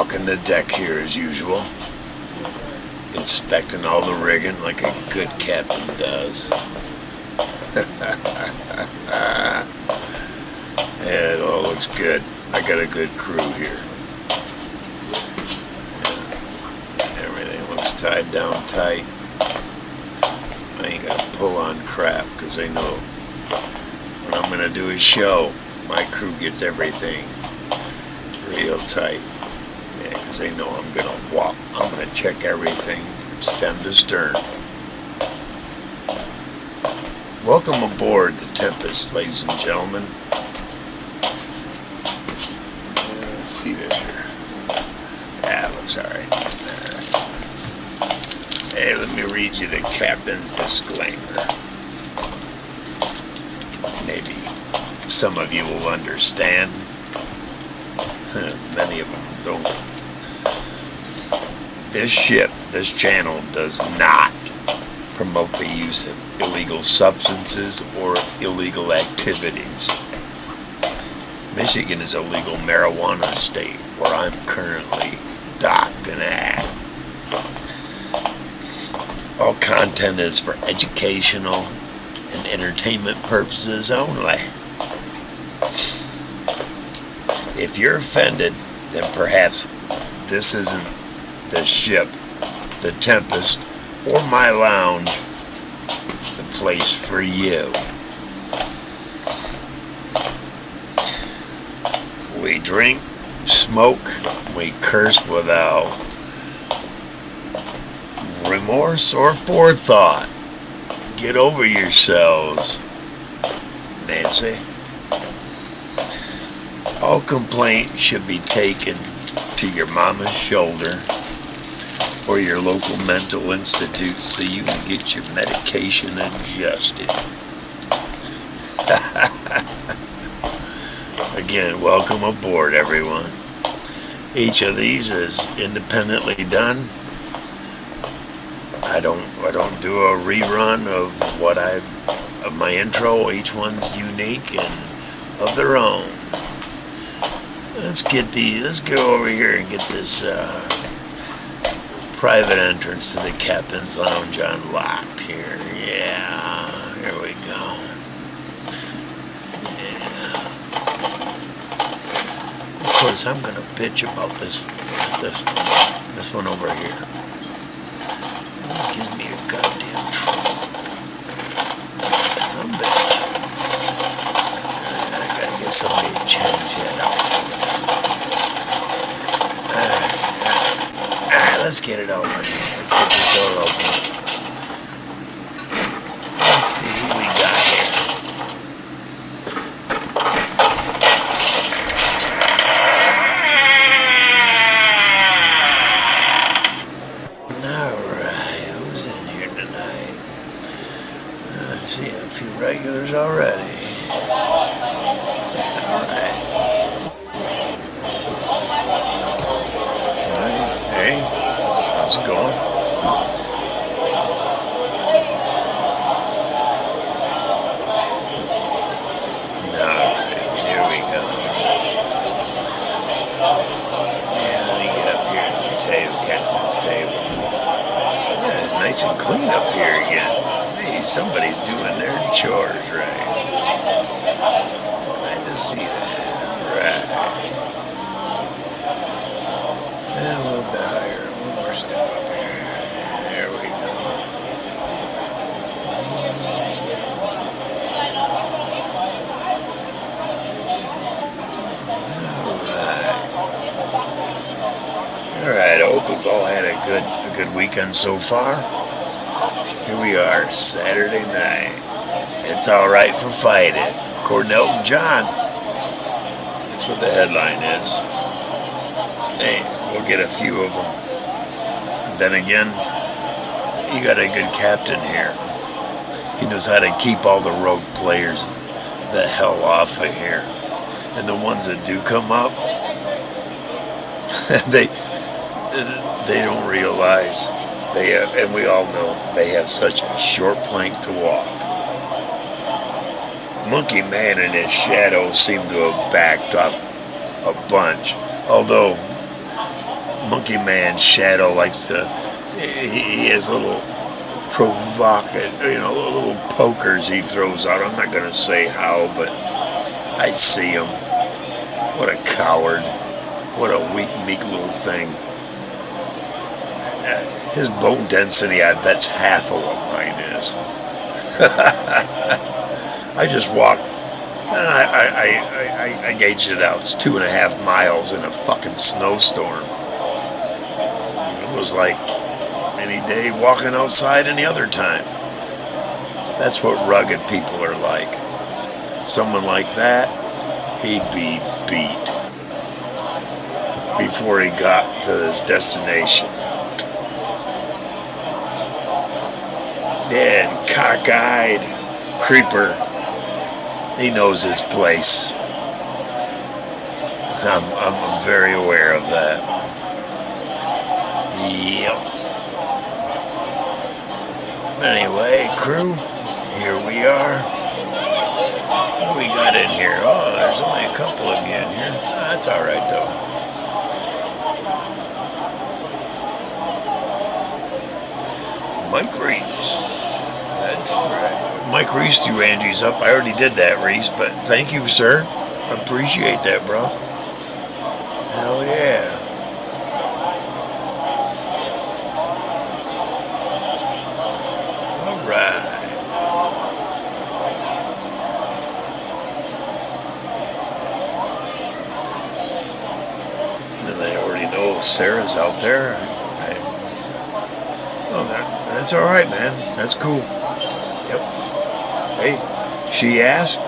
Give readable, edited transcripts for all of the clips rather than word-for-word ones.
walking the deck here as usual, inspecting all the rigging like a good captain does. Yeah, it all looks good. I got a good crew here. Yeah, everything looks tied down tight. I ain't got to pull on crap because I know when I'm going to do a show, my crew gets everything real tight. Yeah, because they know I'm going to walk. I'm going to check everything from stem to stern. Welcome aboard the Tempest, ladies and gentlemen. Let's see this here. Yeah, it looks alright. Hey, let me read you the captain's disclaimer. Maybe some of you will understand. Many of them don't. This ship, this channel, does not promote the use of illegal substances or illegal activities. Michigan is a legal marijuana state where I'm currently docked and at. All content is for educational and entertainment purposes only. If you're offended, then perhaps this isn't the ship, the Tempest, or my lounge, the place for you. We drink, smoke, we curse without remorse or forethought. Get over yourselves, Nancy. All complaints should be taken to your mama's shoulder or your local mental institute so you can get your medication adjusted. Again, welcome aboard, everyone. Each of these is independently done. I don't do a rerun of my intro. Each one's unique and of their own. Let's go over here and get this private entrance to the captain's lounge unlocked here. Yeah, here we go. Yeah. Of course, I'm gonna bitch about this one over here. It gives me a goddamn trouble. Some bitch. I gotta get somebody to change that out. Alright, let's get it over. Let's get this door open. Let's see who we got here. Alright, who's in here tonight? I see a few regulars already. Hey, how's it going? Alright, here we go. Yeah, let me get up here to the table, captain's table. Yeah, it's nice and clean up here again. Hey, somebody's doing their chores right. Glad to see that. Right. And a little bit higher, one more step up here. There we go. Alright, I hope we've all had a good weekend so far. Here we are, Saturday night. It's alright for fighting. According to Elton John. That's what the headline is. Hey, we'll get a few of them. Then again, you got a good captain here. He knows how to keep all the rogue players the hell off of here. And the ones that do come up, they don't realize they have, and we all know they have such a short plank to walk. Monkey Man and his shadow seem to have backed off a bunch, although Monkey Man's shadow likes to. He has little provocative, little pokers he throws out. I'm not gonna say how, but I see him. What a coward! What a weak, meek little thing. His bone density, I bet's half of what mine is. I just walked. I gauged it out. It's 2.5 miles in a fucking snowstorm. It was like any day walking outside any other time. That's what rugged people are like. Someone like that, he'd be beat before he got to his destination. And cockeyed creeper, he knows his place. I'm very aware of that. Yep. Anyway, crew, here we are. What we got in here? Oh, there's only a couple of you in here. That's all right, though. Mike Reese. That's right. Mike Reese threw Angie's up. I already did that, Reese, but thank you, sir. Appreciate that, bro. Hell yeah. All right. And I already know Sarah's out there. That's all right, man. That's cool. Yep. Hey, she asked,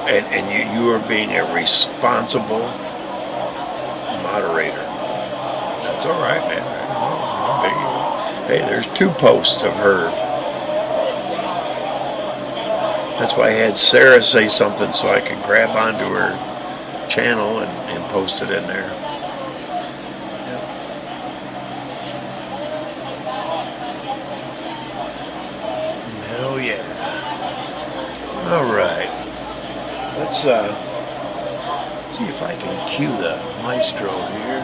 and you are being a responsible moderator. That's all right, man. Hey, there's 2 posts of her. That's why I had Sarah say something so I could grab onto her channel and post it in there. Hell yeah. All right. Let's see if I can cue the maestro here.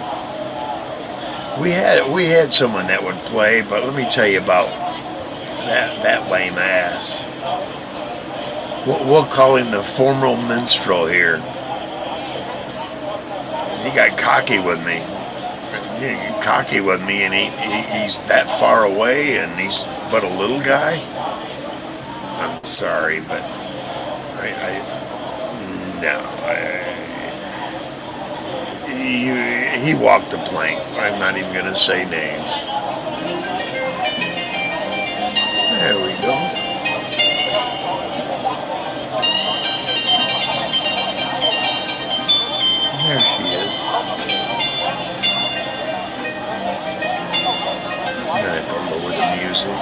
We had someone that would play, but let me tell you about that lame ass. We'll call him the formal minstrel here. He got cocky with me. And he's that far away, and he's but a little guy. I'm sorry, but he walked the plank. I'm not even going to say names. There we go. There she is. I'm going to have to lower the music.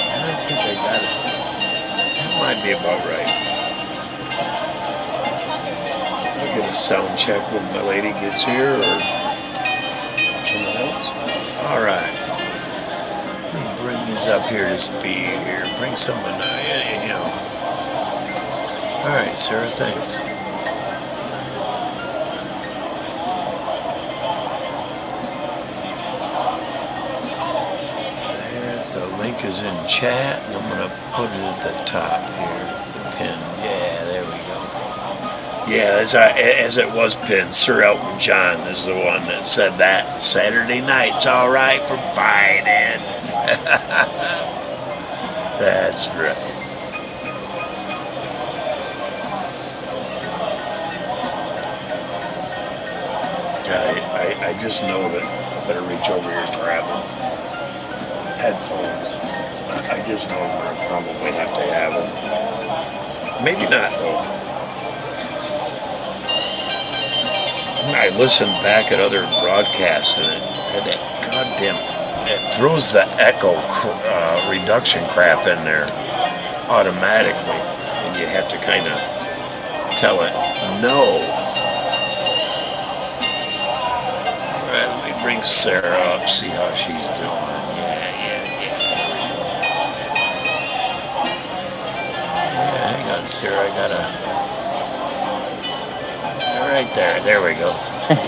I think I got it. That might be about right. I'll get a sound check when my lady gets here, or someone else. All right. Let me bring these up here to speed here. Bring someone, All right, Sarah, thanks. The link is in chat, and I'm going to put it at the top here, the pin. Yeah, there we go. Yeah, as it was pinned, Sir Elton John is the one that said that. Saturday night's all right for fighting. That's right. I just know that I better reach over here and grab them. Headphones. I just know I'm going to probably have to have them. Maybe not, though. I listened back at other broadcasts, and it had that goddamn... It throws the echo reduction crap in there automatically, and you have to kind of tell it no. All right, let me bring Sarah up, see how she's doing. Hang on, Sarah, I gotta... Right there we go. Let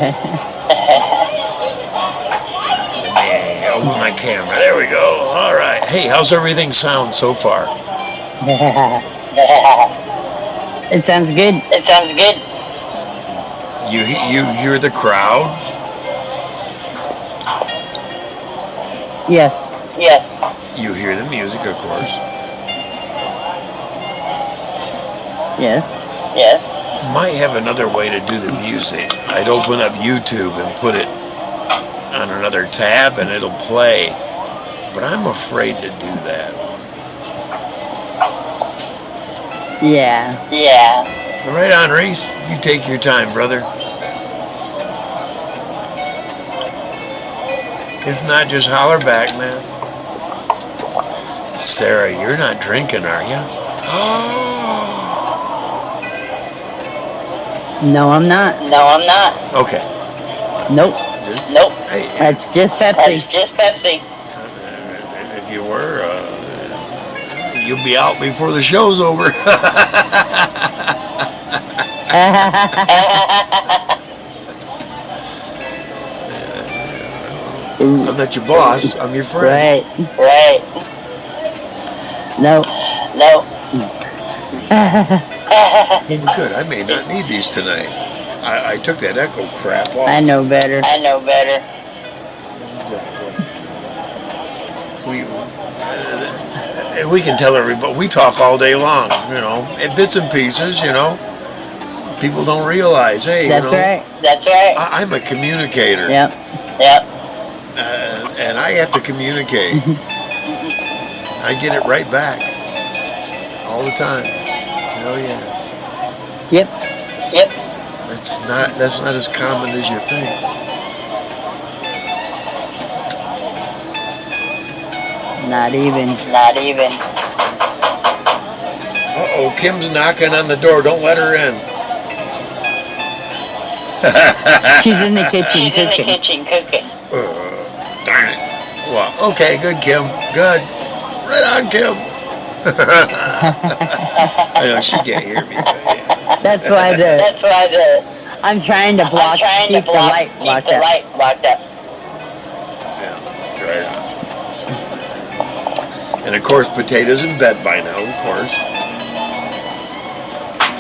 me open my camera. There we go. All right. Hey, how's everything sound so far? It sounds good. It sounds good. You hear the crowd? Yes. Yes. You hear the music, of course. Yes. Yes. Might have another way to do the music. I'd open up YouTube and put it on another tab and it'll play. But I'm afraid to do that. Yeah. Yeah. Right on, Reese. You take your time, brother. If not, just holler back, man. Sarah, you're not drinking, are you? Oh. No, I'm not. No, I'm not. Okay. Nope. Nope. Hey, That's just Pepsi. That's just Pepsi. if you were, you'll be out before the show's over. I'm not your boss. I'm your friend. Right. Right. No. No. Good. I may not need these tonight. I took that echo crap off. I know better. I know better. We can tell everybody. We talk all day long, you know, in bits and pieces, you know. People don't realize, hey, That's you know, right. That's right. I'm a communicator. Yep. Yep. And I have to communicate. I get it right back all the time. Hell yeah. Yep. Yep. That's not as common as you think. Not even. Not even. Uh-oh, Kim's knocking on the door. Don't let her in. She's in the kitchen She's in the cooking. kitchen cooking. Darn it. Well, okay, good, Kim. Good. Right on, Kim. I know she can't hear me. But yeah. That's why I'm trying to block, keep the light blocked up. Yeah, right on. And of course, potatoes in bed by now, of course.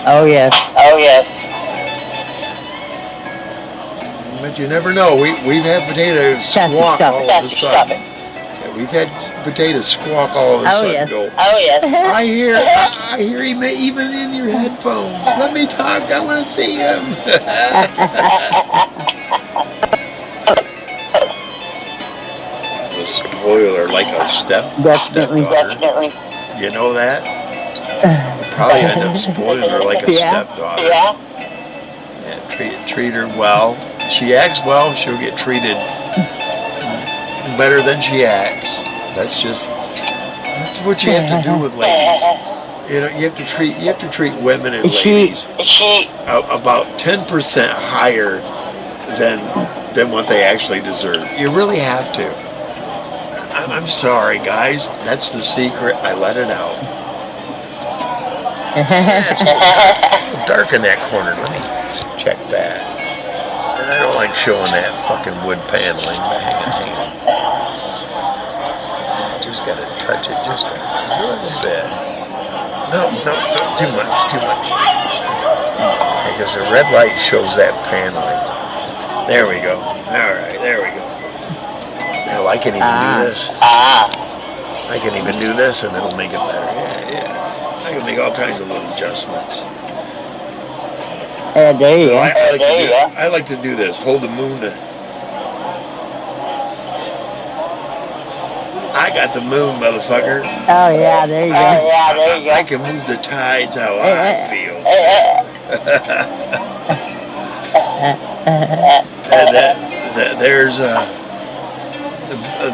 Oh yes. Oh yes. But you never know. We've had potatoes squawk all of a sudden. Yeah, we've had potatoes squawk all of a sudden. Yes. Go, Oh yes. I hear him even in your headphones. Let me talk. I want to see him. A spoiler, like a Definitely. stepdaughter. You know that? You probably end up spoiling her like a stepdaughter. Yeah. Yeah, treat her well. She acts well, she'll get treated better than she acts. That's what you have to do with ladies. You know, you have to treat women and ladies about 10% higher than what they actually deserve. You really have to. I'm sorry, guys. That's the secret. I let it out. It's dark in that corner. Let me check that. I don't like showing that fucking wood paneling. But hang on. Just gotta touch it just a little bit. No, too much. Because the red light shows that paneling. There we go. All right, there we go. Hell, I can even do this. I can even do this, and it'll make it better. Yeah. I can make all kinds of little adjustments. There you go. I like to do this. Hold the moon to... I got the moon, motherfucker. Oh yeah, there you go. I can move the tides how I feel.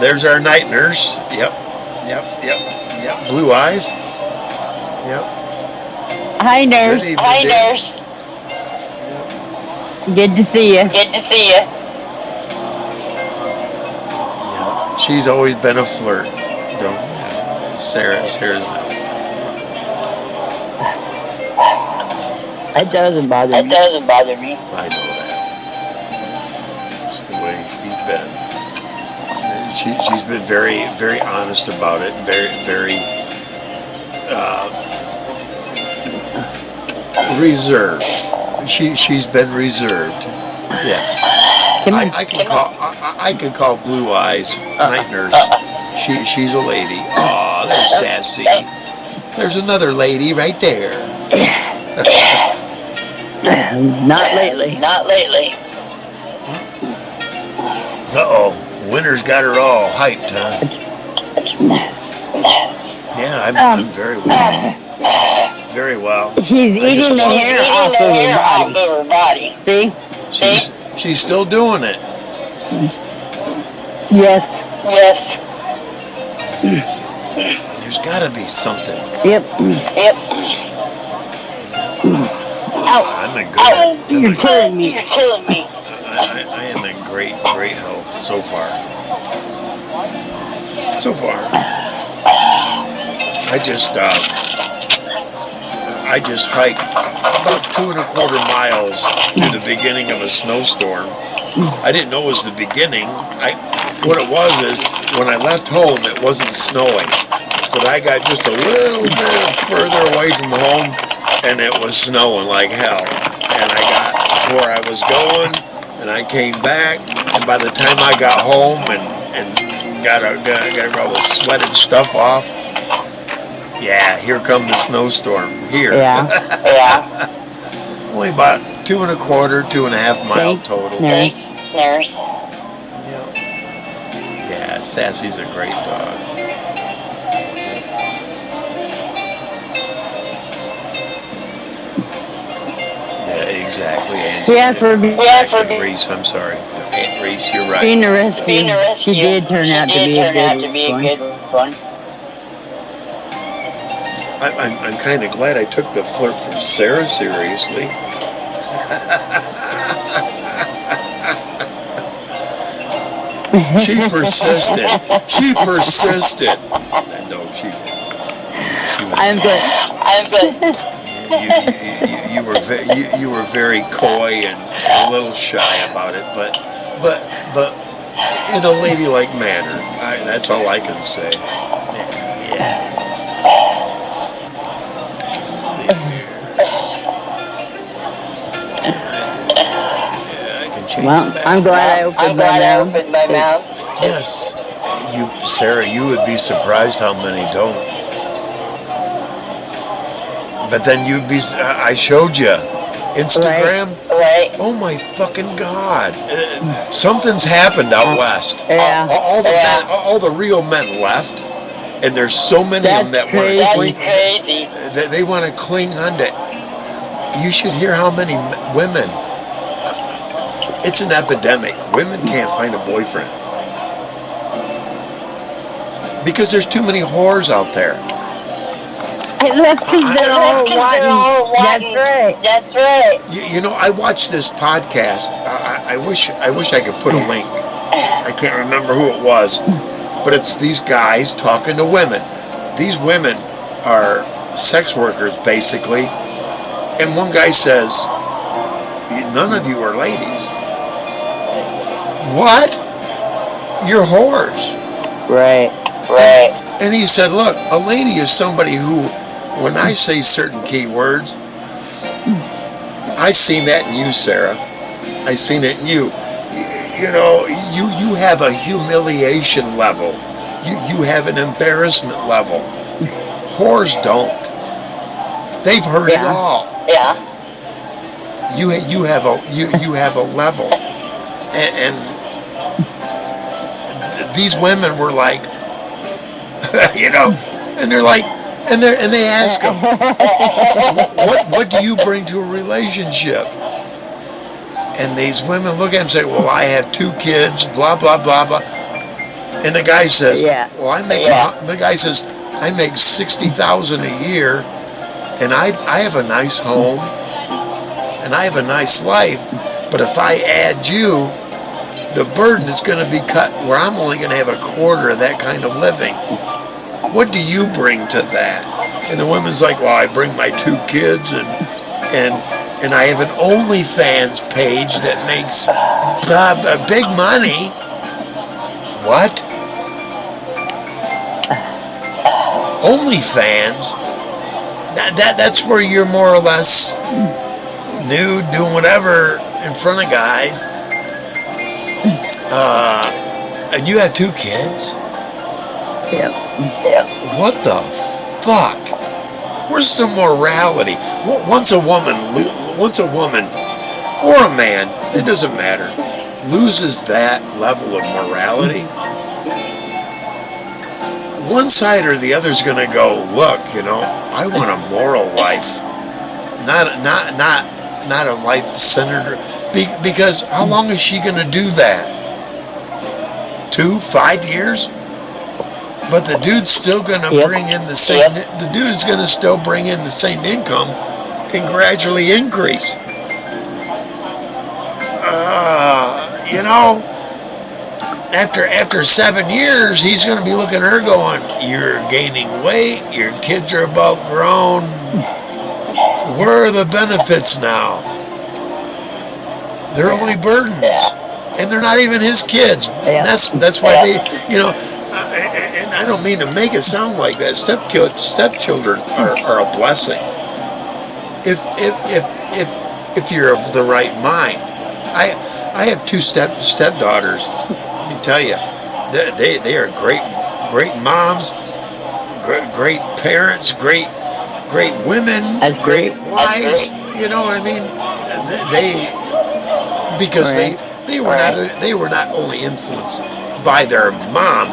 There's our night nurse. Yep. Blue eyes. Yep. Hi nurse. Good evening, Hi dear. nurse. Good to see you. Good to see you. Yeah. She's always been a flirt. Sarah's not. That doesn't bother me. That doesn't bother me. I know that. She's been very, very honest about it. Very, very reserved. She's been reserved. Yes. I can call Blue Eyes night nurse. She's a lady. Oh, there's Sassy. There's another lady right there. Not lately. Not lately. Uh-oh. Winter's got her all hyped, huh? Yeah, I'm very well. Very well. She's eating the hair off of her body. See? She's still doing it. Yes. Yes. There's got to be something. Yep. I'm in good. You're killing me. You're killing me. I am in great health so far. I just hiked about 2.25 miles to the beginning of a snowstorm. I didn't know it was the beginning. What it was is when I left home, it wasn't snowing, but I got just a little bit further away from home, and it was snowing like hell. And I got to where I was going, and I came back, and by the time I got home and got all the sweated stuff off, yeah, here come the snowstorm. Here. Yeah. Only about 2.25 mile total. Nurse. Yeah, Sassy's a great dog. Yeah, exactly. Aunt Reese, I'm sorry. Aunt Reese, you're right. Being a rescue, she did turn out to be a good one. I'm kind of glad I took the flirt from Sarah seriously. She persisted. No, she was. I'm good. You were very coy and a little shy about it, but in a ladylike manner. That's all I can say. Yeah. Let's see here. I can change that. I'm glad I opened my mouth. Yes. Sarah, you would be surprised how many don't. But then I showed you. Instagram? Right. Oh my fucking God. Something's happened out west. Yeah. All the real men left. And there's so many of them that want to cling. Crazy. They want to cling onto. You should hear how many women. It's an epidemic. Women can't find a boyfriend because there's too many whores out there. That's because they're all wanting. That's right. You know, I watched this podcast. I wish I could put a link. I can't remember who it was. But it's these guys talking to women. These women are sex workers, basically. And one guy says, none of you are ladies. What? You're whores. Right. And he said, look, a lady is somebody who, when I say certain key words, I seen that in you, Sarah. I seen it in you. You know, you have a humiliation level. You have an embarrassment level. Whores don't. They've heard it all. Yeah. You have a level, and these women were like, you know, and they're like, and they ask them, what do you bring to a relationship? And these women look at him and say, well, I have 2 kids, blah, blah, blah, blah. And the guy says, well, the guy says, I make $60,000 a year, and I have a nice home, and I have a nice life, but if I add you, the burden is going to be cut where I'm only going to have a quarter of that kind of living. What do you bring to that? And the woman's like, well, I bring my 2 kids, and I have an OnlyFans page that makes big money. What? OnlyFans, that's where you're more or less nude, doing whatever in front of guys. And you have 2 kids? Yeah. What the fuck? Where's the morality? Once a woman or a man, it doesn't matter, loses that level of morality, one side or the other's going to go, look, I want a moral life, not a life centered, because how long is she going to do that? 2, 5 years? But the dude's still going to bring in the same. The dude is going to still bring in the same income and gradually increase. After 7 years, he's going to be looking at her going, "You're gaining weight. Your kids are about grown. Where are the benefits now? They're only burdens, and they're not even his kids. And that's why they, And I don't mean to make it sound like that. Stepchildren are a blessing. If you're of the right mind. I have 2 stepdaughters. Let me tell you, they are great moms, great parents, great women, great wives. You know what I mean? They were not only influenced by their mom,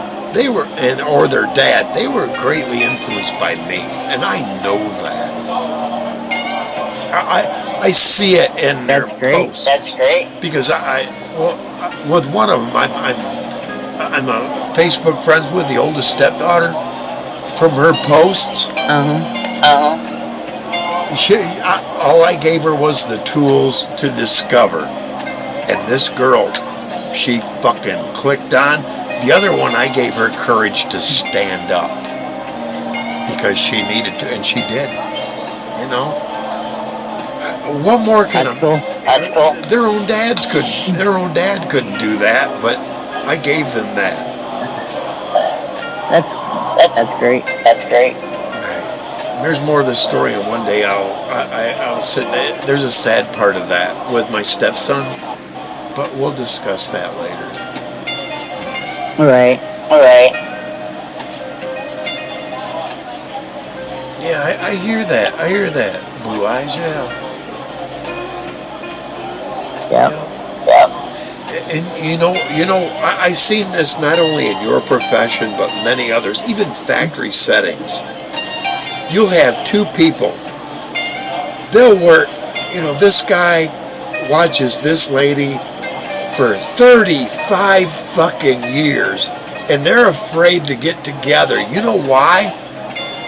or their dad, they were greatly influenced by me, and I know that. I see it in their posts. That's great. Because with one of them, I'm a Facebook friends with the oldest stepdaughter. From her posts, all I gave her was the tools to discover, and this girl, she fucking clicked on. The other one, I gave her courage to stand up because she needed to, and she did. One more kind of. That's cool. Their own dad couldn't do that, but I gave them that. That's great. That's great. There's more of the story, and one day I'll sit. There's a sad part of that with my stepson, but we'll discuss that later. All right. Yeah, I hear that. Blue Eyes, yeah. And I seen this not only in your profession, but many others, even factory settings. You'll have 2 people. They'll work, this guy watches this lady for 35 fucking years, and they're afraid to get together. You know why?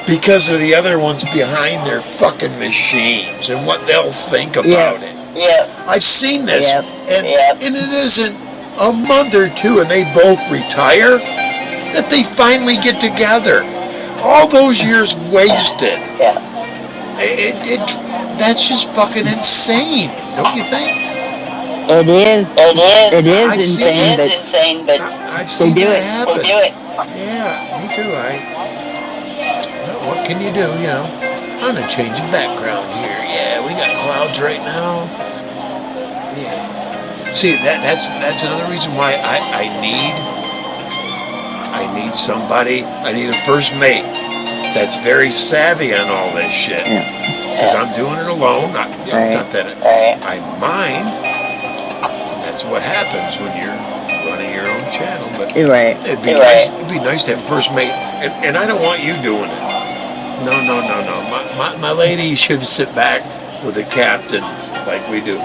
Because of the other ones behind their fucking machines and what they'll think about it. Yeah. I've seen this, and it isn't a month or 2, and they both retire, that they finally get together. All those years wasted. Yeah. That's just fucking insane, don't you think? It is insane, but I've seen they do that it. happen. They do it. Yeah, me too. What can you do? I'm gonna change the background here. Yeah, we got clouds right now. Yeah. See, that's another reason why I need somebody. I need a first mate that's very savvy on all this shit. Because I'm doing it alone. Not that I mind. That's what happens when you're running your own channel. But it'd be nice. It'd be nice to have a first mate, and I don't want you doing it. No. My lady should sit back with the captain like we do.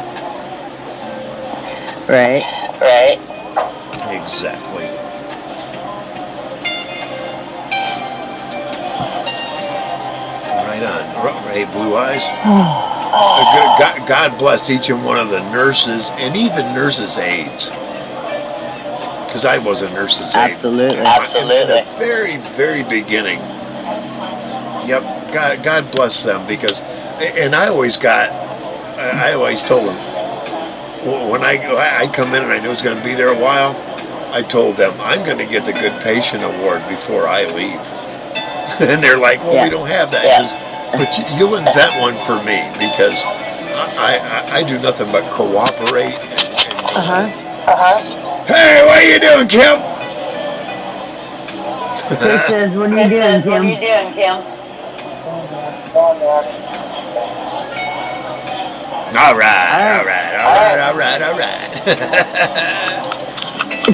Right. Exactly. Right on. Hey, Blue Eyes. God bless each and one of the nurses and even nurses' aides. Because I was a nurse's aide. Absolutely. In the very, very beginning. Yep. God bless them, because, and I always told them, when I come in and I knew I was going to be there a while, I told them, I'm going to get the Good Patient Award before I leave. And they're like, well, Yeah. we don't have that. I says, but you'll invent one for me because I do nothing but cooperate. Hey, what are you doing, Kim? Chris says, what are you doing, Kim? All right.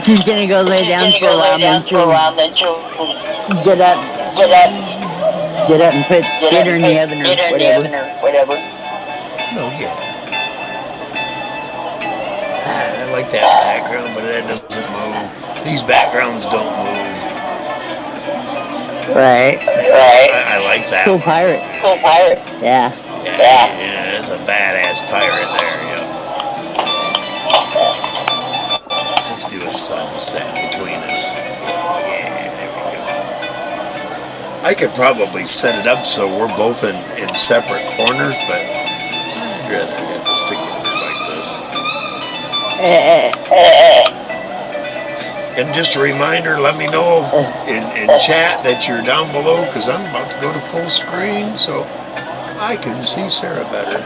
She's gonna go lay down for a while, then she'll get up and put dinner in the oven or whatever. Oh, yeah. I like that background, but that doesn't move. These backgrounds don't move. Right. I like that. Cool pirate. Yeah. Yeah, that's a badass pirate there, yeah. Let's do a sunset between us. Yeah, there we go. I could probably set it up so we're both in separate corners, but I'd rather get this together like this. And just a reminder, let me know in chat that you're down below, because I'm about to go to full screen, so I can see Sarah better.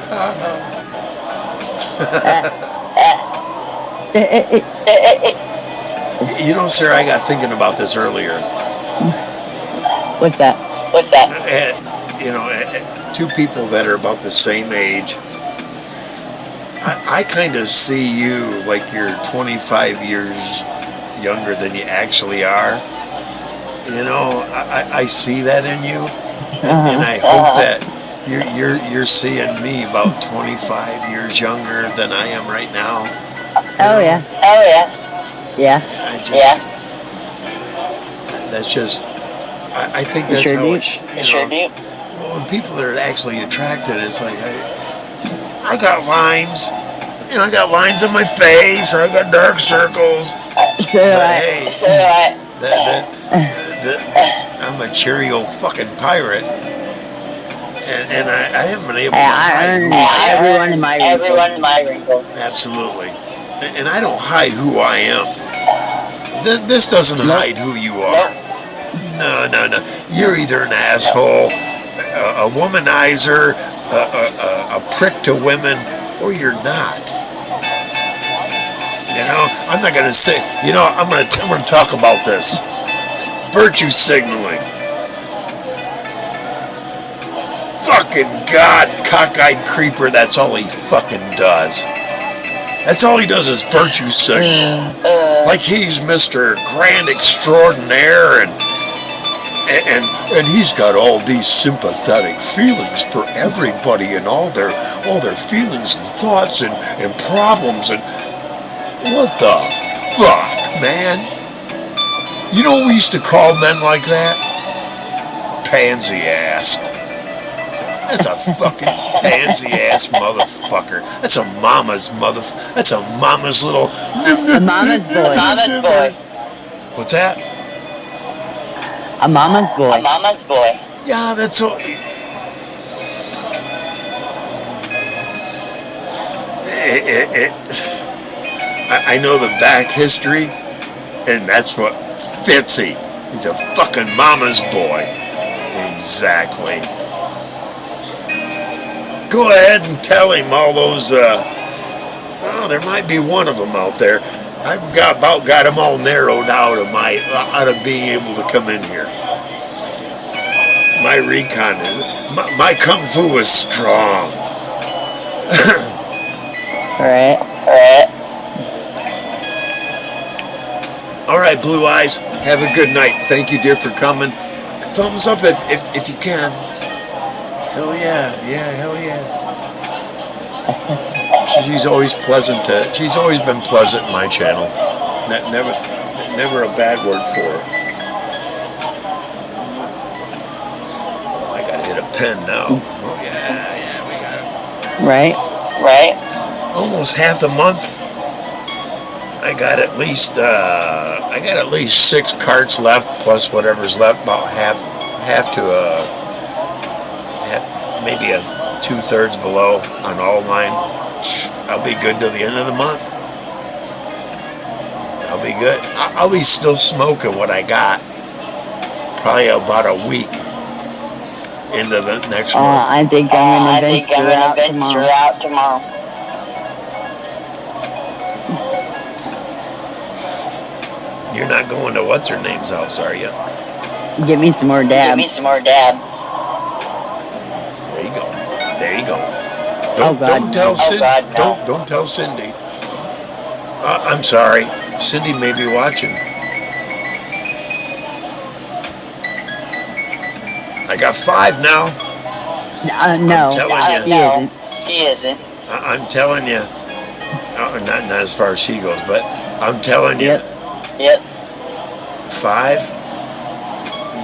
You know, Sarah, I got thinking about this earlier. What's that? You know, two people that are about the same age. I kind of see you like you're 25 years younger than you actually are. You know, I see that in you, and I hope that you're seeing me about 25 years younger than I am right now. Oh yeah. That's just. I think that's how it. Well, when people are actually attracted, it's like I got lines. You know, I got lines on my face, or I got dark circles. But hey, I'm a cheery old fucking pirate, and I haven't been able to hide everyone in my wrinkles. Absolutely, and I don't hide who I am. This doesn't hide who you are. No. You're either an asshole, a womanizer, a prick to women, or you're not. You know, I'm not gonna say. You know, I'm gonna talk about this. Virtue signaling. Fucking God, cockeyed creeper. That's all he fucking does. That's all he does is virtue signal. Like he's Mr. Grand Extraordinaire and he's got all these sympathetic feelings for everybody and all their feelings and thoughts and problems and what the fuck, man? You know what we used to call men like that? Pansy-assed. That's a fucking pansy-ass motherfucker. That's a mama's little... A mama's boy. What's that? A mama's boy. Yeah, that's all... I know the back history, and that's what Fitzy. He's a fucking mama's boy. Exactly. Go ahead and tell him all those, there might be one of them out there. I've got them all narrowed out of being able to come in here. My recon my kung fu is strong. Alright. All right, Blue Eyes, have a good night. Thank you, dear, for coming. Thumbs up if you can. Hell yeah. She's always pleasant. She's always been pleasant in my channel. Never a bad word for her. Oh, I gotta hit a pen now. Oh yeah, we got it. Right. Almost half the month. I got at least 6 carts left, plus whatever's left, about half to maybe a 2/3 below on all mine. I'll be good till the end of the month. I'll be good. I'll be still smoking what I got. Probably about a week. into the next month? I think I'm gonna venture out tomorrow. You're not going to what's her name's house, are you? Give me some more dab. Give me some more dab. There you go. There you go. Oh, God, Don't tell no. Cindy. Oh, God, no. Don't tell Cindy. I'm sorry. Cindy may be watching. I got 5 now. No, I'm telling you. No, she isn't. I'm telling you. Not as far as she goes, but I'm telling you. Yep. 5.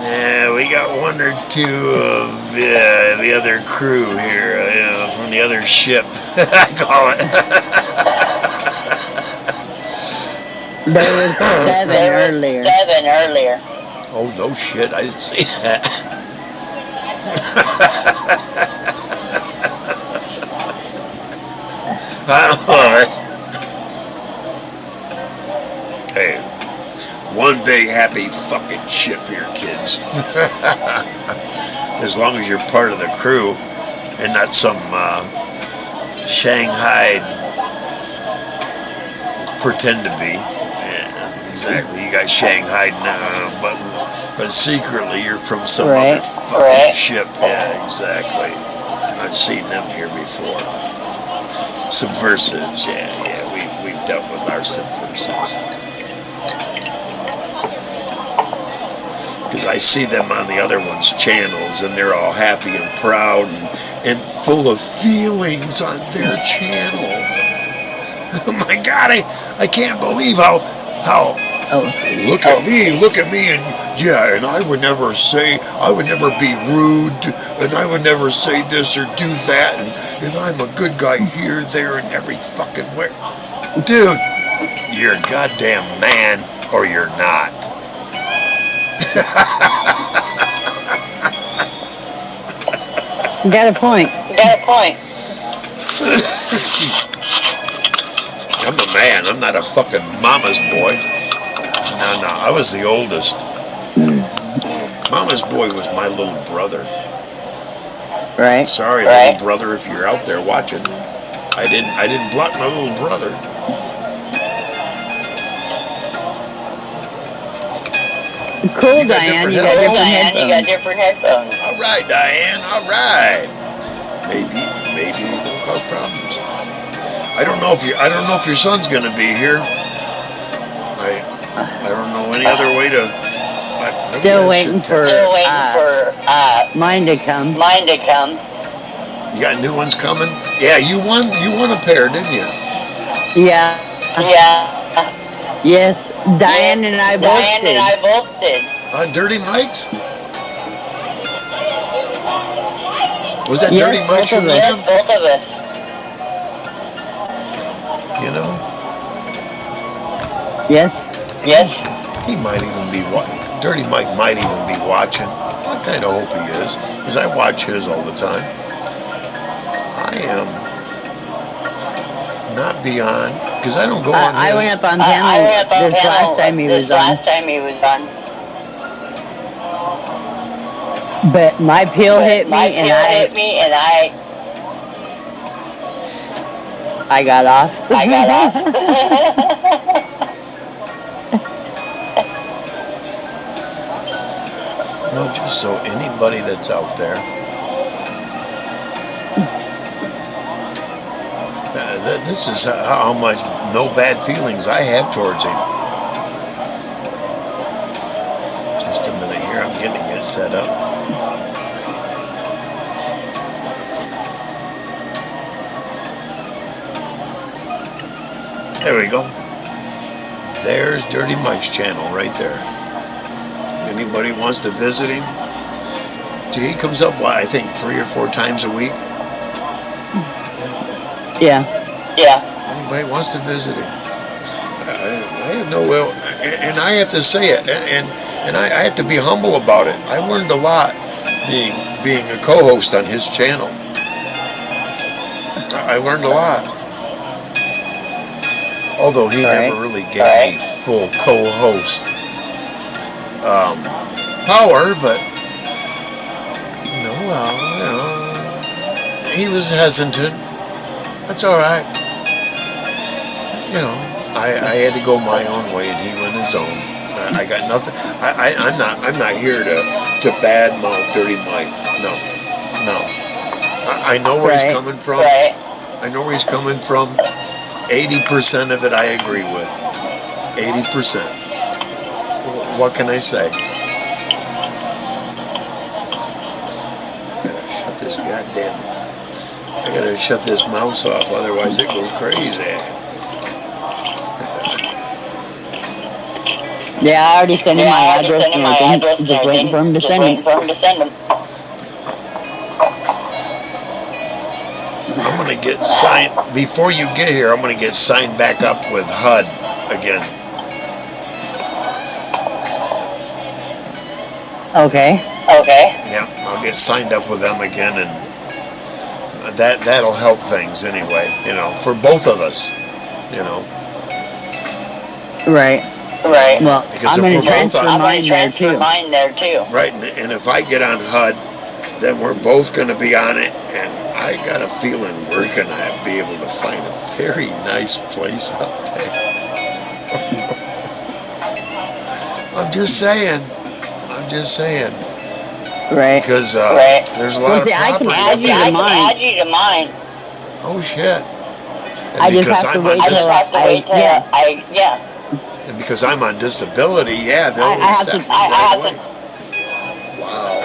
Yeah, we got 1 or 2 of the other crew here, from the other ship. I call it. There was 7 earlier. 7 earlier. Oh, no shit. I didn't see that. I love it. Hey, one big happy fucking ship here, kids. As long as you're part of the crew and not some Shanghai pretend to be. Yeah, exactly. You got Shanghai now, but secretly you're from some other fucking ship. Yeah, exactly. I've seen them here before. Subversives, yeah, we've dealt with our subversives. Because I see them on the other one's channels, and they're all happy and proud and full of feelings on their channel. Oh my God, I can't believe how look at me, and yeah, and I would never be rude, and I would never say this or do that, and I'm a good guy here, there, and every fucking where. Dude, you're a goddamn man, or you're not. Got a point. I'm a man. I'm not a fucking mama's boy. No, I was the oldest. Mama's boy was my little brother. Right. Sorry, little brother, if you're out there watching. I didn't block my little brother. Cool, Diane. You got different headphones. All right, Diane. All right. Maybe it won't cause problems. I don't know if your son's gonna be here. I don't know any other way to. Still waiting for mine to come. You got new ones coming? Yeah, you won a pair, didn't you? Yeah. Yes, Diane and I both did. On Dirty Mike's? Was that Dirty Mike's you won? Yes, both of us. You know? Yes. He might even be watching. Dirty Mike might even be watching. I kind of hope he is, because I watch his all the time. I am not beyond, because I don't go on his. I went up on panel this last time he was on. But my pill hit me and I got off. No, just so anybody that's out there, this is how much no bad feelings I have towards him. Just a minute here, I'm getting it set up. There we go. There's Dirty Mike's channel right there. Anybody wants to visit him? He comes up, I think 3 or 4 times a week. Yeah. Anybody wants to visit him? I have no will, and I have to say it, and I have to be humble about it. I learned a lot being a co-host on his channel. I learned a lot. Although he never really gave me full co-host power, but Well, he was hesitant. That's all right. I had to go my own way, and he went his own. I got nothing. I'm not here to badmouth Dirty Mike. No. I know where he's coming from. Right. I know where he's coming from. 80% of it I agree with. 80%. What can I say? I gotta shut this mouse off, otherwise it goes crazy. Yeah, I already sent him my address and everything. Just waiting for him to send them. I'm gonna get signed, before you get here, I'm gonna get signed back up with HUD again. Okay. Yeah, I'll get signed up with them again, and that'll help things anyway, for both of us, Right. Well, because I'm going to transfer mine there too. Right, and if I get on HUD, then we're both going to be on it, and I got a feeling we're going to be able to find a very nice place up there. I'm just saying. Right. Because there's a lot of property. I can add you to mine. Oh, shit. And I just have to wait till And because I'm on disability, they'll accept me. Wow.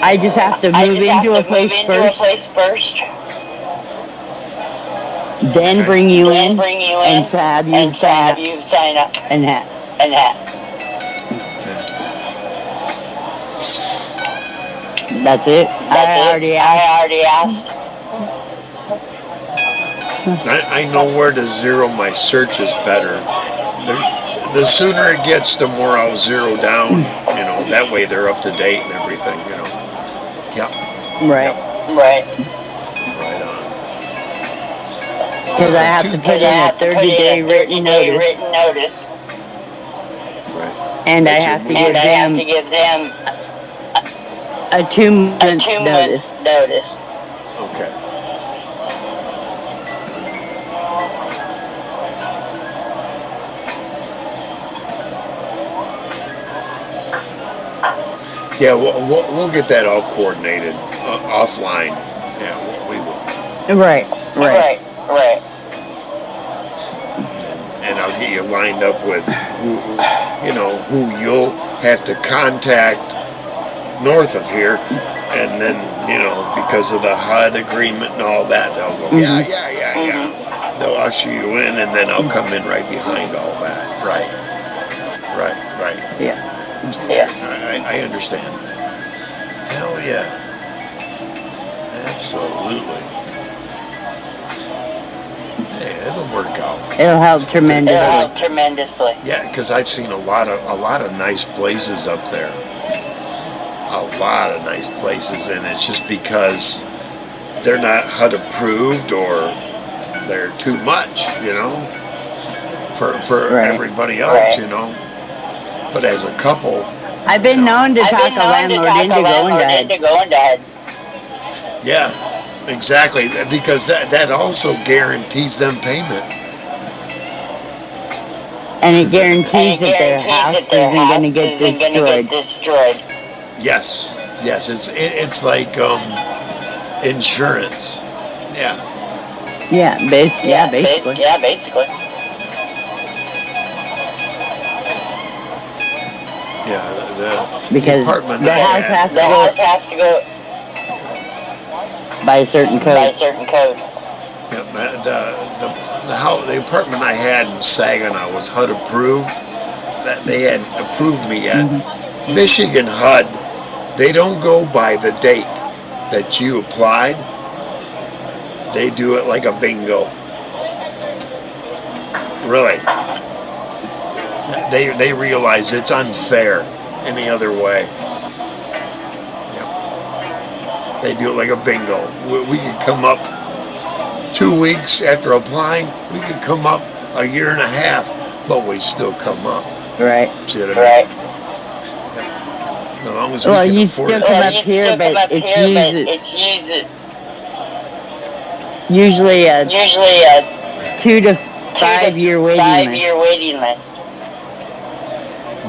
I just have to move into a place first. Then bring you in and have you sign up and that. That's it. I already asked. I know where to zero my searches better. The sooner it gets, the more I'll zero down. That way they're up to date and everything. Yeah. Right. Right on. Because I have to put in a 30-day written notice. Right. And I have to give them a 2-month notice. Okay. Yeah, we'll get that all coordinated offline. Yeah, we will. Right. And I'll get you lined up with who you'll have to contact north of here, and then because of the HUD agreement and all that, they'll go yeah. They'll usher you in, and then I'll come in right behind all that. Right. Yeah. I understand. Hell yeah. Absolutely. Yeah, it'll work out. It'll help tremendously. Yeah, because I've seen a lot of nice places up there. A lot of nice places, and it's just because they're not HUD approved or they're too much, for everybody else, But as a couple, I've been known to talk a landlord into going ahead. Yeah, exactly, because that also guarantees them payment. And it guarantees that their house isn't going to get destroyed. Yes, it's like insurance. Yeah. Basically. Yeah, because the apartment the house has to go by a certain code. Yeah, the apartment I had in Saginaw was HUD approved. That they hadn't approved me yet. Mm-hmm. Michigan HUD, they don't go by the date that you applied. They do it like a bingo. Really. They realize it's unfair any other way. Yep. They do it like a bingo. We could come up 2 weeks after applying. We could come up a year and a half, but we still come up. Right. See what I mean? Yep. As long as we Well, can you afford still it. come up here, but it's usually a 2 to 5 year waiting list.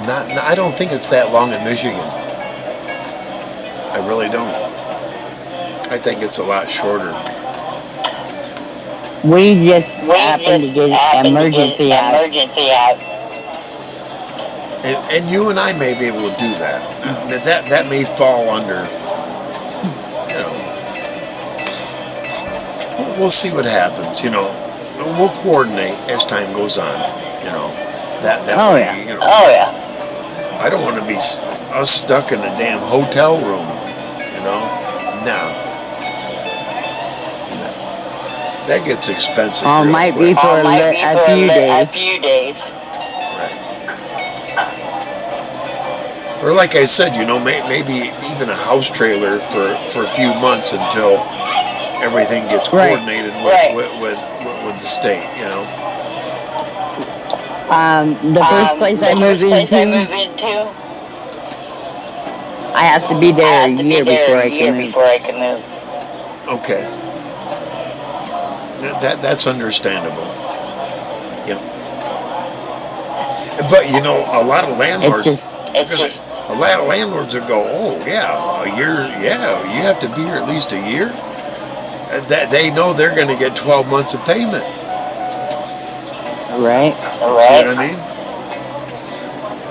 I don't think it's that long in Michigan. I really don't. I think it's a lot shorter. We just happened to get emergency out. And you and I may be able to do that. That may fall under, we'll see what happens, We'll coordinate as time goes on, That Oh, way, yeah. I don't want to be us stuck in a damn hotel room, No. That gets expensive. Might be for a few days. Right. Or like I said, maybe even a house trailer for a few months until everything gets coordinated with the state, The first place I move into, I have to be there a year before I can move. Okay. That's understandable. Yep. But a lot of landlords, a lot of landlords will go, oh yeah, a year, yeah, you have to be here at least a year. That they know they're going to get 12 months of payment. Right. See what I mean?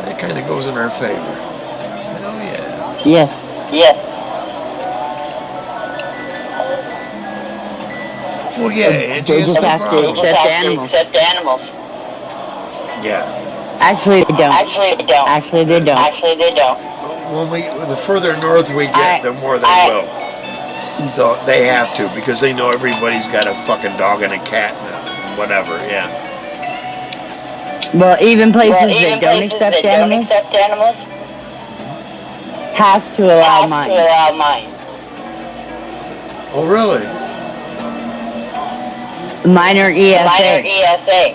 That kind of goes in our favor. Oh yeah. Yes. Well, yeah, Angie, They just have to accept animals. Yeah. Actually, they don't. The further north we get, the more they will. They have to, because they know everybody's got a fucking dog and a cat and whatever, yeah. Well, even places that don't accept animals has to allow mine. Oh, really? Mine are ESA.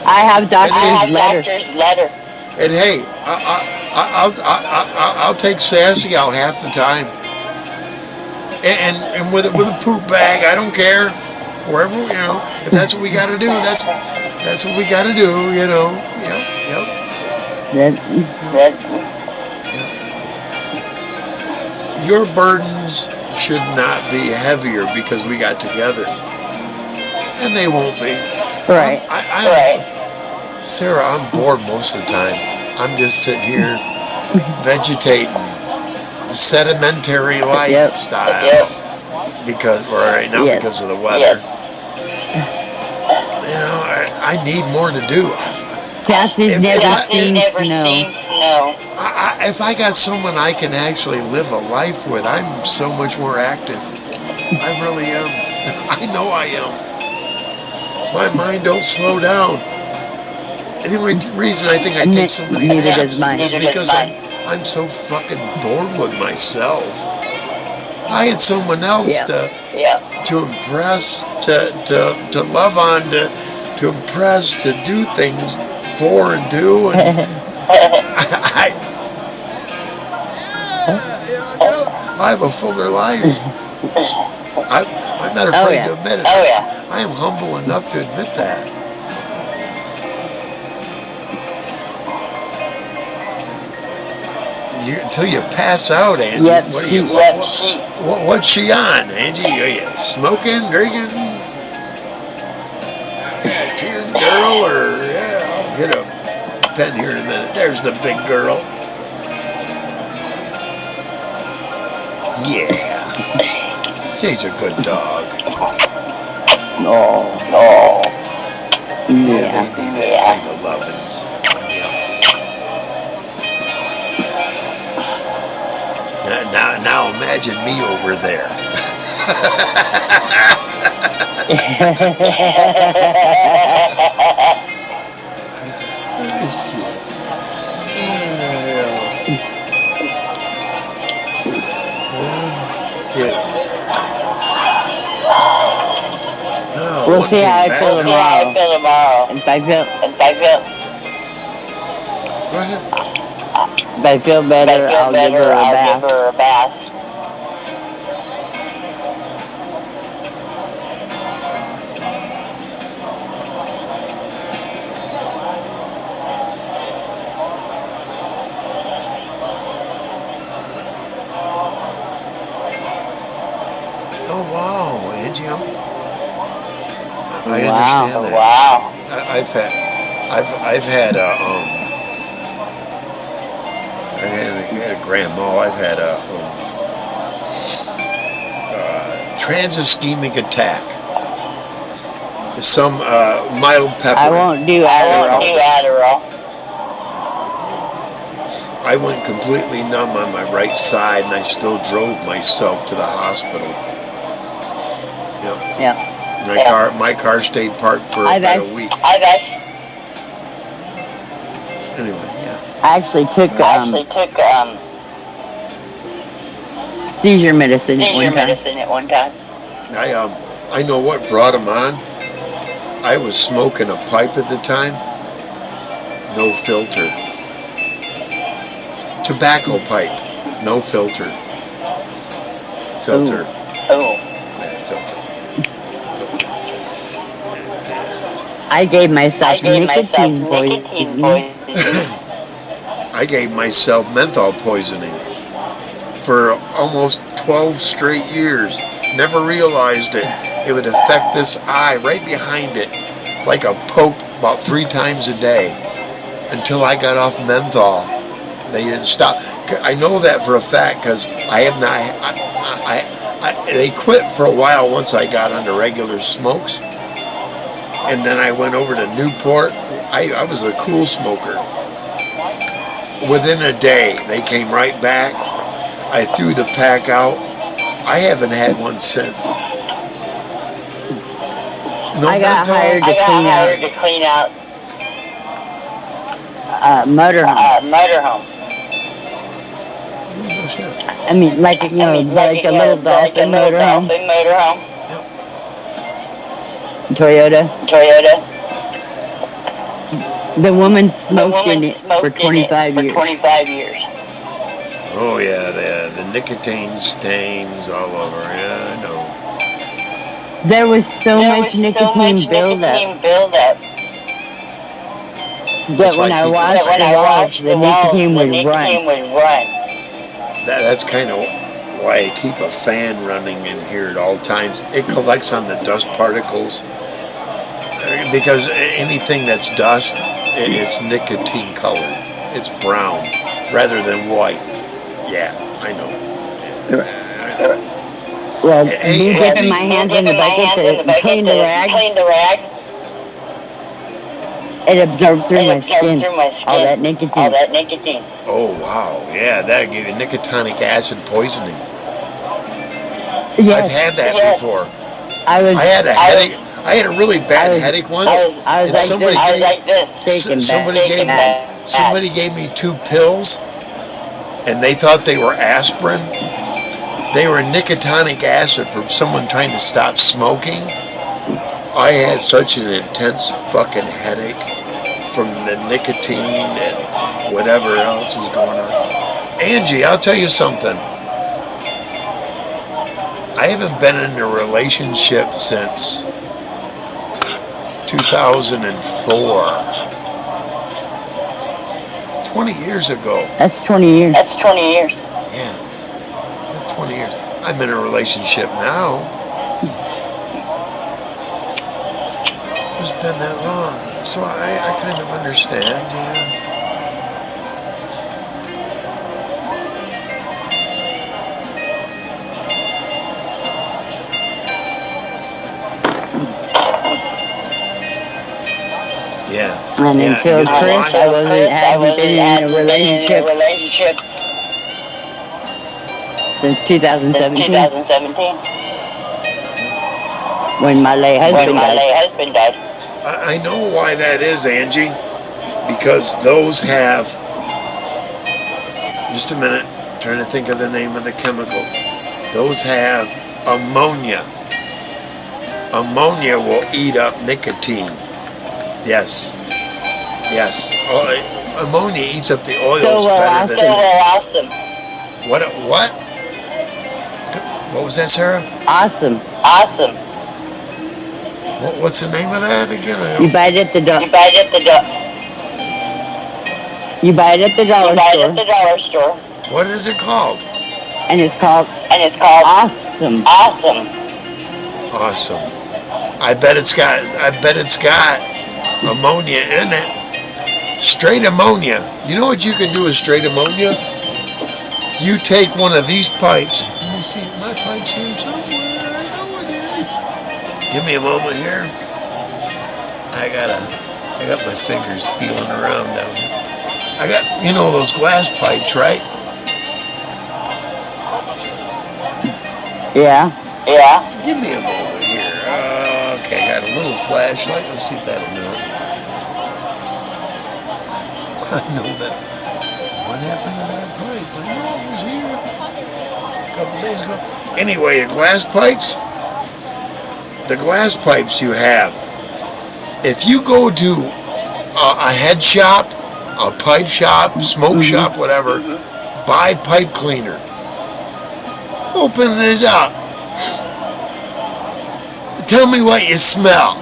I have doctor's letter. And hey, I'll take sassy out half the time. And with a poop bag, I don't care. Wherever, if that's what we got to do, that's what we got to do, Yep. Your burdens should not be heavier because we got together, and they won't be. Right. Sarah, I'm bored most of the time. I'm just sitting here vegetating, sedimentary lifestyle. Because because of the weather. I need more to do. Cassie never seen snow. If I got someone I can actually live a life with, I'm so much more active. I really am. I know I am. My mind don't slow down. And the only reason I think I take so many naps is because I'm so fucking bored with myself. I had someone else to impress, to love on, to impress, to do things for and do. And I have a fuller life. I'm not afraid to admit it. I am humble enough to admit that. Until you pass out, Angie. What's she on, Angie? Are you smoking, drinking? Yeah, cheers, girl, or I'll get a pen here in a minute. There's the big girl. Yeah. She's a good dog. No. Yeah, they need that kind of lovins. Now imagine me over there. We'll one see came how I back. feel tomorrow. If I feel Go ahead. better, I'll give her a bath. Oh wow, Angie, I Wow. understand that. Wow. I've had I had a grand mal. I've had a trans-ischemic attack. Some mild pepper. I won't do Adderall. I went completely numb on my right side, and I still drove myself to the hospital. Yeah. My car stayed parked for about a week. Anyway, yeah. I actually took seizure medicine at one time. I know what brought him on. I was smoking a pipe at the time. No filter. Tobacco pipe. No filter. Filter. Oh. I gave myself nicotine poisoning. I gave myself menthol poisoning for almost 12 straight years. Never realized it. It would affect this eye right behind it, like a poke about 3 times a day, until I got off menthol. They didn't stop. I know that for a fact because I have not. They quit for a while once I got onto regular smokes, and then I went over to Newport. I was a cool smoker. Within a day, they came right back. I threw the pack out. I haven't had one since. No I got menthol? hired to clean out motorhome. No shit. I mean, like a little Dolphin motorhome. Yep. Toyota. The woman smoked in it for 25 years. Oh yeah, the nicotine stains all over. Yeah, I know. There was so much nicotine buildup that when I washed it off, the nicotine would run. That's kind of why I keep a fan running in here at all times. It collects on the dust particles because anything that's dust, it's nicotine colored. It's brown rather than white. Yeah, I know. Well, me dipping my hands in the bucket to clean the rag, it absorbed through my skin all that nicotine. Oh wow, yeah, that'll give you nicotinic acid poisoning. Yes. I've had that before. I had a headache. I had a really bad headache once. I was somebody gave me 2 pills, and they thought they were aspirin. They were nicotinic acid from someone trying to stop smoking. I had such an intense fucking headache from the nicotine and whatever else was going on. Angie, I'll tell you something. I haven't been in a relationship since 2004. 20 years ago. That's 20 years. Yeah. That's 20 years. I'm in a relationship now. It's been that long. So I kind of understand, yeah. Yeah. And until Chris, I haven't been in a relationship since 2017. When my late husband died. I know why that is, Angie. Because those have... Just a minute. I'm trying to think of the name of the chemical. Those have ammonia Ammonia will eat up nicotine. Yes. Yes. Ammonia eats up the oils better than... awesome. What? What was that, Sarah? Awesome. Awesome. What's the name of that again? You buy it at the dollar store. What is it called? And it's called Awesome. Awesome. I bet it's got ammonia in it. Straight ammonia. You know what you can do with straight ammonia? You take one of these pipes. Let me see, my pipe's here somewhere. I know it is. Give me a moment here. I got my fingers feeling around down here. I got, those glass pipes, right? Yeah. Give me a moment here. Okay, got a little flashlight. Let's see if that'll do it. I know that. What happened to that pipe? I know it was here a couple days ago. Anyway, the glass pipes you have, if you go to a head shop, a pipe shop, smoke shop, whatever, buy pipe cleaner. Open it up. Tell me what you smell.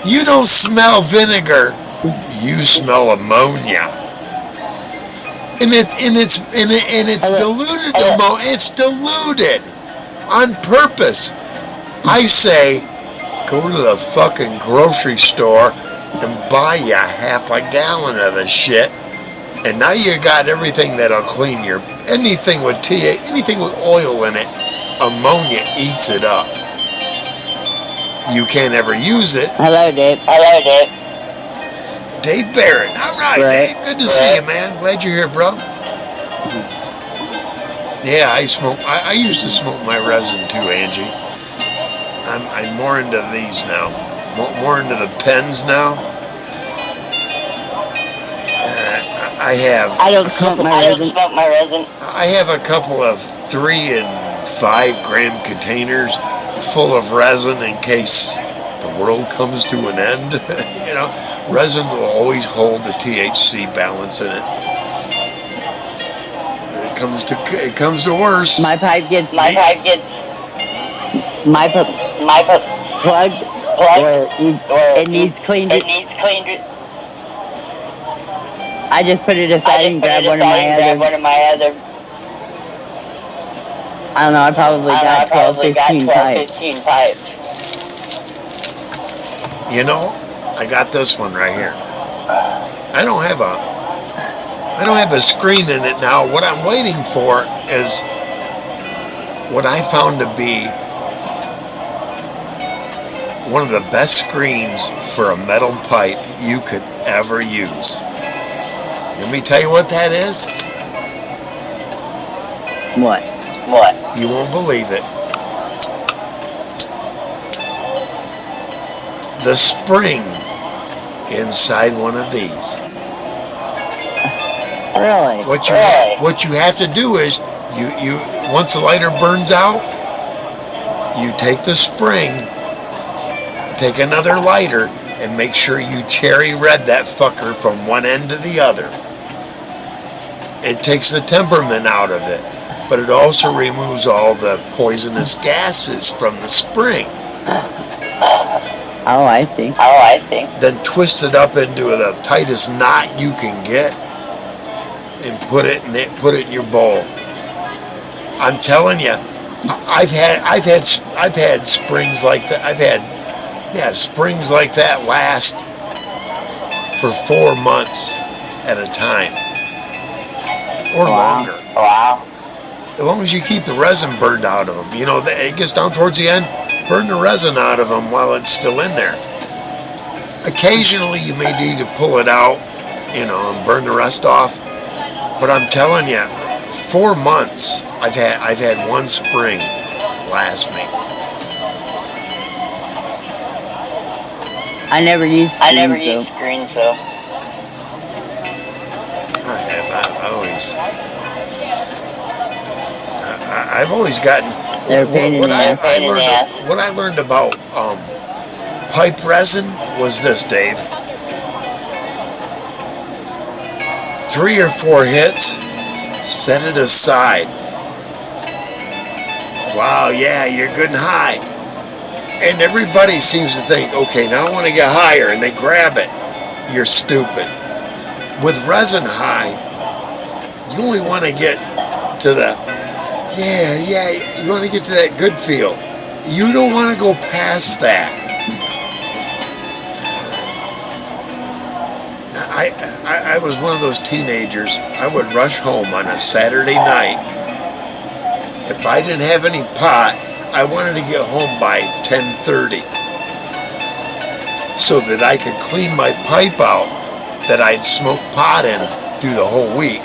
You don't smell vinegar. You smell ammonia. And it's diluted ammonia. It's diluted on purpose. I say, go to the fucking grocery store and buy you half a gallon of the shit. And now you got everything that'll clean anything with anything with oil in it, ammonia eats it up. You can't ever use it. Hello, Dave. Dave Barrett. All right, Dave. Good to see you, man. Glad you're here, bro. Yeah, I smoke. I used to smoke my resin too, Angie. I'm more into these now. More into the pens now. I don't smoke my resin. I have a couple of 3 and 5 gram containers full of resin in case the world comes to an end. Resin will always hold the THC balance in it. It comes to worse. My pipe gets plugged or it needs cleaned. I just put it aside and grab one of my other. I don't know, I probably got 12, 15 pipes. I got this one right here. I don't have a screen in it now. What I'm waiting for is what I found to be one of the best screens for a metal pipe you could ever use. Let me tell you what that is. What? You won't believe it. The spring inside one of these. Really? What you have to do is you once the lighter burns out, you take the spring, take another lighter, and make sure you cherry red that fucker from one end to the other. It takes the temperament out of it, but it also removes all the poisonous gases from the spring. Oh, I see. Then twist it up into the tightest knot you can get, and put it in your bowl. I'm telling you, I've had springs like that. I've had springs like that last for 4 months at a time. Or longer. Wow. As long as you keep the resin burned out of them. It gets down towards the end, burn the resin out of them while it's still in there. Occasionally you may need to pull it out, and burn the rest off. But I'm telling you, 4 months I've had one spring last me. I never used screens though. I've always gotten, They're a pain in the ass. What I learned about pipe resin was this, Dave. 3 or 4 hits, set it aside. Wow, yeah, you're good and high. And everybody seems to think, okay, now I want to get higher, and they grab it. You're stupid. With resin high, you only want to get to the, you want to get to that good feel. You don't want to go past that. I was one of those teenagers. I would rush home on a Saturday night. If I didn't have any pot, I wanted to get home by 10:30 so that I could clean my pipe out that I'd smoked pot in through the whole week.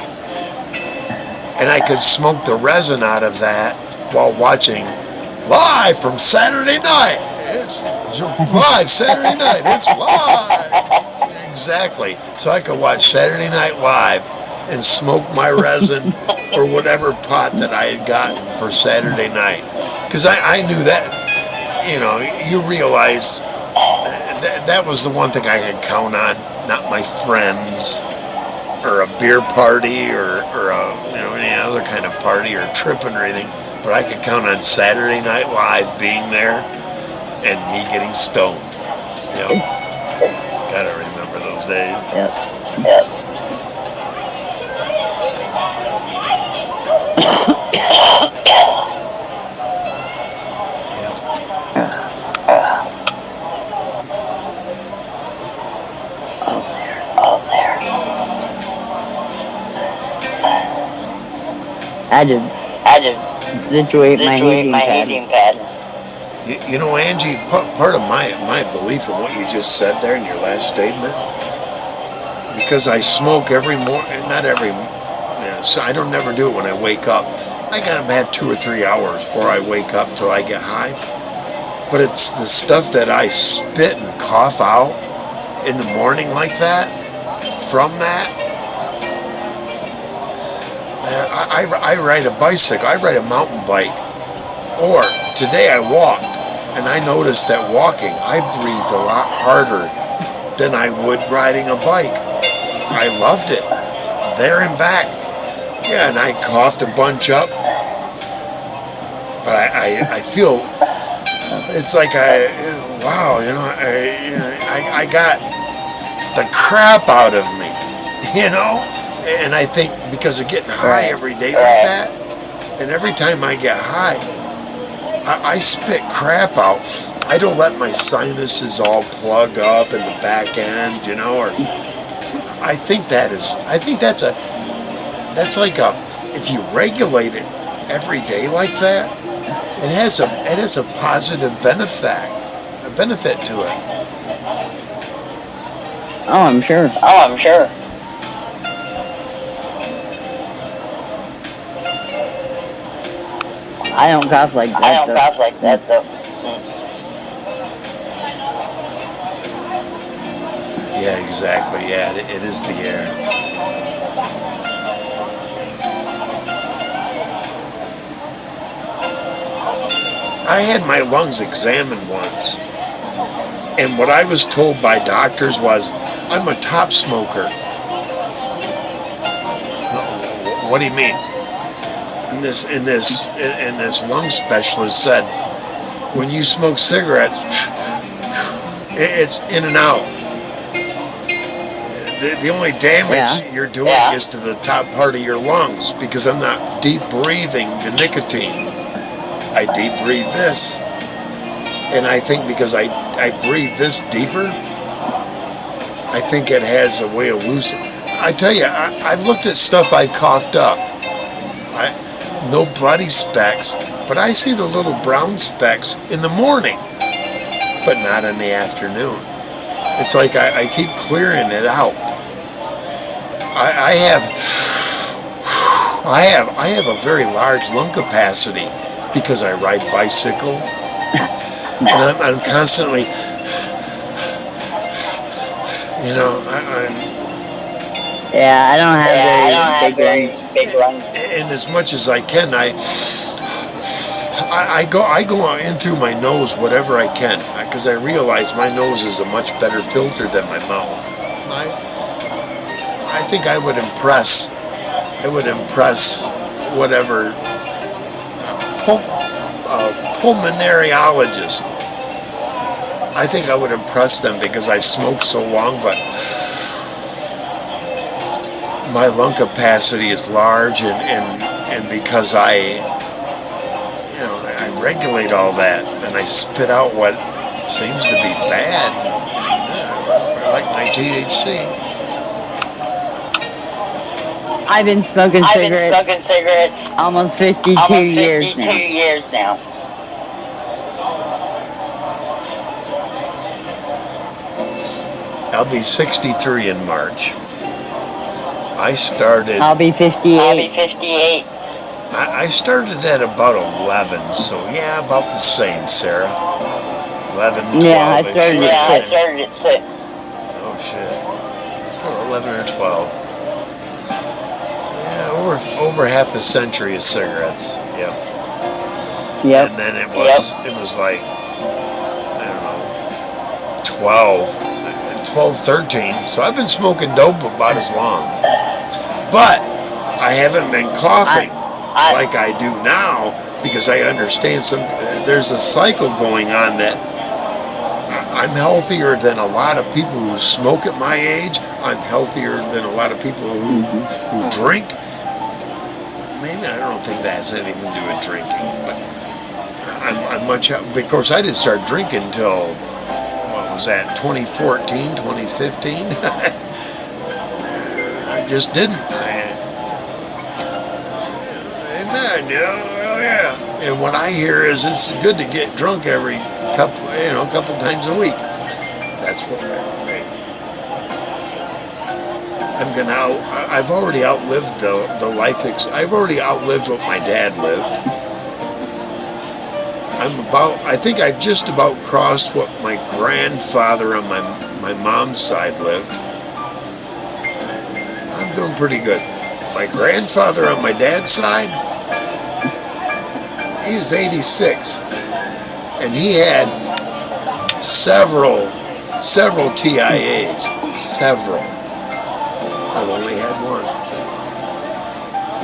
And I could smoke the resin out of that while watching live from Saturday night. It's live Saturday night. It's live. Exactly. So I could watch Saturday Night Live and smoke my resin or whatever pot that I had gotten for Saturday night. Because I knew that, you realize that was the one thing I could count on, not my friends or a beer party or any other kind of party or tripping or anything. But I could count on Saturday Night Live being there and me getting stoned. Gotta remember those days. Yep. I just situate my heating pad. Angie, part of my belief in what you just said there in your last statement, because I smoke every morning, not every, so I don't never do it when I wake up. I gotta have 2 or 3 hours before I wake up till I get high. But it's the stuff that I spit and cough out in the morning like that, from that. I ride a bicycle, I ride a mountain bike, or today I walked, and I noticed that walking, I breathed a lot harder than I would riding a bike. I loved it, there and back. Yeah, and I coughed a bunch up, but I feel, it's like I got the crap out of me, And I think because of getting high every day like that, and every time I get high, I spit crap out. I don't let my sinuses all plug up in the back end, or I think that's like if you regulate it every day like that, it has a positive benefit to it. Oh, I'm sure. I don't cough like that. Though. Yeah, exactly. Yeah, it is the air. I had my lungs examined once, and what I was told by doctors was, I'm a top smoker. What do you mean? And this lung specialist said, when you smoke cigarettes, it's in and out. The only damage you're doing is to the top part of your lungs, because I'm not deep breathing the nicotine. I deep breathe this, and I think because I breathe this deeper, I think it has a way of loosening. I tell you, I've looked at stuff I've coughed up. No bloody specks, but I see the little brown specks in the morning, but not in the afternoon. It's like I keep clearing it out. I have a very large lung capacity because I ride bicycle, and I'm constantly, I don't have very big lungs. And as much as I can, I go in through my nose whatever I can because I realize my nose is a much better filter than my mouth. I think I would impress whatever pulmonariologist. I think I would impress them because I've smoked so long, but my lung capacity is large, and because I regulate all that, and I spit out what seems to be bad. I like my THC. I've been smoking cigarettes almost 52 years now. I'll be 63 in March. I'll be 58. I started at about 11, so yeah, about the same, Sarah. 11, 12. Yeah, I started at 6. Oh, shit. So 11 or 12. Yeah, over half a century of cigarettes. Yep. And then it was like, I don't know, 12, 13. So I've been smoking dope about as long. But I haven't been coughing like I do now because I understand there's a cycle going on that I'm healthier than a lot of people who smoke at my age. I'm healthier than a lot of people who drink. Maybe I don't think that has anything to do with drinking, but I'm much, because I didn't start drinking until, what was that, 2014, 2015? I just didn't. Amen, yeah. And what I hear is it's good to get drunk every couple times a week. That's what I've already outlived the life. I've already outlived what my dad lived. I think I've just about crossed what my grandfather on my mom's side lived. I'm doing pretty good. My grandfather on my dad's side, he was 86, and he had several TIAs. Several. I've only had one.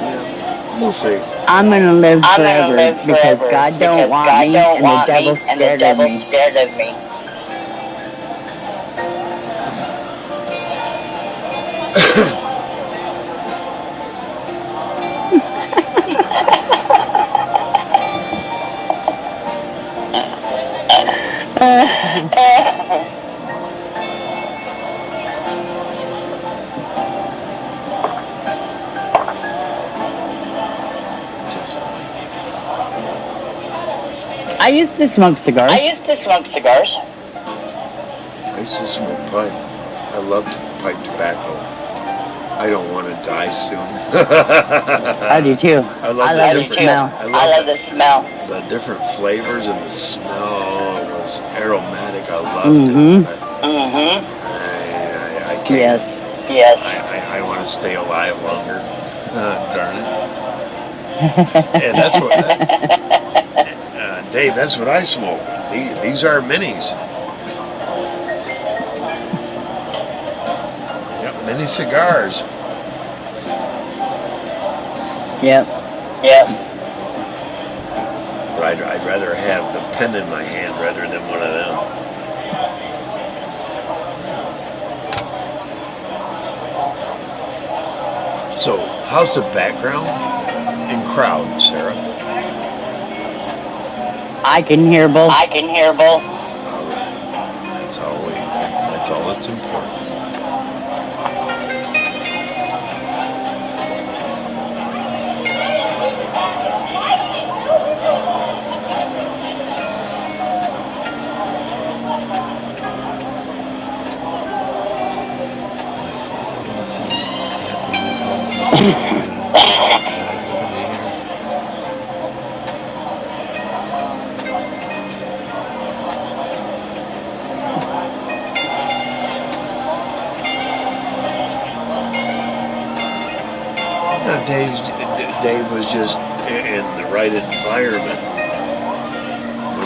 Yeah, we'll see. I'm gonna live forever because God don't want me and the devil's scared of me. I used to smoke cigars. I used to smoke pipe. I love pipe tobacco. I don't want to die soon. I do too. I love the smell. The different flavors and the smell was aromatic. I loved it. I can't. Yes. I want to stay alive longer. Darn it. And that's what. Dave, that's what I smoke. These are minis. Yep, mini cigars. Yep. But I'd rather have the pen in my hand rather than one of them. So, how's the background and crowd, Sarah? I can hear both. All right. That's all that's important. Dave was just in the right environment.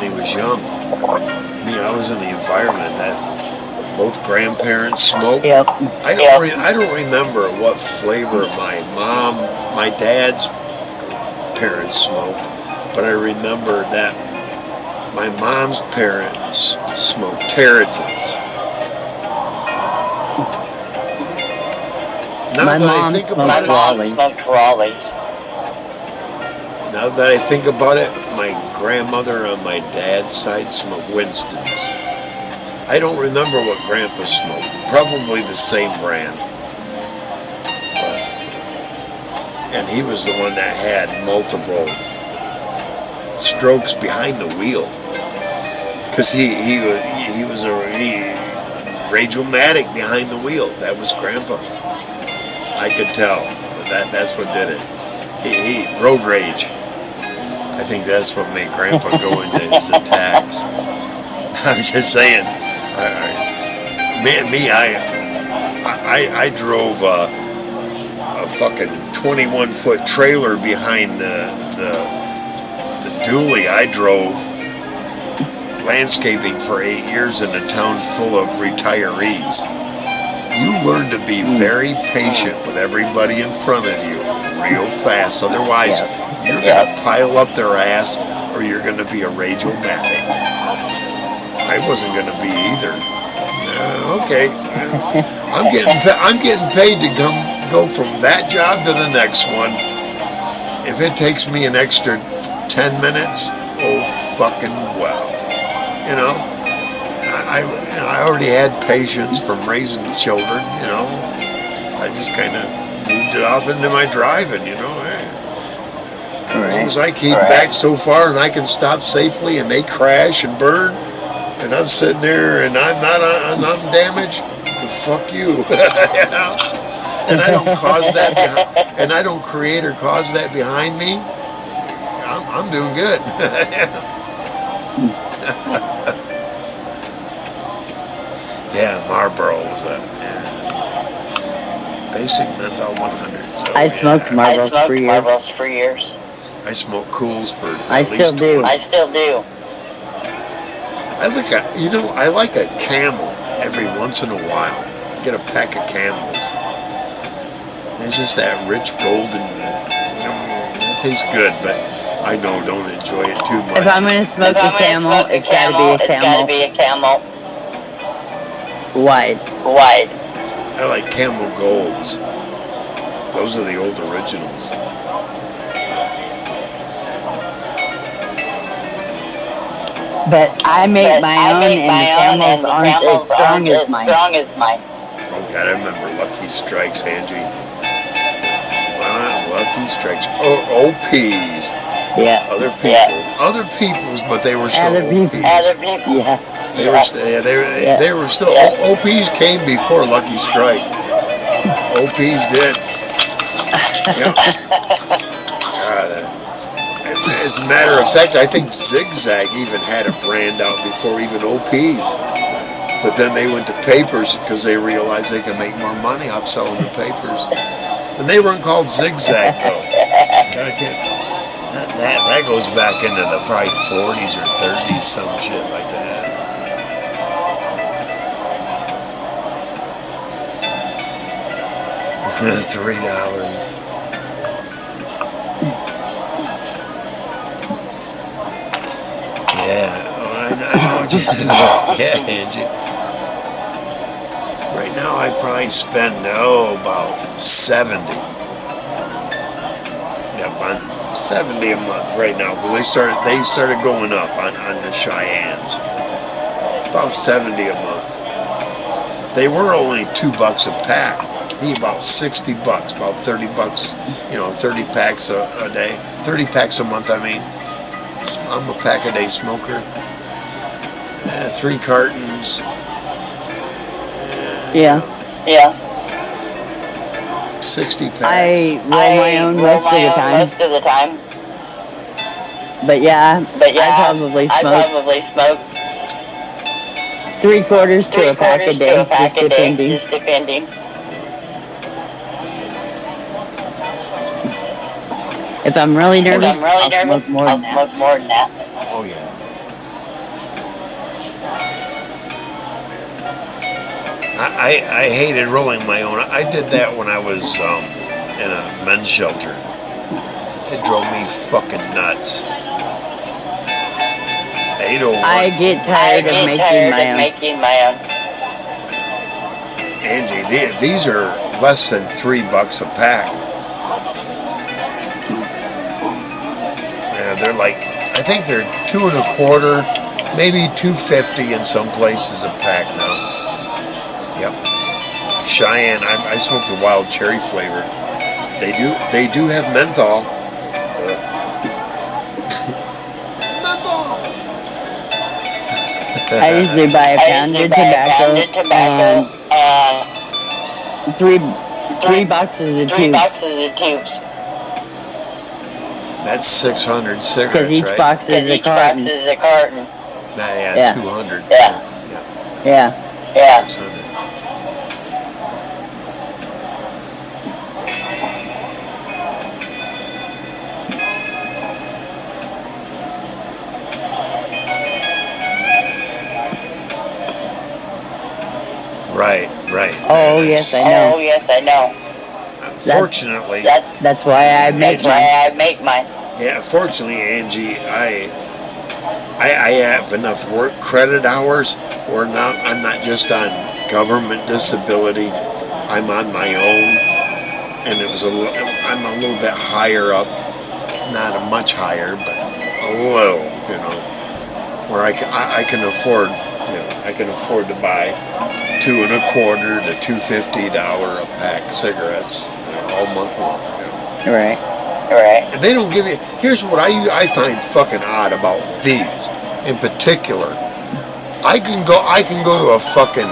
he was young. I was in the environment that both grandparents smoked. Yep. I don't remember what flavor my dad's parents smoked, but I remember that my mom's parents smoked Territons. My mom smoked Raleighs. Now that I think about it, my grandmother on my dad's side smoked Winston's. I don't remember what Grandpa smoked. Probably the same brand. And he was the one that had multiple strokes behind the wheel. Because he was a rage-o-matic behind the wheel. That was Grandpa. I could tell. That's what did it. He road rage. I think that's what made Grandpa go into his attacks. I'm just saying. I drove a fucking 21-foot trailer behind the dually. I drove landscaping for 8 years in a town full of retirees. You learn to be very patient with everybody in front of you real fast. Otherwise, you're going to pile up their ass or you're going to be a rage-o-matic. I wasn't going to be either. Okay. I'm getting paid to go from that job to the next one. If it takes me an extra 10 minutes, oh fucking well. You know, I already had patience from raising children, you know. I just kind of moved it off into my driving, you know. As long as I keep back so far and I can stop safely and they crash and burn and I'm sitting there and I'm damaged, well, fuck you. You know? And I don't cause that and I don't create or cause that behind me, I'm doing good. Yeah, Marlboro was a basic menthol 100. So, I smoked Marlboros for years. I smoked Cools for I still do. I still do. I like a Camel every once in a while. Get a pack of Camels. It's just that rich golden. It tastes good, but I don't enjoy it too much. If I'm going to smoke a Camel, it's got to be a Camel. Wide. I like Camel Golds. Those are the old originals. But I make my own, and the Camels aren't as strong as mine. Oh God, I remember Lucky Strikes, Angie. Lucky Strikes. OPs. Yeah. Other people's, but they were still OPs. Other people. Yeah. They were still. OPs came before Lucky Strike. OPs did. Yep. As a matter of fact, I think Zigzag even had a brand out before even OPs. But then they went to papers because they realized they could make more money off selling the papers. And they weren't called Zigzag though. That goes back into the probably 40s or 30s, some shit like that. $3. Yeah, yeah, Angie. Right now, I probably spend about 70. Yeah, about 70 a month right now because they started going up on the Cheyennes. About 70 a month. They were only $2 a pack. About $60, about $30. 30 packs a day, 30 packs a month. I mean. I'm a pack-a-day smoker. 3 cartons. Yeah. 60 packs. I roll my own most of the time. But yeah, I probably smoke 3/4 to a pack a day, just depending. If I'm really nervous, I'll smoke more than that. Oh yeah. I hated rolling my own. I did that when I was in a men's shelter. It drove me fucking nuts. I get tired of making my own. Angie, these are less than $3 a pack. Yeah, they're like, I think they're $2.25, maybe $2.50 in some places a pack now. Yep. Cheyenne, I smoked the wild cherry flavor. They do have menthol. Menthol. I usually buy a pounded tobacco and three boxes of tubes. That's 600 cigarettes, because each right? box is a carton. Yeah, 200. Yeah. 600. Right. Oh yes, I know. Fortunately, that's why I make mine. Yeah, fortunately, Angie, I have enough work credit hours where now I'm not just on government disability. I'm on my own, and I'm a little bit higher up, not a much higher, but a little, where I can afford, I can afford to buy $2.25 to $2.50 a pack cigarettes all month long. Right. And they don't give you. Here's what I find fucking odd about these, in particular. I can go to a fucking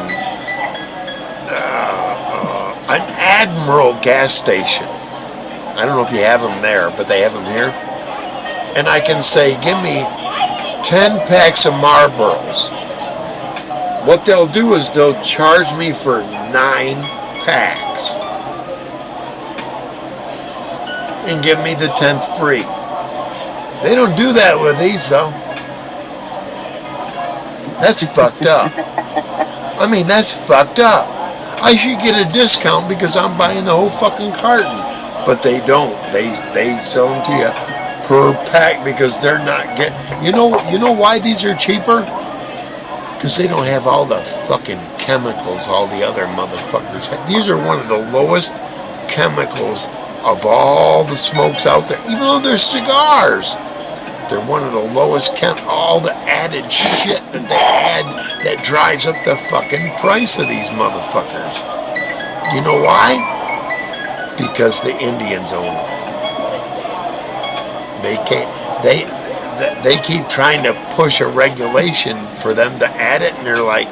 an Admiral gas station. I don't know if you have them there, but they have them here. And I can say, give me 10 packs of Marlboros. What they'll do is they'll charge me for 9 packs. And give me the 10th free. They don't do that with these, though. That's fucked up. I mean, that's fucked up. I should get a discount because I'm buying the whole fucking carton. But they don't. They sell them to you per pack because they're not getting... You know why these are cheaper? Because they don't have all the fucking chemicals all the other motherfuckers have. These are one of the lowest chemicals of all the smokes out there, even though they're cigars. They're one of the lowest all the added shit that they add that drives up the fucking price of these motherfuckers. You know why? Because the Indians own them. They keep trying to push a regulation for them to add it, and they're like,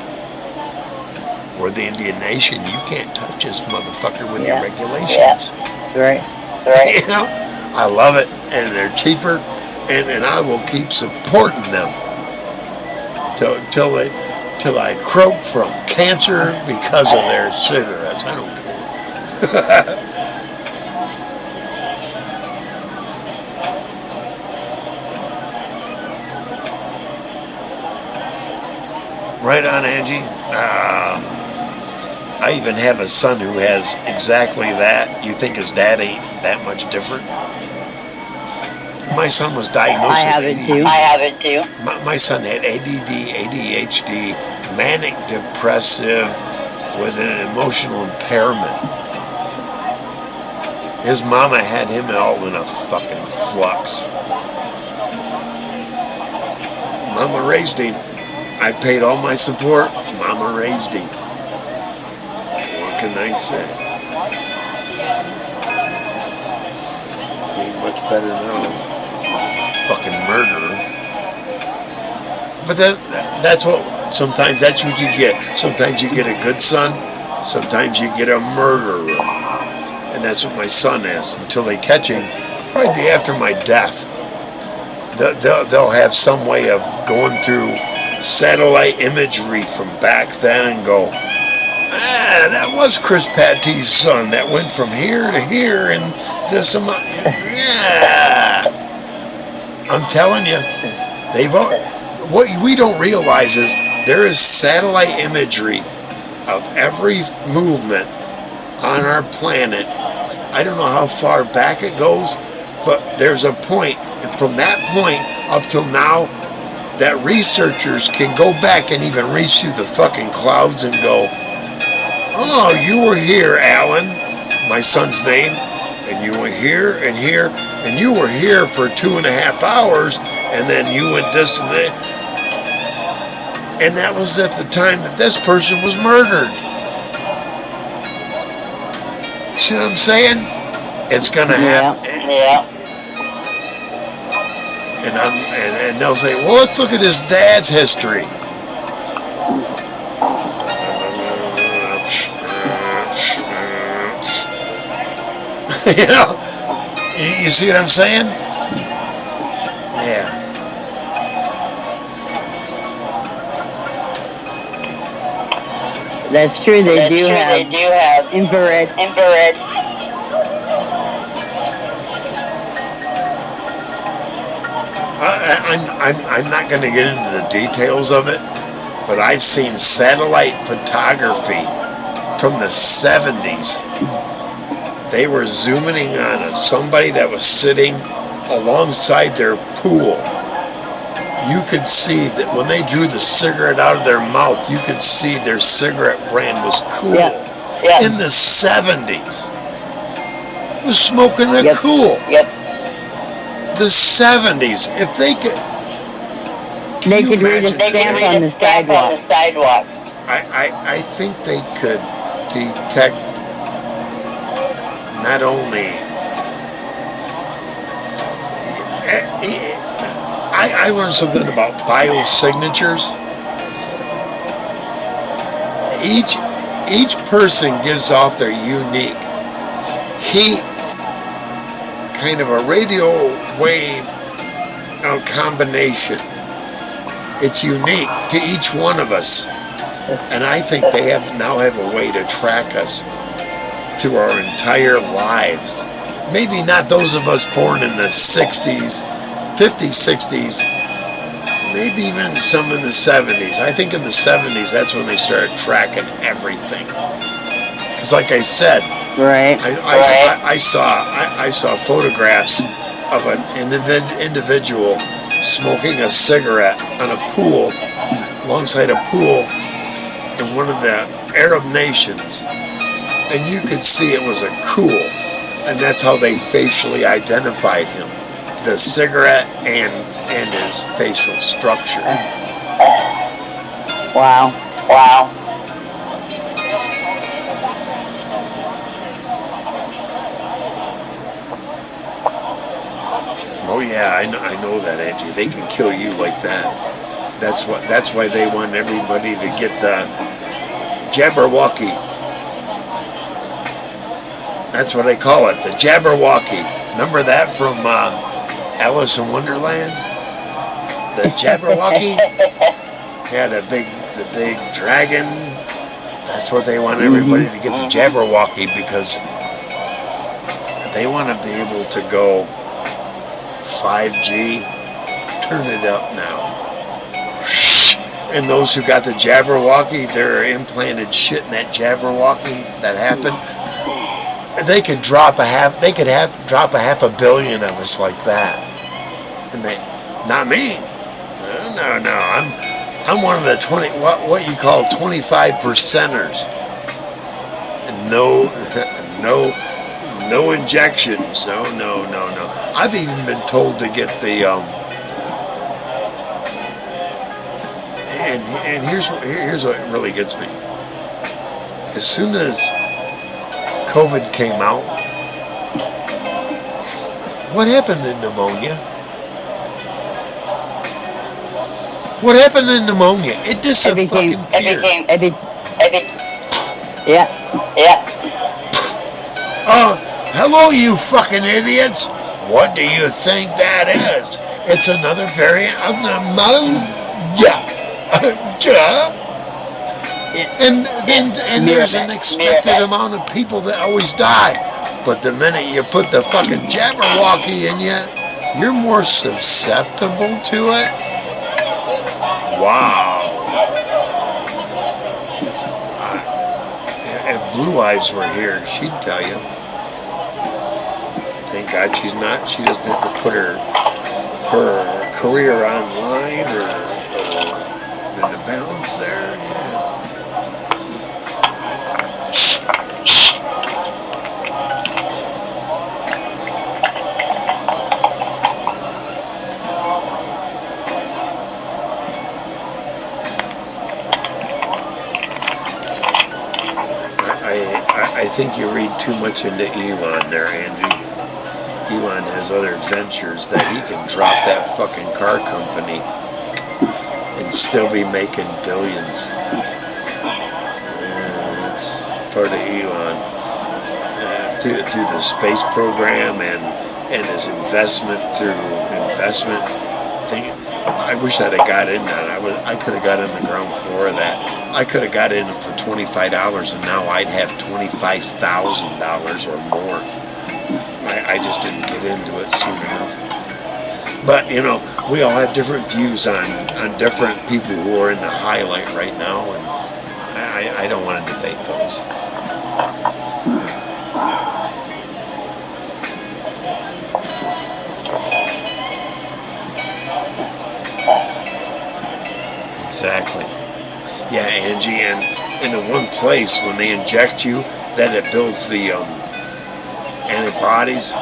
we're the Indian nation, you can't touch this motherfucker with your regulations. Right. I love it, and they're cheaper, and I will keep supporting them till I croak from cancer because of their cigarettes. I don't care. Right on, Angie. I even have a son who has exactly that. You think his dad ain't that much different? My son was diagnosed I have it too. My son had ADD, ADHD, manic depressive with an emotional impairment. His mama had him all in a fucking flux. Mama raised him. I paid all my support. Mama raised him. What can I say? Ain't much better now. Fucking murderer. But that's what. Sometimes that's what you get. Sometimes you get a good son. Sometimes you get a murderer. And that's what my son is. Until they catch him, probably be after my death. They'll have some way of going through satellite imagery from back then and go, that was Chris Patty's son that went from here to here and this amount. Yeah. I'm telling you, what we don't realize is there is satellite imagery of every movement on our planet. I don't know how far back it goes, but there's a point, and from that point up till now, that researchers can go back and even reach through the fucking clouds and go, oh, you were here, Alan, my son's name, and you were here and here, and you were here for 2.5 hours, and then you went this and that. And that was at the time that this person was murdered. See what I'm saying? It's gonna happen. Yeah. And they'll say, well, let's look at his dad's history. You know, you see what I'm saying? Yeah. That's true. They do have infrared. I'm not going to get into the details of it, but I've seen satellite photography from the 70s. They were zooming in on somebody that was sitting alongside their pool. You could see that when they drew the cigarette out of their mouth, you could see their cigarette brand was cool. Yeah. In the 70s. It was smoking a cool. Yep. The 70s. If they could... They could read a stamp on the sidewalks. I think they could detect not only... I learned something about biosignatures. Each person gives off their unique heat, kind of a radio wave combination. It's unique to each one of us, and I think they now have a way to track us through our entire lives. Maybe not those of us born in the 60s, 50s, 60s, maybe even some in the 70s. I think in the 70s, that's when they started tracking everything. Because like I said, I saw photographs of an individual smoking a cigarette on a pool, alongside a pool in one of the Arab nations. And you could see it was a cool. And that's how they facially identified him. The cigarette and his facial structure. Wow. Oh yeah, I know that, Angie. They can kill you like that. That's why they want everybody to get the Jabberwocky. That's what they call it, the Jabberwocky. Remember that from Alice in Wonderland? The Jabberwocky? Yeah, the big dragon. That's what they want everybody to get, the Jabberwocky, because they want to be able to go 5G, turn it up now. And those who got the Jabberwocky, they're implanted shit in that Jabberwocky that happened. They could drop a half a billion of us like that. And not me. No. I'm one of the 20, what you call 25%ers. And no injections. No. I've even been told to get the and here's what really gets me. As soon as COVID came out, what happened in pneumonia? It disappeared. Yeah. Hello, you fucking idiots. What do you think that is? It's another variant of pneumonia. And there's an expected amount of people that always die. But the minute you put the fucking Jabberwocky in you, you're more susceptible to it. Wow. Blue Eyes were here, she'd tell you. Thank God she's not. She doesn't have to put her career online or in the balance there. Yeah. I think you read too much into Elon there, Angie. Elon has other ventures that he can drop that fucking car company and still be making billions. It's part of Elon. Through the space program and his investment thing. I wish I'd have got in that. I could have got in the ground floor of that. I could have got in for $25 and now I'd have $25,000 or more. I just didn't get into it soon enough. But, you know, we all have different views on different people who are in the highlight right now, and I don't want to debate those. Exactly. Yeah, Angie, and in the one place when they inject you, that it builds the antibodies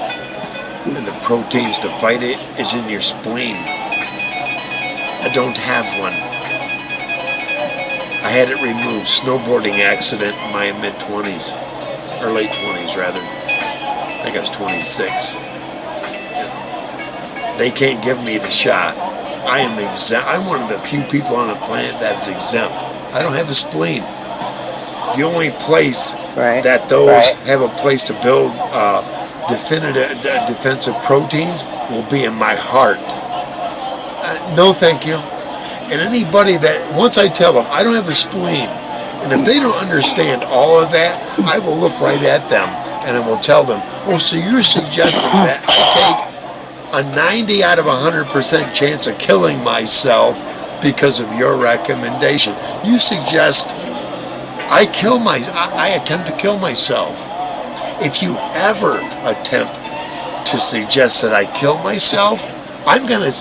and the proteins to fight it is in your spleen. I don't have one. I had it removed. Snowboarding accident in my mid-20s, or late 20s rather. I think I was 26. They can't give me the shot. I am exempt. I'm one of the few people on the planet that's exempt. I don't have a spleen. The only place that those have a place to build defensive proteins will be in my heart. No, thank you. And anybody that, once I tell them I don't have a spleen, and if they don't understand all of that, I will look right at them and I will tell them, oh, so you're suggesting that I take a 90 out of 100% chance of killing myself because of your recommendation. You suggest I attempt to kill myself. If you ever attempt to suggest that I kill myself, I'm gonna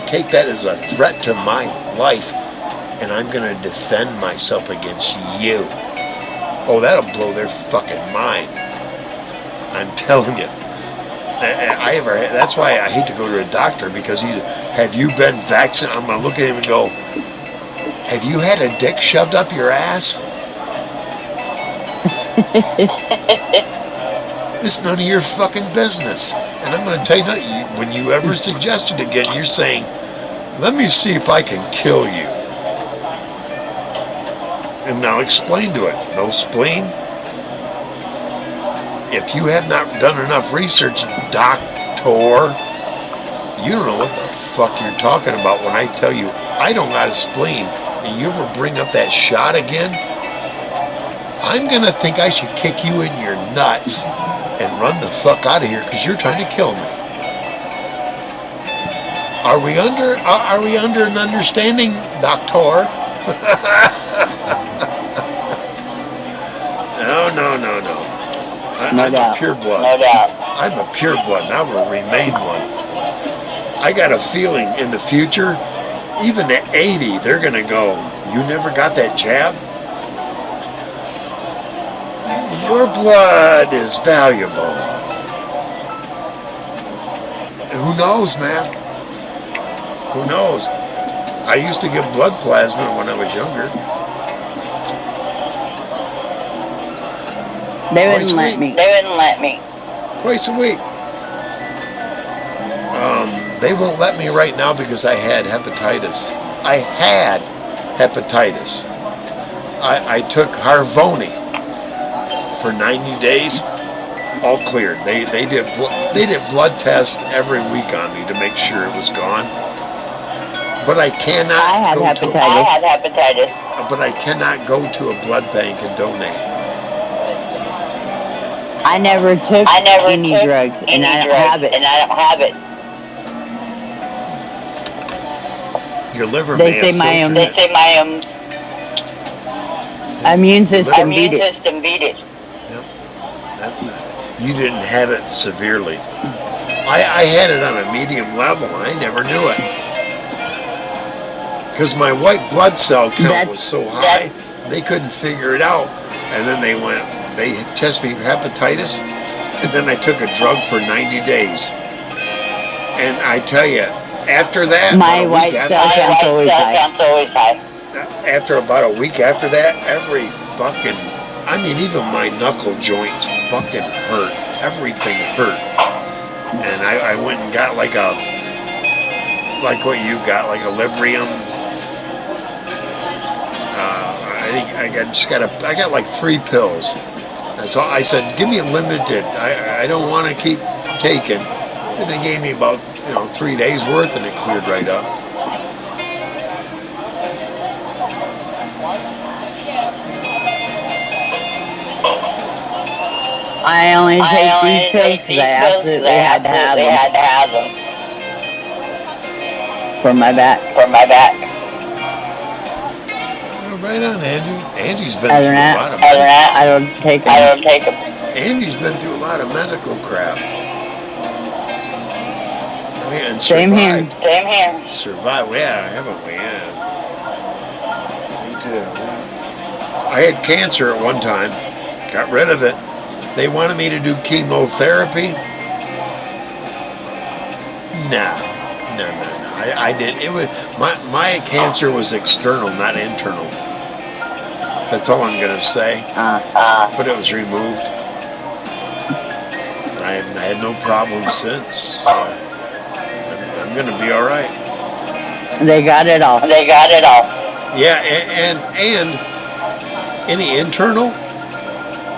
take that as a threat to my life, and I'm gonna defend myself against you. Oh, that'll blow their fucking mind. I'm telling you. That's why I hate to go to a doctor, because have you been vaccinated? I'm gonna look at him and go, have you had a dick shoved up your ass? It's none of your fucking business. And I'm going to tell you, when you ever suggest it again, you're saying, let me see if I can kill you. And now explain to it. No spleen? If you have not done enough research, doctor, you don't know what the fuck you're talking about when I tell you I don't got a spleen, and you ever bring up that shot again, I'm going to think I should kick you in your nuts and run the fuck out of here because you're trying to kill me. Are we under an understanding, doctor? No. I'm a pure blood. No doubt. I'm a pure blood, and I will remain one. I got a feeling in the future, even at 80, they're going to go, you never got that jab? Your blood is valuable. And who knows, man? Who knows? I used to give blood plasma when I was younger. They wouldn't let me. Twice a week. They won't let me right now because I had hepatitis. I I took Harvoni for 90 days. All cleared. They did blood tests every week on me to make sure it was gone. But I cannot. I had hepatitis. But I cannot go to a blood bank and donate. I never took any drugs, and I don't have it. Your liver may have filtered it. They say my immune system beat it. you didn't have it severely. I had it on a medium level. I never knew it. Because my white blood cell count was so high, they couldn't figure it out. And then they tested me for hepatitis, and then I took a drug for 90 days. And I tell you, after that, my white cell count's always high. After about a week after that, every fucking, I mean, even my knuckle joints fucking hurt. Everything hurt. And I went and got like what you got, like a Librium. I think I got like 3 pills. And so I said, give me a limited. I don't want to keep taking. And they gave me about 3 days worth, and it cleared right up. I only take these pills because I absolutely had to have them. For my back. Oh, right on, Andrew. Andrew's been through a lot of. I don't take them. Andrew's been through a lot of medical crap. Oh, yeah, and Same here. Survive, yeah, haven't we? Yeah. Me too. I had cancer at one time. Got rid of it. They wanted me to do chemotherapy. No. I did. It was my cancer was external, not internal. That's all I'm gonna say. But it was removed. I had no problems since. I'm gonna be all right. They got it all. Yeah, and any internal.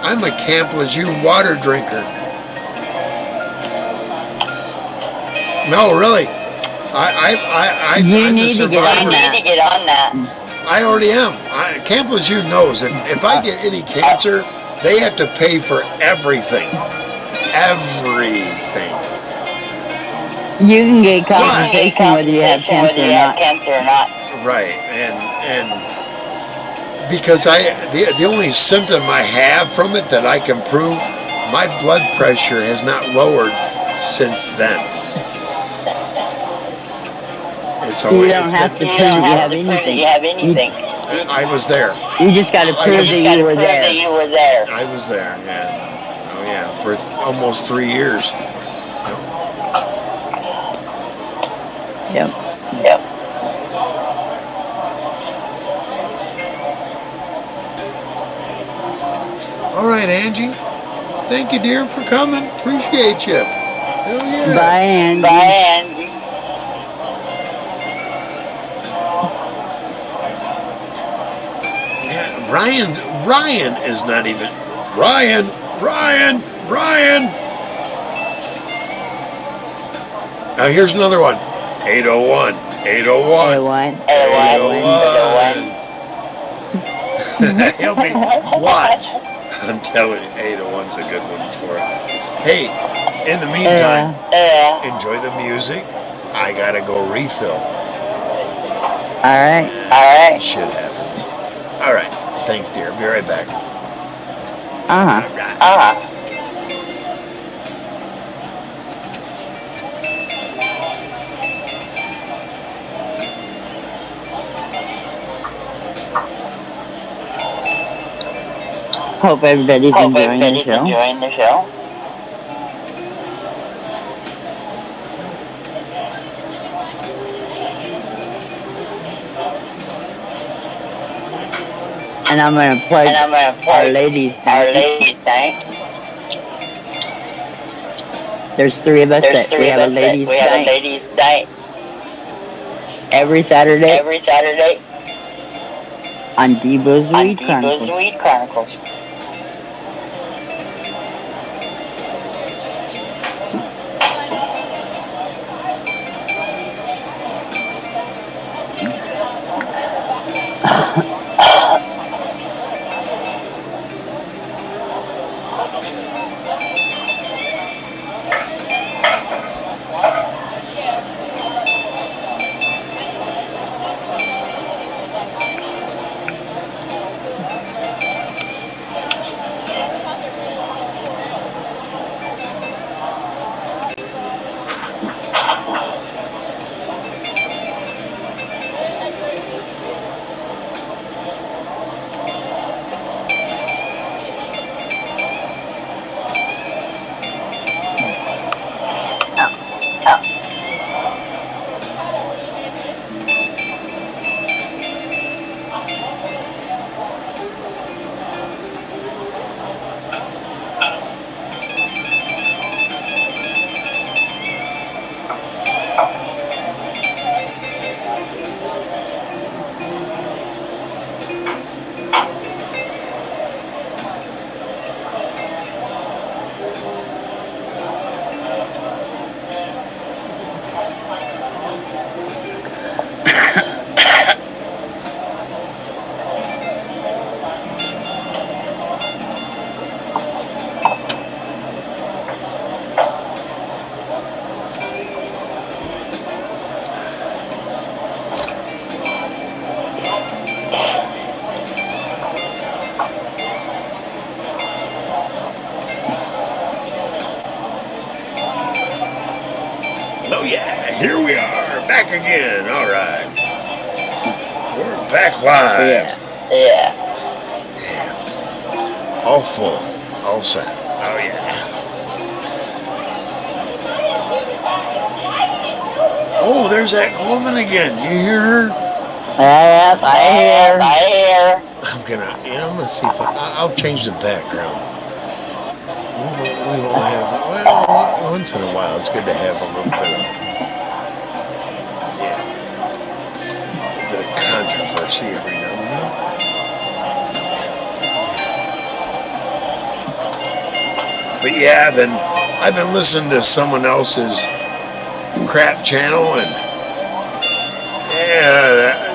I'm a Camp Lejeune water drinker. No, really. You need to get on that. I already am. Camp Lejeune knows if I get any cancer, they have to pay for everything. Everything. You can get compensation whether you have cancer or not. Right, and because the only symptom I have from it that I can prove, my blood pressure has not lowered since then. It's always, you don't have to prove you have anything. I was there. You just got to prove that you were there. I was there, yeah. Oh yeah, for almost 3 years. Yep. All right, Angie. Thank you, dear, for coming. Appreciate you. Hell yeah. Bye, Angie. Yeah, Ryan is not even... Ryan! Now, here's another one. 801. He'll be... Watch. I'm telling you, 801's a good one for it. Hey, in the meantime, enjoy the music. I gotta go refill. All right. Shit happens. All right. Thanks, dear. Be right back. Hope everybody's enjoying the show. And I'm going to play Our Ladies Night. There's 3 of us that we have a ladies' night. Every Saturday. On Debo's Weed Chronicles. again. All right. We're back live. Yeah. All full. All set. Oh, yeah. Oh, there's that woman again. You hear her? Yep, I hear. I'm gonna see if I'll change the background. We won't have, well, once in a while, it's good to have a little bit of controversy every now and then. But yeah, I've been listening to someone else's crap channel, and yeah,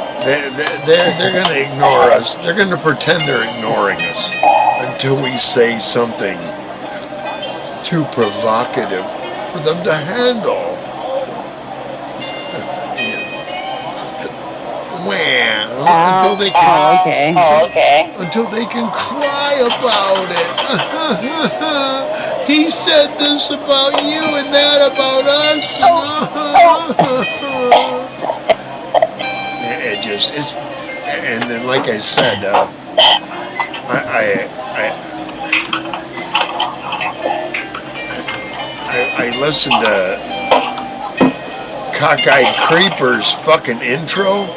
they're going to ignore us. They're going to pretend they're ignoring us until we say something too provocative for them to handle. Until they can, until they can cry about it. He said this about you and that about us. And then, like I said, I listened to Cockeyed Creeper's fucking intro.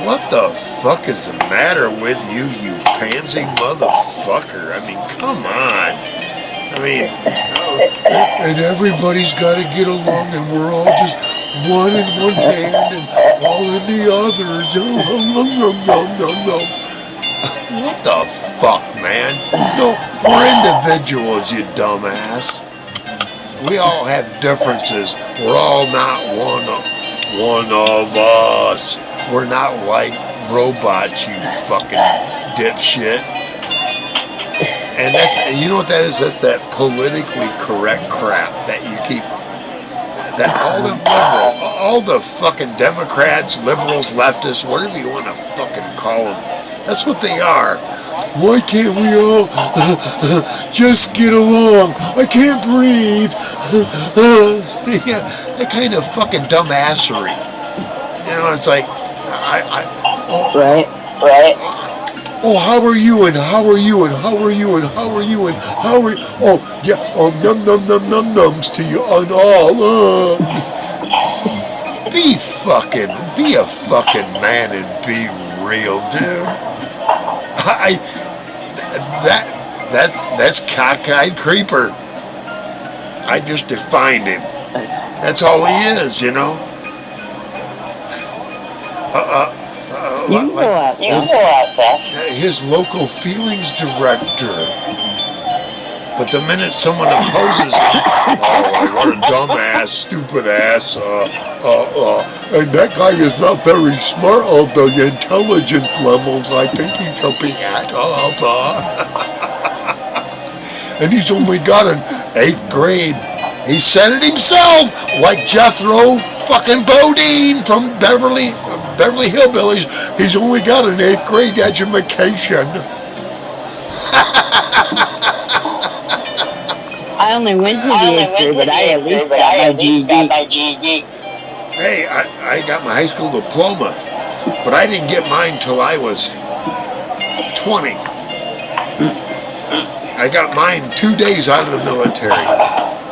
What the fuck is the matter with you, you pansy motherfucker? I mean, come on. I mean, and everybody's got to get along, and we're all just one in one hand and all in the others. What the fuck, man? No, we're individuals, you dumbass. We all have differences. We're all not one of us. We're not like robots, you fucking dipshit. And that's, you know what that is? That's that politically correct crap that you keep, that all the fucking Democrats, liberals, leftists, whatever you want to fucking call them, that's what they are. Why can't we all just get along? I can't breathe. Yeah, that kind of fucking dumbassery. You know, it's like, Right. Oh, how are you, and how are you, and how are you, and how are you, and how are you? Oh, yeah, nums to you and all. Be a fucking man and be real, dude. That's Cockeyed Creeper. I just defined him. That's all he is, you know. You can go out there. His local feelings director. But the minute someone opposes him, oh, what a dumbass, stupid ass, and that guy is not very smart of the intelligence levels I think he should be at, and he's only got an 8th grade. He said it himself, like Jethro fucking Bodine from Beverly Hillbillies. He's only got an 8th grade education. I only went to the 8th grade, but I at least got my GED. Hey, I got my high school diploma, but I didn't get mine till I was 20. I got mine 2 days out of the military,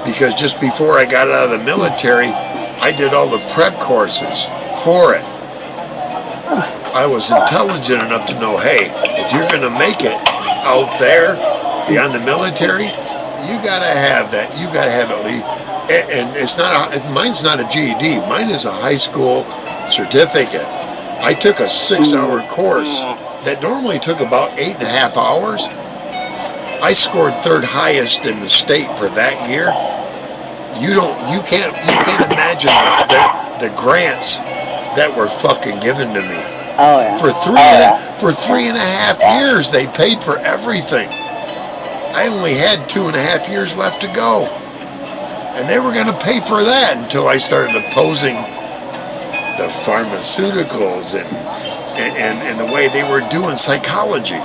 because just before I got out of the military, I did all the prep courses for it. I was intelligent enough to know, hey, if you're going to make it out there beyond the military, you got to have that. You got to have at least, and it's not mine's not a GED. Mine is a high school certificate. I took a 6-hour course that normally took about 8.5 hours. I scored 3rd highest in the state for that year. You can't imagine the grants that were fucking given to me. Oh yeah. For 3.5 years, they paid for everything. I only had 2.5 years left to go, and they were going to pay for that until I started opposing the pharmaceuticals and the way they were doing psychology.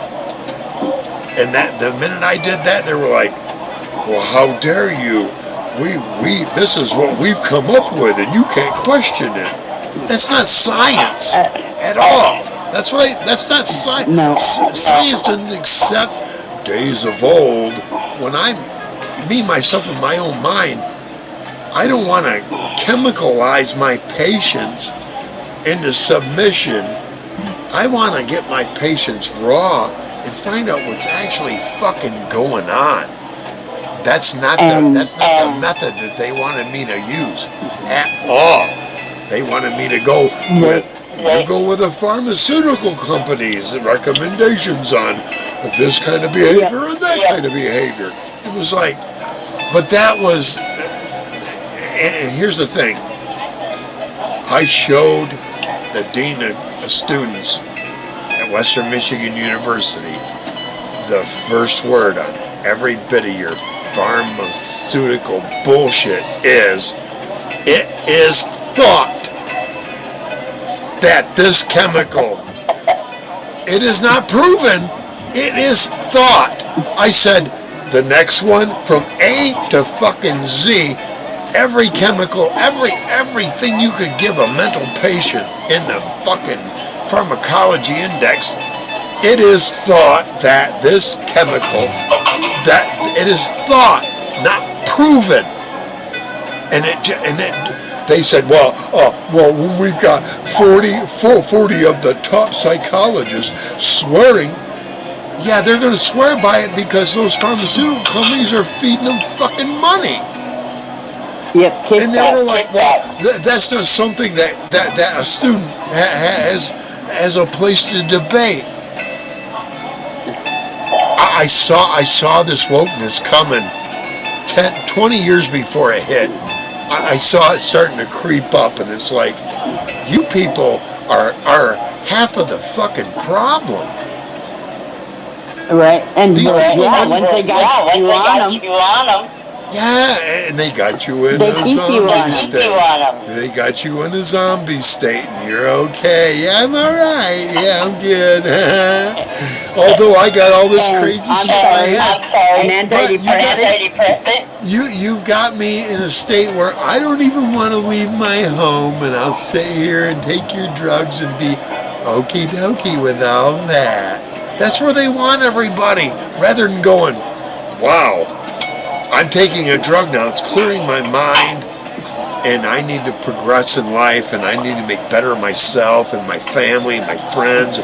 And that the minute I did that, they were like, "Well, how dare you? this is what we've come up with, and you can't question it. That's not science at all. That's right. That's not science. No. Science doesn't accept days of old. When me, myself, in my own mind, I don't want to chemicalize my patients into submission. I want to get my patients raw and find out what's actually fucking going on. That's not the method that they wanted me to use at all. They wanted me to go with the pharmaceutical companies' recommendations on this kind of behavior and that kind of behavior. It was like, but that was, and here's the thing. I showed the dean of students at Western Michigan University the first word on every bit of your pharmaceutical bullshit is, it is thought that this chemical, it is not proven, it is thought. I said, the next one, from A to fucking Z, every chemical, everything you could give a mental patient in the fucking pharmacology index, it is thought that this chemical, that it is thought, not proven. And they said, well, when we've got 40 of the top psychologists swearing, yeah, they're going to swear by it because those pharmaceutical companies are feeding them fucking money. Yep, and they were like, well, that's not something that a student has a place to debate. I saw this wokeness coming 20 years before it hit. I saw it starting to creep up, and it's like, you people are half of the fucking problem. Right, and once they got you on them. Yeah, and they got you in a zombie state. They got you in a zombie state, and you're okay. Yeah, I'm all right. Yeah, I'm good. Although I got all this crazy shit in my head. An antidepressant. You've got me in a state where I don't even want to leave my home, and I'll sit here and take your drugs and be okie dokie with all that. That's where they want everybody, rather than going, wow, I'm taking a drug now, it's clearing my mind, and I need to progress in life, and I need to make better of myself and my family and my friends.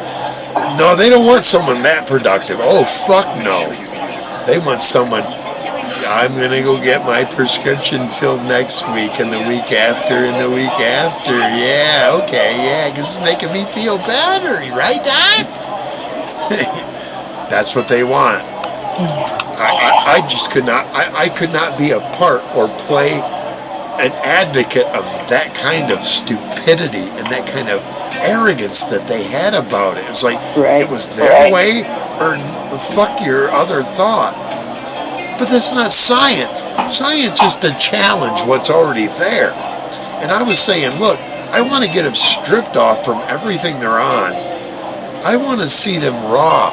No, they don't want someone that productive. Oh, fuck no. They want someone, I'm going to go get my prescription filled next week, and the week after, and the week after. Yeah, okay, yeah, because it's making me feel better, right, Doc? That's what they want. I just could not. I could not be a part or play an advocate of that kind of stupidity and that kind of arrogance that they had about it. It's like it was their way or fuck your other thought. But that's not science. Science is to challenge what's already there. And I was saying, look, I want to get them stripped off from everything they're on. I want to see them raw.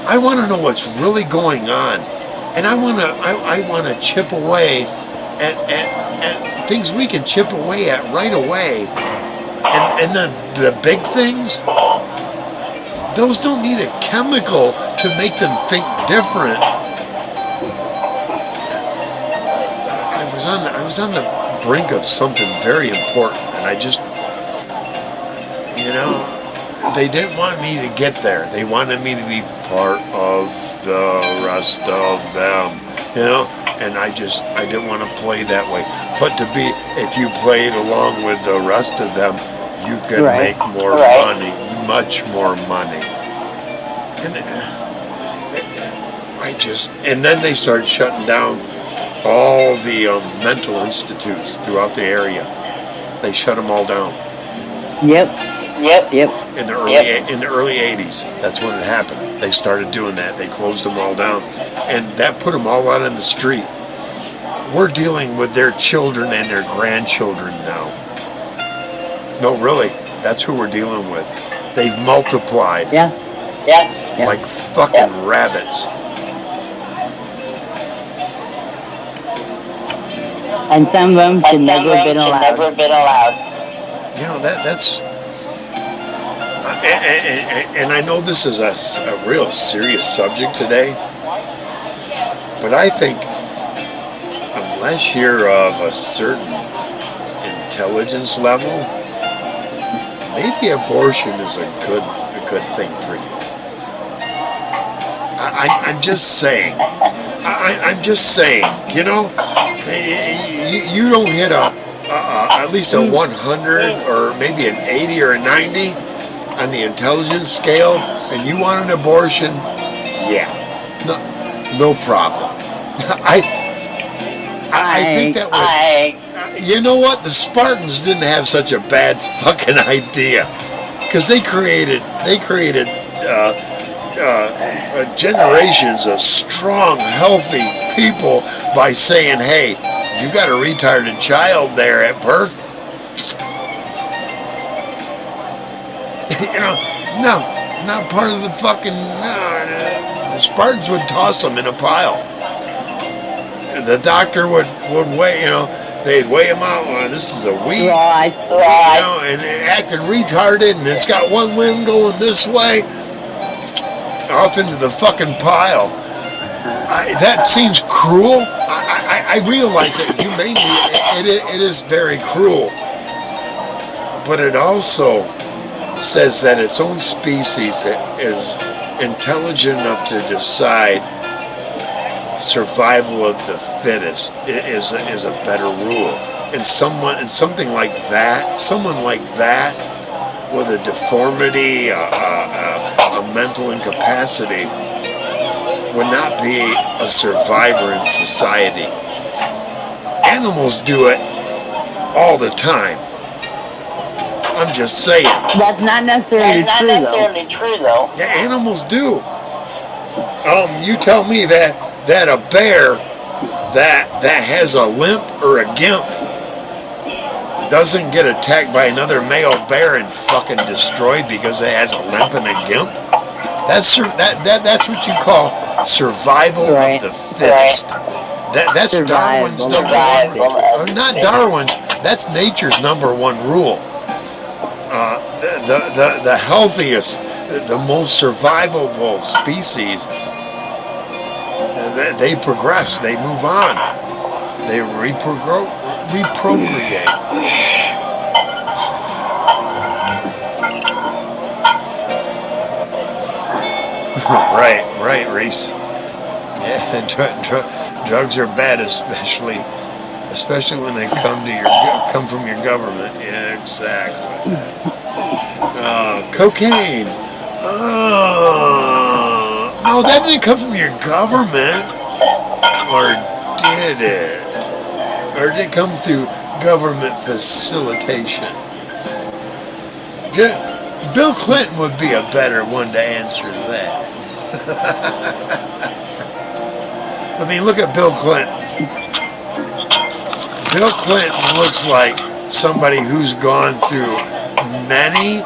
I want to know what's really going on, and I want to chip away at things we can chip away at right away, and the big things, those don't need a chemical to make them think different. I was on the brink of something very important, and I just, they didn't want me to get there. They wanted me to be part of the rest of them, and I didn't want to play that way. But if you played along with the rest of them, you could make more money, much more money. And then they started shutting down all the mental institutes throughout the area. They shut them all down. Yep. In the early 80s, that's when it happened. They started doing that. They closed them all down, and that put them all out on the street. We're dealing with their children and their grandchildren now. No, really, that's who we're dealing with. They've multiplied. Yeah. Like fucking rabbits. And some of them should never have been allowed. You know, that's... And I know this is a real serious subject today, but I think unless you're of a certain intelligence level, maybe abortion is a good thing for you. I'm just saying. I'm just saying. You know, you don't hit at least a 100 or maybe an 80 or a 90 on the intelligence scale, and you want an abortion, yeah, no problem. I think that would. You know what? The Spartans didn't have such a bad fucking idea, because they created generations of strong, healthy people by saying, "Hey, you got a retarded child there at birth." You know, no, not part of the fucking. The Spartans would toss them in a pile. The doctor would weigh, you know, they'd weigh him out. This is a week, you know, and acting retarded, and it's got one limb going this way, off into the fucking pile. That seems cruel. I realize that humanely it is very cruel, but it also says that its own species is intelligent enough to decide survival of the fittest is a better rule. And something like that, someone like that with a deformity, a mental incapacity, would not be a survivor in society. Animals do it all the time. I'm just saying. That's not necessarily true, though. Yeah, animals do. You tell me that a bear that has a limp or a gimp doesn't get attacked by another male bear and fucking destroyed because it has a limp and a gimp? That's what you call survival of the fittest. That's Darwin's number one. Not Darwin's. That's nature's number one rule. The healthiest, the most survivable species, they progress, they move on, they reprocreate. Right, Reese. Yeah, drugs are bad, especially when they come from your government. Yeah, exactly. Cocaine. No, that didn't come from your government. Or did it? Or did it come through government facilitation? Bill Clinton would be a better one to answer that. I mean, look at Bill Clinton. Bill Clinton looks like somebody who's gone through many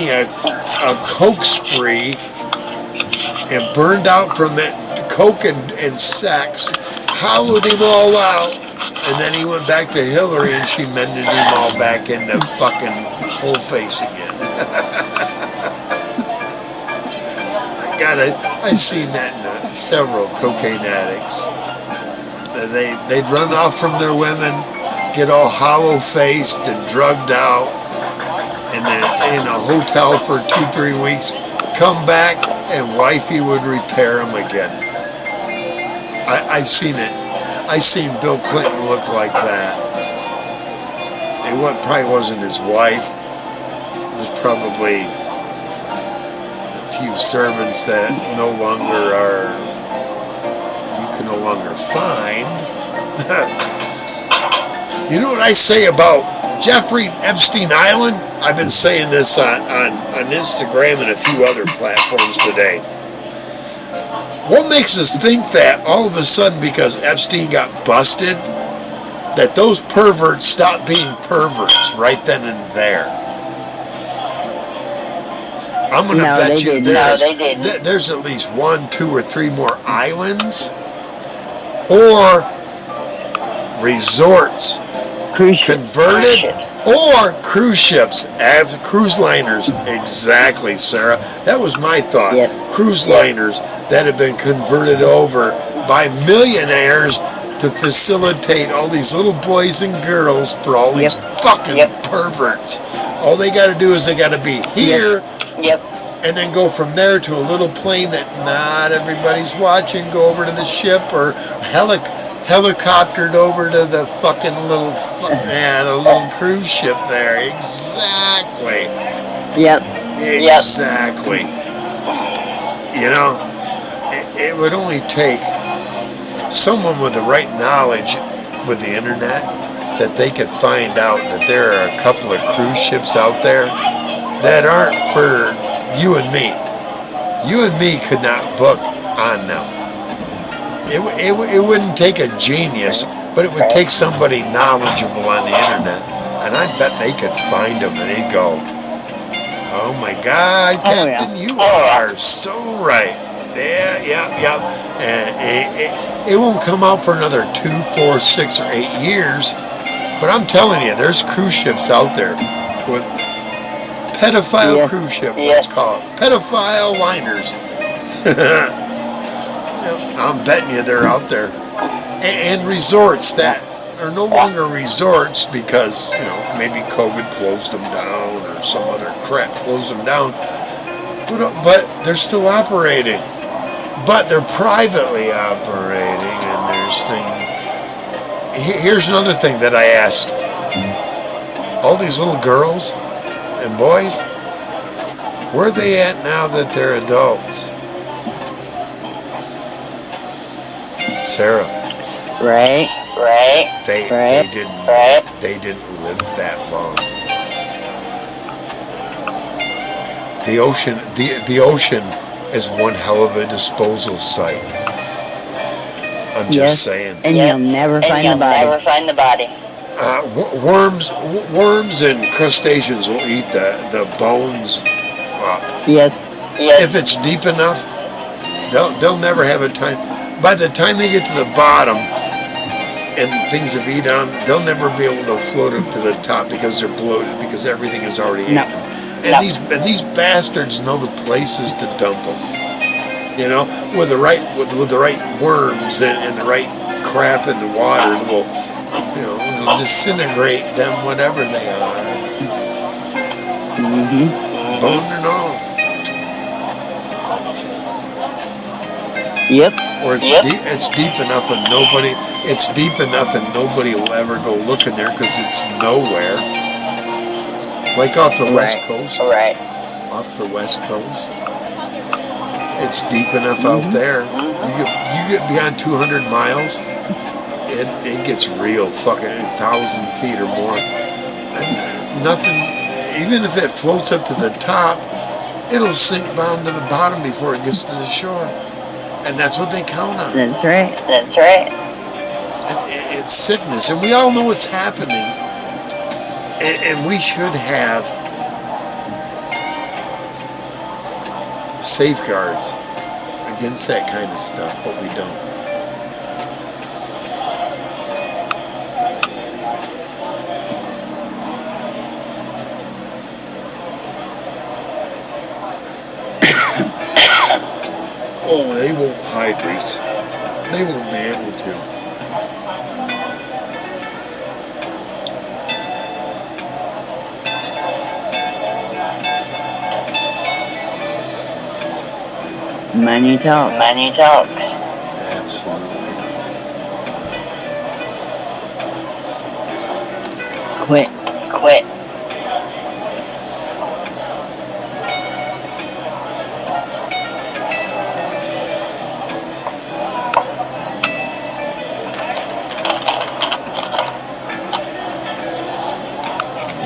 a coke spree and burned out from it, coke and sex, hollowed him all out, and then he went back to Hillary and she mended him all back into fucking full face again. I've seen that in several cocaine addicts. They'd run off from their women, get all hollow-faced and drugged out, and then in a hotel for 2-3 weeks, come back, and wifey would repair them again. I've seen it. I've seen Bill Clinton look like that. It probably wasn't his wife. It was probably a few servants that you can no longer find. You know what I say about Jeffrey Epstein Island? I've been saying this on Instagram and a few other platforms today. What makes us think that all of a sudden, because Epstein got busted, that those perverts stopped being perverts right then and there? I'm going to bet you there's at least 1, 2, or 3 more islands, or resorts Cruise ships. converted or cruise ships, cruise liners. Exactly, Sarah. That was my thought. Yep. Cruise liners that have been converted over by millionaires to facilitate all these little boys and girls for all these fucking perverts. All they got to do is they got to be here. Yep. And then go from there to a little plane that not everybody's watching, go over to the ship or helicoptered over to the fucking little cruise ship there. Exactly. Yep. Exactly. You know, it would only take someone with the right knowledge with the internet that they could find out that there are a couple of cruise ships out there that aren't for you and me. You and me could not book on them. It wouldn't take a genius, but it would take somebody knowledgeable on the internet. And I bet they could find them and they'd go, oh my God, Captain, you are so right. Yeah. And it won't come out for another 2, 4, 6, or 8 years. But I'm telling you, there's cruise ships out there with pedophile cruise ship, let's call it. Pedophile liners. I'm betting you they're out there. And resorts that are no longer resorts because, maybe COVID closed them down or some other crap closed them down. But they're still operating. But they're privately operating, and there's things. Here's another thing that I asked. All these little girls and boys, where are they at now that they're adults? Sarah. Right. They didn't live that long. The ocean is one hell of a disposal site. I'm just saying. And you'll never find the body. Worms and crustaceans will eat the bones up. Yes. If it's deep enough, they'll never have a time. By the time they get to the bottom and things have eaten on, they'll never be able to float up to the top because they're bloated because everything is already eaten. And these bastards know the places to dump them. With the right worms and the right crap in the water, will disintegrate them whatever they are. Bone and all. Yep. Or it's deep enough and nobody will ever go looking there because it's nowhere. Like off the West Coast. Right. Off the West Coast. It's deep enough out there. You get beyond 200 miles, it gets real fucking 1,000 feet or more. And nothing, even if it floats up to the top, it'll sink down to the bottom before it gets to the shore. And that's what they count on. That's right. It's sickness, and we all know what's happening. And we should have safeguards against that kind of stuff, but we don't. Oh, they won't hide, Reese. They won't be able to. Money talks. Absolutely. Quit.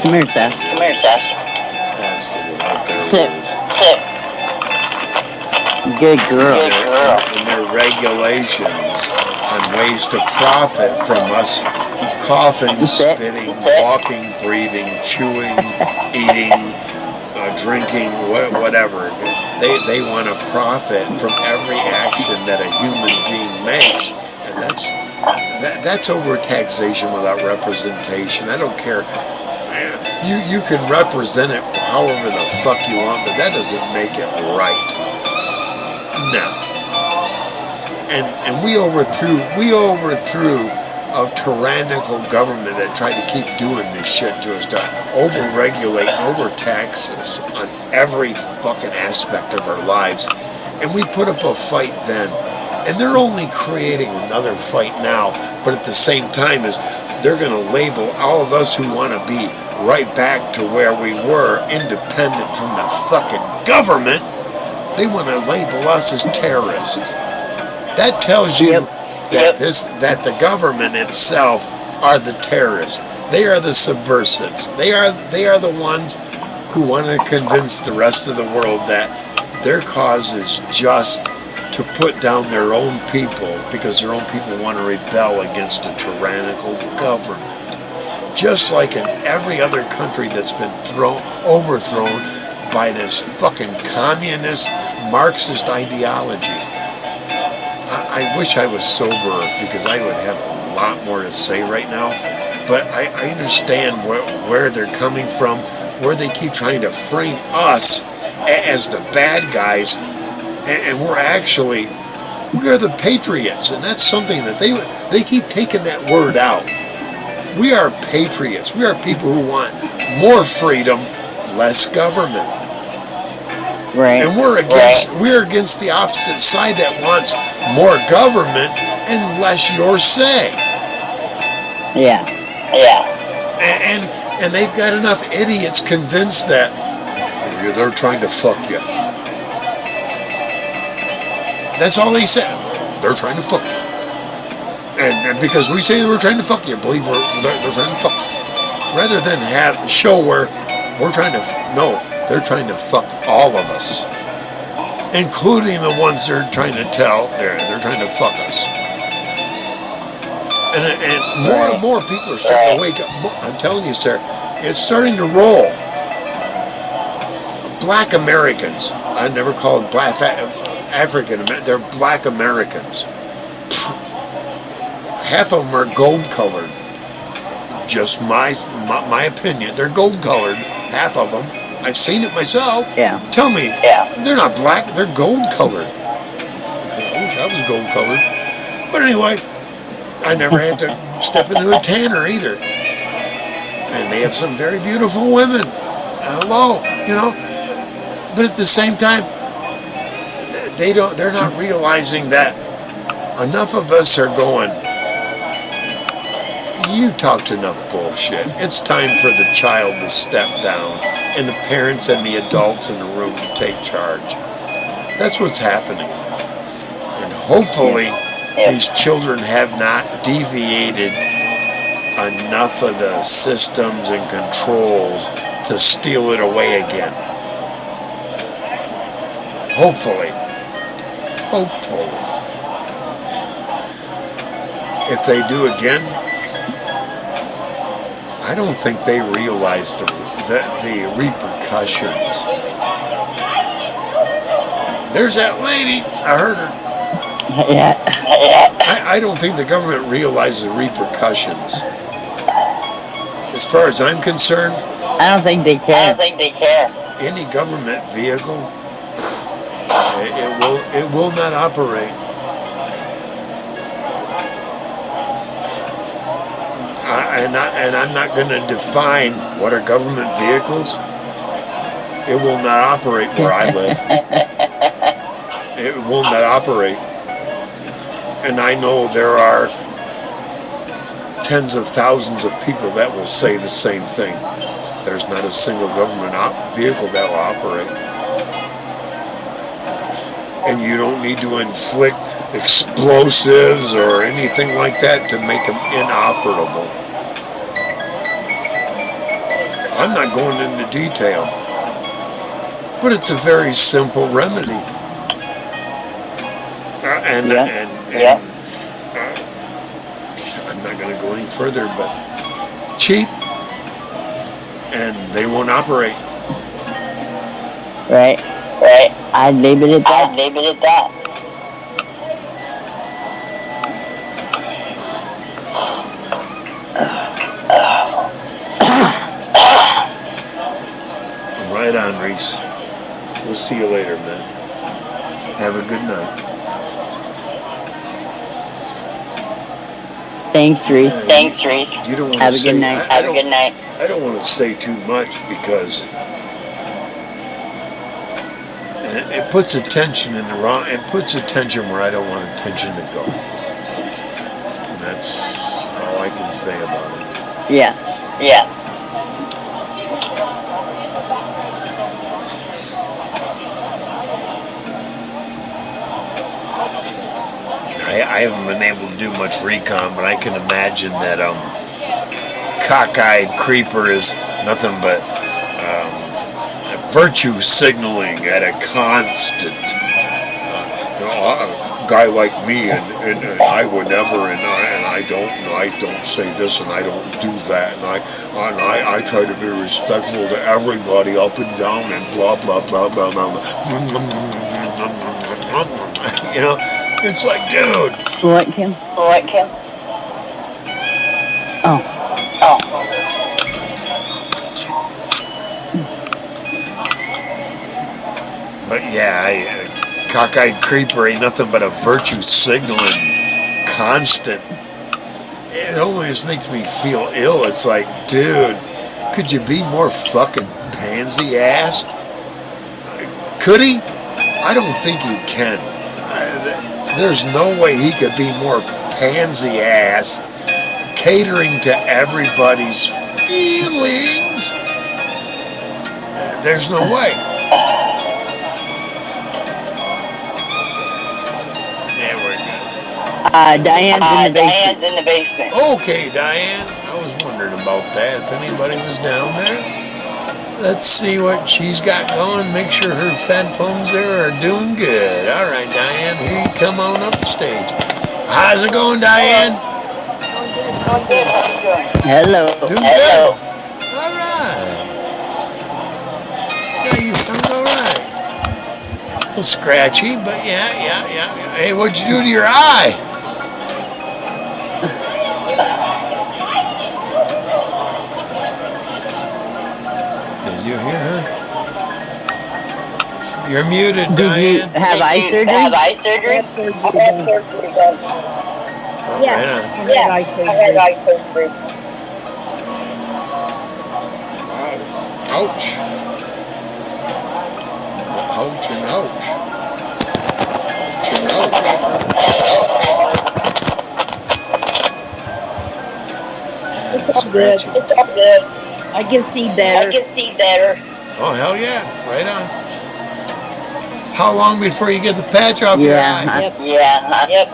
Come here, Seth. That's the one out there. Sit. Good girl. And their regulations and ways to profit from us coughing, spitting, walking, breathing, chewing, eating, drinking, whatever. They want to profit from every action that a human being makes, and That's over-taxation without representation. I don't care. You can represent it however the fuck you want, but that doesn't make it right. No. And we overthrew a tyrannical government that tried to keep doing this shit to us, to over-regulate, over-tax us on every fucking aspect of our lives. And we put up a fight then. And they're only creating another fight now, but at the same time as they're going to label all of us who want to be right back to where we were, independent from the fucking government, they want to label us as terrorists. That tells you that the government itself are the terrorists. They are the subversives. They are the ones who want to convince the rest of the world that their cause is just to put down their own people because their own people want to rebel against a tyrannical government. Just like in every other country that's been overthrown by this fucking communist, Marxist ideology. I wish I was sober because I would have a lot more to say right now. But I understand where they're coming from, where they keep trying to frame us as the bad guys, and we are the patriots, and that's something that they keep taking that word out. We are patriots. We are people who want more freedom, less government. Right. And we're against the opposite side that wants more government and less your say. Yeah. And they've got enough idiots convinced that they're trying to fuck you. That's all they said. They're trying to fuck you. And because we say we're trying to fuck you, believe they're trying to fuck you. Rather than show where we're trying to, no, they're trying to fuck all of us. Including the ones they're trying to tell, they're trying to fuck us. And more and more people are starting to wake up. I'm telling you, sir, it's starting to roll. Black Americans, I never call them black African Americans, they're black Americans. Half of them are gold colored. Just my opinion. They're gold colored, half of them. I've seen it myself. Yeah. Tell me, they're not black, they're gold colored. I wish I was gold colored. But anyway, I never had to step into a tanner either. And they have some very beautiful women. Hello, But at the same time, they're not realizing that enough of us are going, you talked enough bullshit. It's time for the child to step down and the parents and the adults in the room to take charge. That's what's happening. And hopefully these children have not deviated enough of the systems and controls to steal it away again. Hopefully. If they do again, I don't think they realize the repercussions. There's that lady. I heard her. Yeah. I don't think the government realizes the repercussions. As far as I'm concerned, I don't think they care. Any government vehicle, it will not operate. And I'm not going to define what are government vehicles. It will not operate where I live. It will not operate. And I know there are tens of thousands of people that will say the same thing. There's not a single government vehicle that will operate. And you don't need to inflict explosives or anything like that to make them inoperable. I'm not going into detail, but it's a very simple remedy. I'm not going to go any further, but cheap, and they won't operate. Right. I'd leave it at that. Right on, Reese. We'll see you later, man. Have a good night. Thanks, Reese. Thanks, Reese. You don't want Have to a say. good night. Have a good night. I don't want to say too much because it puts attention in the wrong. It puts attention where I don't want attention to go. And that's all I can say about it. Yeah. Yeah. I haven't been able to do much recon, but I can imagine that cockeyed creeper is nothing but virtue signaling at a constant. A guy like me, and I would never, and I don't say this, and I don't do that, and I try to be respectful to everybody up and down, and blah blah blah blah blah. You know. It's like, dude. What, Kim? What, Kim? Oh. But yeah, cockeyed creeper ain't nothing but a virtue signaling constant. It always makes me feel ill. It's like, dude, could you be more fucking pansy-assed? Could he? I don't think he can. There's no way he could be more pansy-assed, catering to everybody's feelings. There's no way. Yeah, we're good. Diane's in the basement. Okay, Diane. I was wondering about that. If anybody was down there. Let's see what she's got going. Make sure her fat poems there are doing good. All right, Diane, here you come on up the stage. How's it going, Diane? I'm good. How you doing? Hello. Doing good. All right. Yeah, you sound all right. A little scratchy, but yeah. Hey, what'd you do to your eye? Did you hear her? You're muted, Did Diane. you have eye surgery? Have eye surgery? I've had surgery done. Oh, Yeah. right on. Yeah, I had eye surgery. Ouch. Ouch and ouch. Ouch and ouch. It's all good. It's all good. I can see better. I can see better. Oh, hell yeah. Right on. How long before you get the patch off your eye? Yep. Yeah. Yep.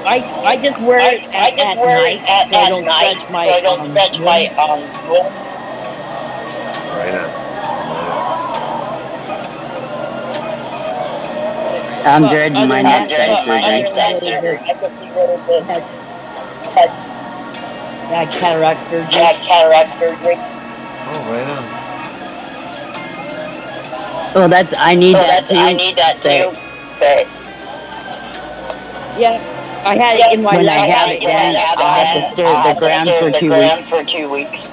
I just wear it at night, so I don't stretch my wounds. wounds. Right on. I'm dreading my next eye surgery. surgery. I can see really good. Had cataract surgery. Had cataract surgery. Oh, right on. Well, I need that too. I need that too. But Yeah, I had it in my When I left have eye. it, then I'll have to stare at the ground for 2 weeks. For 2 weeks.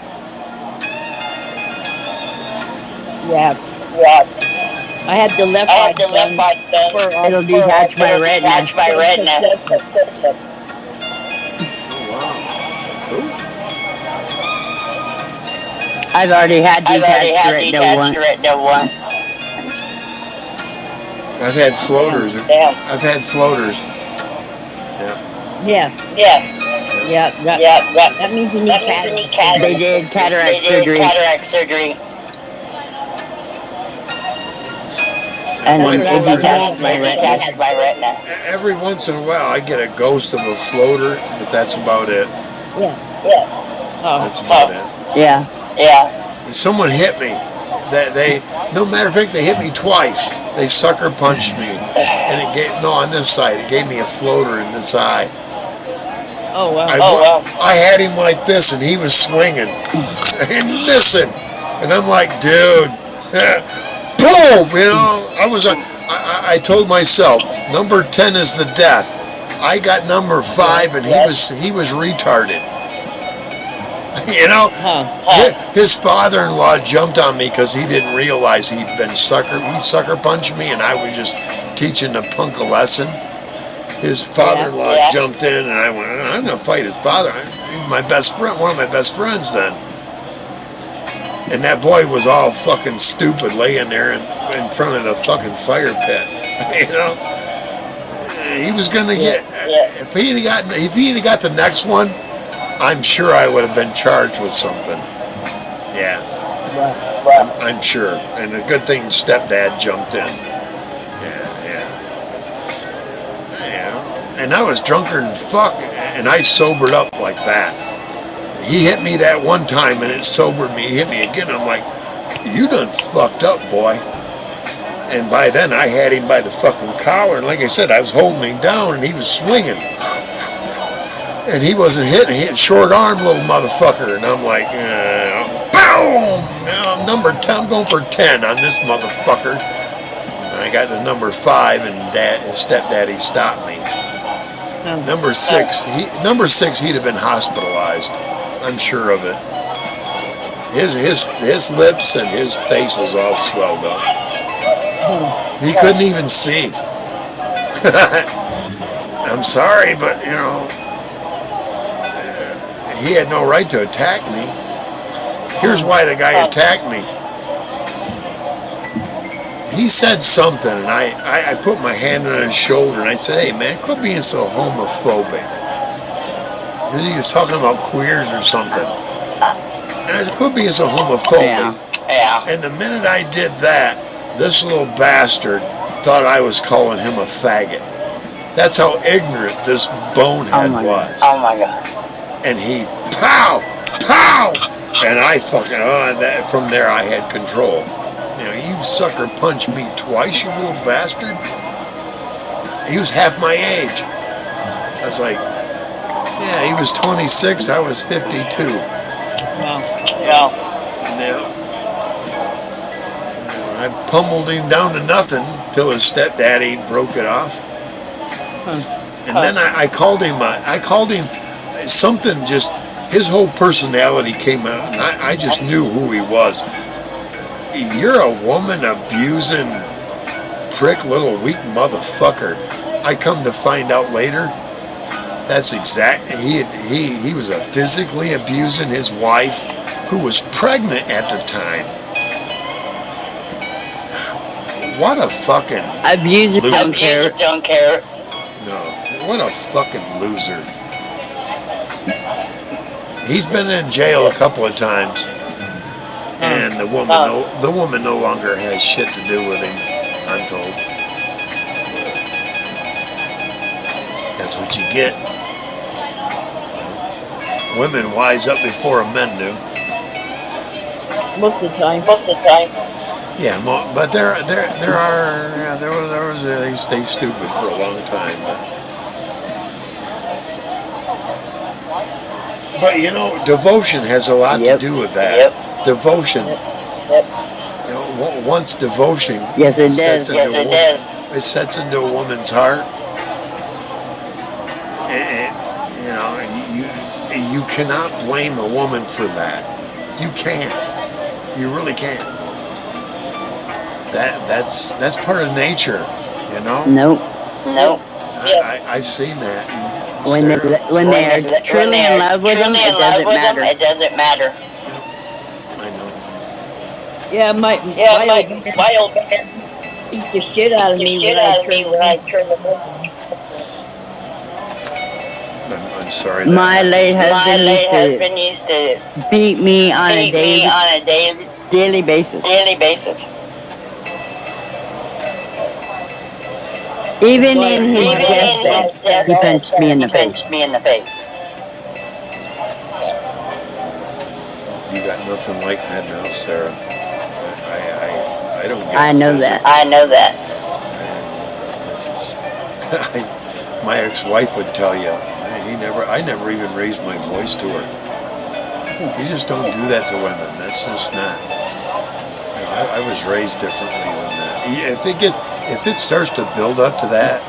Yeah, Yeah. I had the left I eye had the left eye done. It'll detach my retina. Detach my retina. Oh, wow. Cool. I've already had I've already detached had retina detached once. retina once. I've had floaters. Yeah. I've had floaters. Yeah, Yeah. that means you need cataract. They did cataract surgery. Cataract surgery. And My it floaters- detached my retina. Detached my retina. Every once in a while, I get a ghost of a floater, but that's about it. Yeah. Oh, That's about it. Yeah. Yeah. Someone hit me. No matter of fact, they hit me twice. They sucker punched me, and it gave on this side. It gave me a floater in this eye. oh wow. I had him like this, and he was swinging and missing, and I'm like, dude, boom! You know, I told myself, number 10 is the death. I got number 5, and he was retarded. You know, Huh. his father-in-law jumped on me because he didn't realize he'd been he sucker punched me, and I was just teaching the punk a lesson. His father-in-law jumped in, and I went, I'm going to fight his father. He's my best friend, one of my best friends then. And that boy was all fucking stupid laying there in front of the fucking fire pit. You know? He was going to get, if he'd have got the next one, I'm sure I would have been charged with something. Yeah. I'm sure. And a good thing stepdad jumped in. Yeah. And I was drunker than fuck, and I sobered up like that. He hit me that one time, and it sobered me. He hit me again. I'm like, you done fucked up, boy. And by then, I had him by the fucking collar. And like I said, I was holding him down, and he was swinging. And he wasn't hitting. He hit short arm, little motherfucker. And I'm like, boom! Now I'm number 10. I'm going for 10 on this motherfucker. And I got to number 5, and stepdaddy stopped me. Number 6, he'd have been hospitalized. I'm sure of it. His lips and his face was all swelled up. He couldn't even see. I'm sorry, but you know, he had no right to attack me. Here's why the guy attacked me. He said something, and I put my hand on his shoulder, and I said, hey, man, quit being so homophobic. He was talking about queers or something. And I said, quit being so homophobic. Yeah. And the minute I did that, this little bastard thought I was calling him a faggot. That's how ignorant this bonehead was. Oh, my God. And he, pow! And I fucking, from there I had control. You know, you sucker punched me twice, you little bastard. He was half my age. I was like, yeah, he was 26, I was 52. Yeah. I pummeled him down to nothing till his stepdaddy broke it off. And then I called him something just, his whole personality came out, and I just knew who he was. You're a woman abusing prick little weak motherfucker. I come to find out later, that's exactly, he was physically abusing his wife, who was pregnant at the time. What a fucking abuser loser. don't care. No, what a fucking loser. He's been in jail a couple of times, and the woman no longer has shit to do with him, I'm told. That's what you get. Women wise up before men do. Most of the time. Yeah, but there was they stay stupid for a long time. But you know, devotion has a lot to do with that. Yep. Devotion. Yep. You know, once devotion it sets into a woman's heart, and you know, you cannot blame a woman for that. You can't. You really can't. That's part of nature, you know. Nope. I've seen that. When they're truly in love with them, it doesn't matter. I know. Yeah, my old man beat the shit out of me when I turned the movie. I'm sorry. My late husband used to beat me on a daily basis. Even in his deathbed, he punched me in the face. You got nothing like that now, Sarah. I don't get I know that. My ex-wife would tell you, I never even raised my voice to her. You just don't do that to women. That's just not. You know, I was raised differently than that. If it starts to build up to that,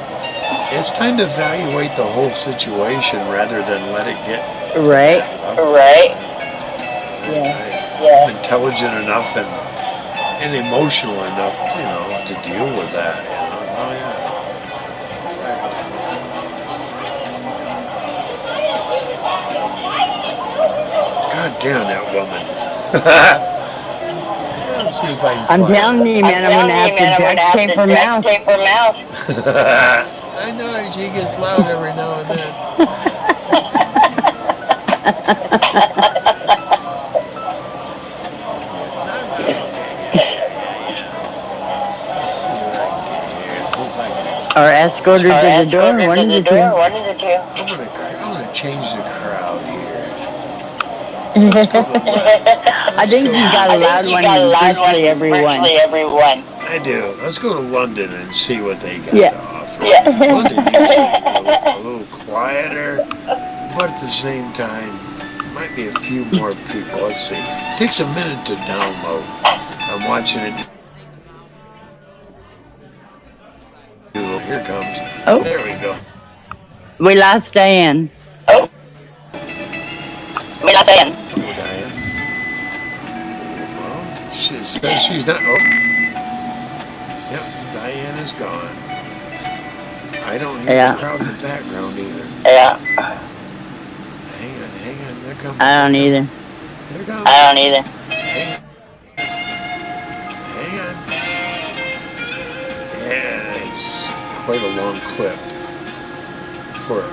it's time to evaluate the whole situation rather than let it get right. I'm intelligent enough and emotional enough, to deal with that. Oh yeah. God damn that woman. Let's see if I can I'm telling you, man, I'm gonna have to duct tape her mouth. I know she gets loud every now and then. Or escort her to the door, one of the two. I'm gonna change the crowd here. I think you got a loud one in virtually everyone. I do. Let's go to London and see what they got to offer. London needs to be a little quieter, but at the same time, might be a few more people. Let's see. It takes a minute to download. I'm watching it. Here it comes. Oh. There we go. We lost Diane. Oh, Diane. Well, she says she's not. Oh. Yep, Diane is gone. I don't hear the crowd in the background either. Yeah. Hang on. There comes. I don't either. There comes. I don't either. Hang on. Yeah, it's quite a long clip before it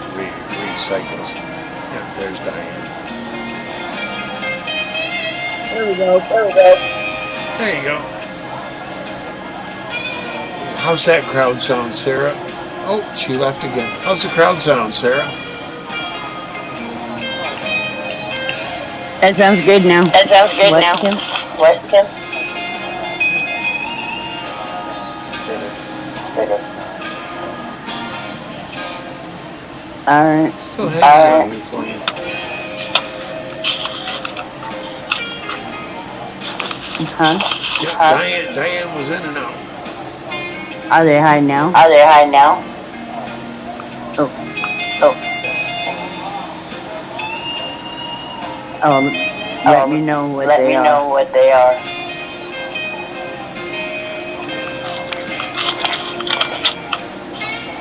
recycles. Yeah, there's Diane. There we go. There you go. How's that crowd sound, Sarah? Oh, she left again. How's the crowd sound, Sarah? That sounds good now. What, Kim? Alright. Still hanging here for you. Huh? Yeah, Diane was in and out. Are they high now? Oh. Let me know what they are.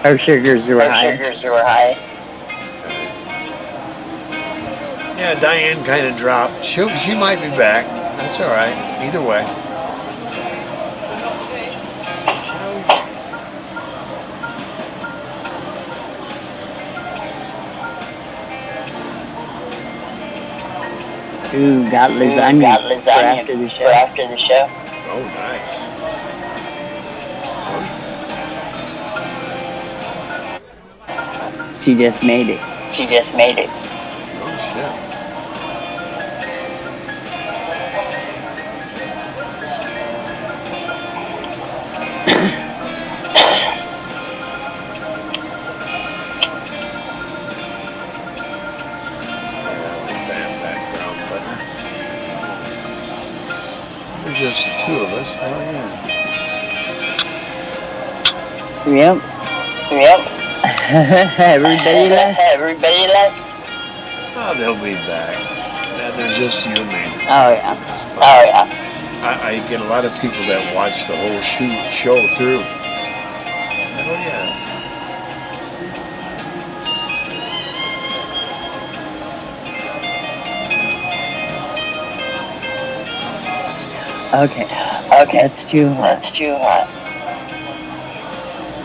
Our sugars were high. Yeah, Diane kind of dropped. She might be back. That's all right. Either way. Ooh, got lasagna for after the show. Oh, nice. She just made it. Oh, shit. There's just the two of us. Hell yeah. Yep. Everybody left? Oh, they'll be back. Yeah, there's just you and me. Oh, yeah. That's fine. I get a lot of people that watch the whole show through. Oh, yes. Okay. That's too hot.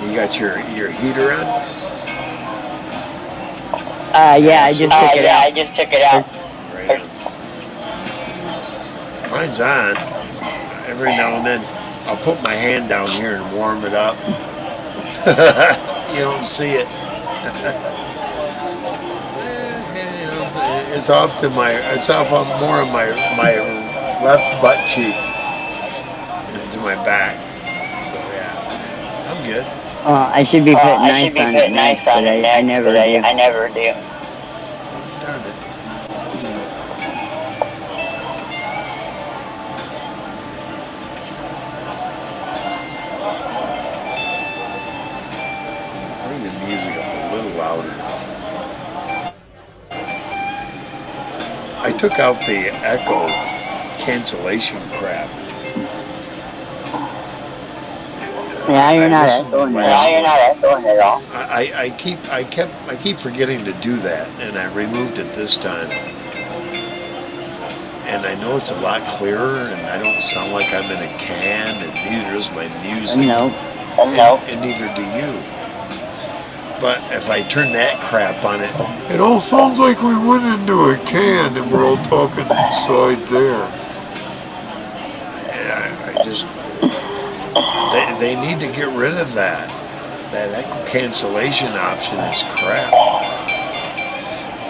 You got your heater on? Yeah, I just took it out. Right on. Mine's on. Every now and then, I'll put my hand down here and warm it up. You don't see it. It's off more of my left butt cheek into my back. So yeah, I'm good. I should be putting nice on it, but I never do. Darn it. Bring the music up a little louder. I took out the echo cancellation crap. Yeah, you're not echoing at all. I keep forgetting to do that, and I removed it this time. And I know it's a lot clearer, and I don't sound like I'm in a can, and neither does my music. No. And neither do you. But if I turn that crap on it, it all sounds like we went into a can and we're all talking inside there. I just... They need to get rid of that. That echo cancellation option is crap.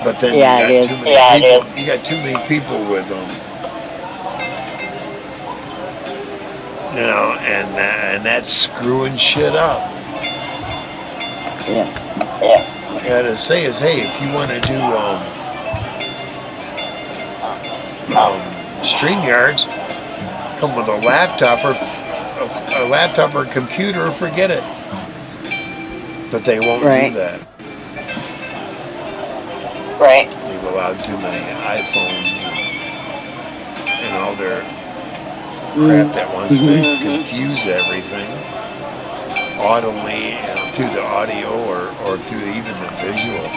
But then you got too many people with them. You know, and that's screwing shit up. Yeah. I gotta say is, hey, if you want to do StreamYards, come with a laptop or computer, forget it. But they won't do that. Right. They've allowed too many iPhones and all their crap that wants to confuse everything audibly, through the audio or through even the visual.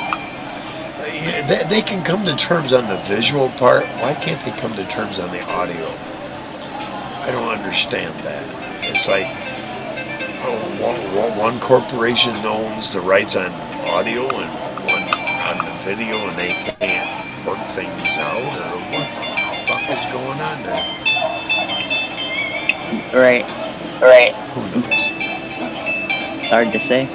They can come to terms on the visual part. Why can't they come to terms on the audio? I don't understand that. It's like one corporation owns the rights on audio and one on the video, and they can't work things out, or what the fuck is going on there? Right. Who knows? Hard to say.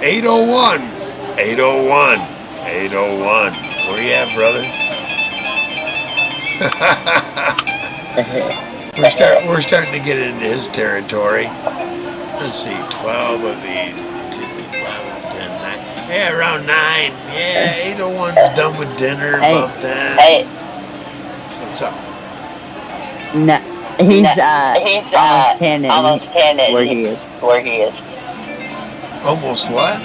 801. Where you at, brother? We're starting to get into his territory. Let's see, 12 of the 10, 9. Yeah, around 9. Yeah, 801's done with dinner, about that. Hey. What's up? No, he's almost 10 where he is. Almost what?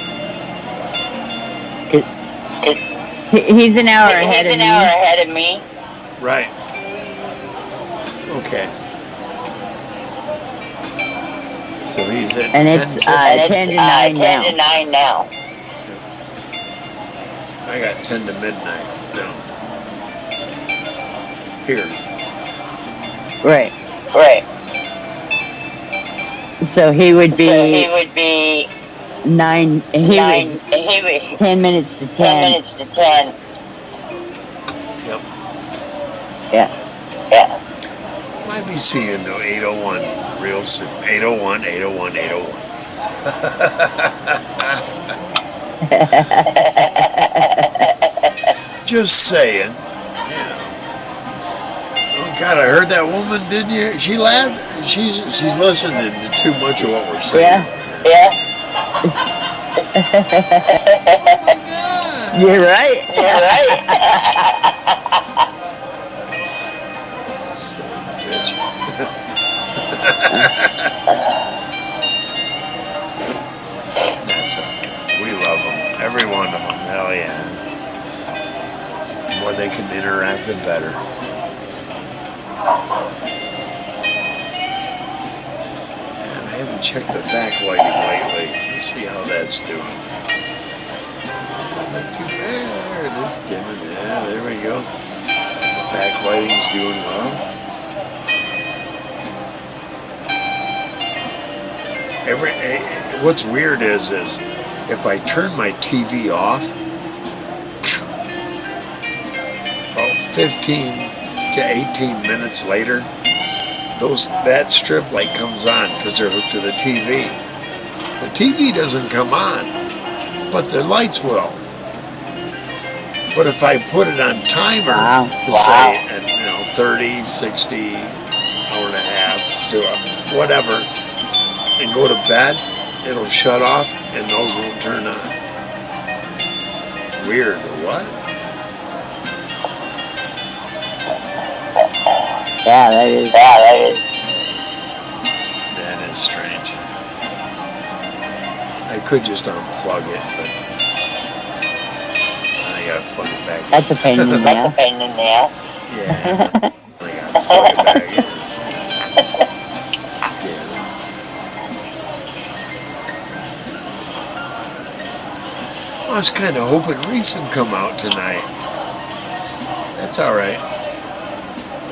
He's an hour ahead of me. Right. Okay. So he's at 10 to 9 now. I got 10 to midnight now. Here. Right. So he would be 9. 10 minutes to 10. Yep. Yeah. Might be seeing the 801 real soon. 801. Just saying. Oh God, I heard that woman, didn't you? She laughed. She's listening to too much of what we're saying. Yeah. You're right. Silly bitch. That's okay. We love them. Every one of them. Hell yeah. The more they can interact, the better. And I haven't checked the backlighting lately. Let's see how that's doing. Not too bad. There it is, dimming. Yeah, there we go. Backlighting's doing well. What's weird is if I turn my TV off, about 15 to 18 minutes later, that strip light comes on because they're hooked to the TV. The TV doesn't come on, but the lights will. But if I put it on timer to say, 30, 60, hour and a half, to whatever, and go to bed, it'll shut off and those won't turn on. Weird, or what? Yeah, that is. That is strange. I could just unplug it, but I gotta plug it back in. That's a pain in the That's a ass. pain in the ass. Yeah. I gotta plug it back in. Yeah. I was kind of hoping Reese would come out tonight. That's all right.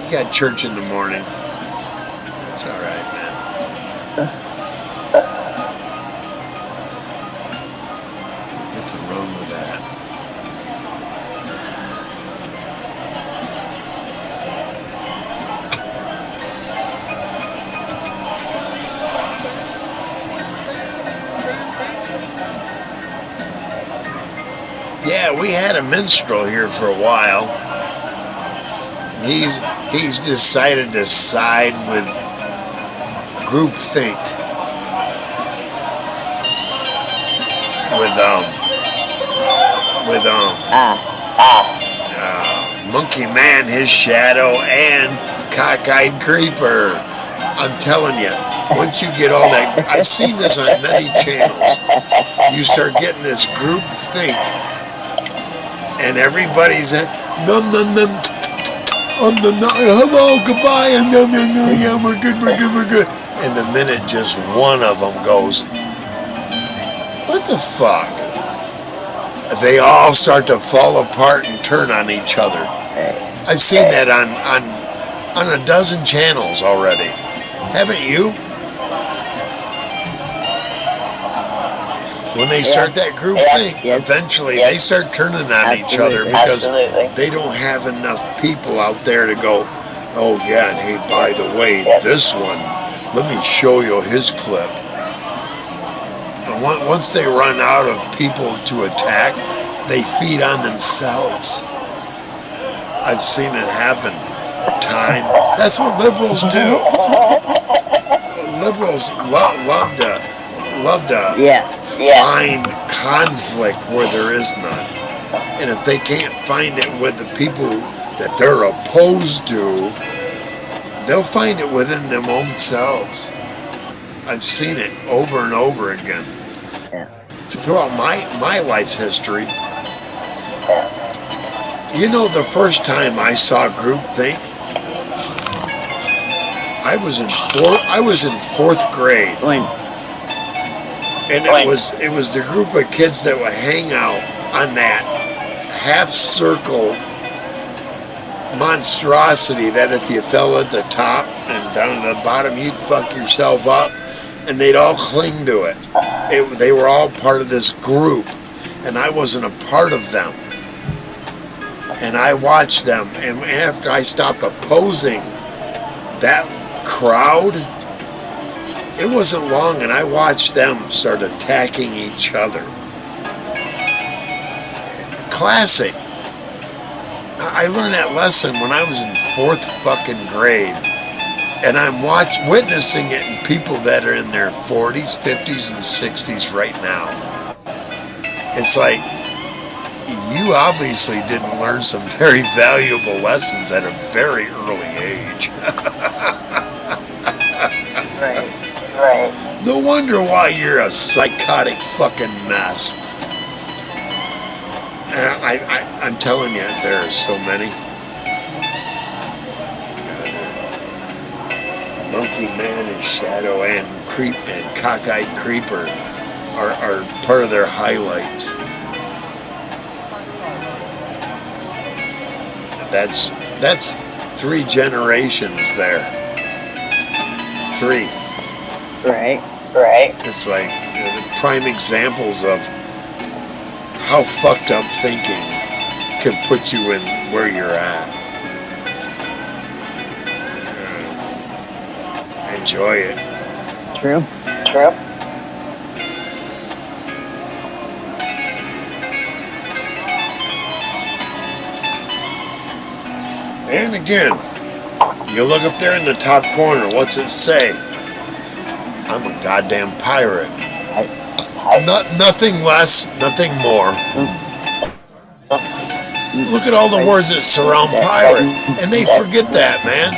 You got church in the morning. That's all right, man. Nothing wrong with that. Yeah, we had a minstrel here for a while. He's decided to side with groupthink. With Monkey Man, his shadow, and Cockeyed Creeper. I'm telling you, once you get all that, I've seen this on many channels. You start getting this group think, and everybody's num num num. Hello, goodbye, and yeah, we're good. And the minute just one of them goes, what the fuck? They all start to fall apart and turn on each other. I've seen that on a dozen channels already. Haven't you? When they start that group thing, eventually they start turning on each other because they don't have enough people out there to go, oh yeah, and hey, by the way, this one, let me show you his clip. And once they run out of people to attack, they feed on themselves. I've seen it happen time. That's what liberals do. Liberals love to find conflict where there is none. And if they can't find it with the people that they're opposed to, they'll find it within them own selves. I've seen it over and over again. Throughout my life's history. You know, the first time I saw groupthink, I was in fourth grade. And it was the group of kids that would hang out on that half circle monstrosity that if you fell at the top and down at the bottom, you'd fuck yourself up, and they'd all cling to it. They were all part of this group, and I wasn't a part of them. And I watched them, and after I stopped opposing that crowd, it wasn't long, and I watched them start attacking each other. Classic. I learned that lesson when I was in fourth fucking grade, and I'm witnessing it in people that are in their 40s, 50s, and 60s right now. It's like, you obviously didn't learn some very valuable lessons at a very early age. Right. No wonder why you're a psychotic fucking mess. I'm telling you, there are so many. Monkey Man and Shadow and Cockeyed Creeper are part of their highlights. That's 3 generations there. 3. Right. It's like the prime examples of how fucked up thinking can put you in where you're at. Enjoy it. True. And again, you look up there in the top corner, what's it say? I'm a goddamn pirate. Nothing less, nothing more. Look at all the words that surround pirate, and they forget that, man.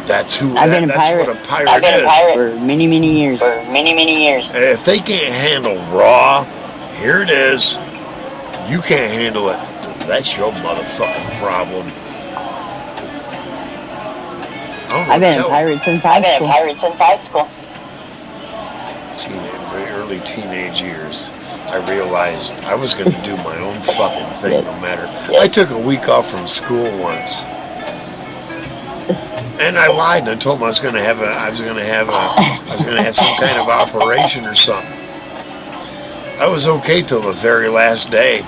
That's who. I've been a That's pirate. what a pirate is. For many, many years. If they can't handle raw, here it is. You can't handle it. That's your motherfucking problem. I've been a pirate since high school. Very early teenage years, I realized I was going to do my own fucking thing, no matter. I took a week off from school once, and I lied and I told them I was going to have some kind of operation or something. I was okay till the very last day.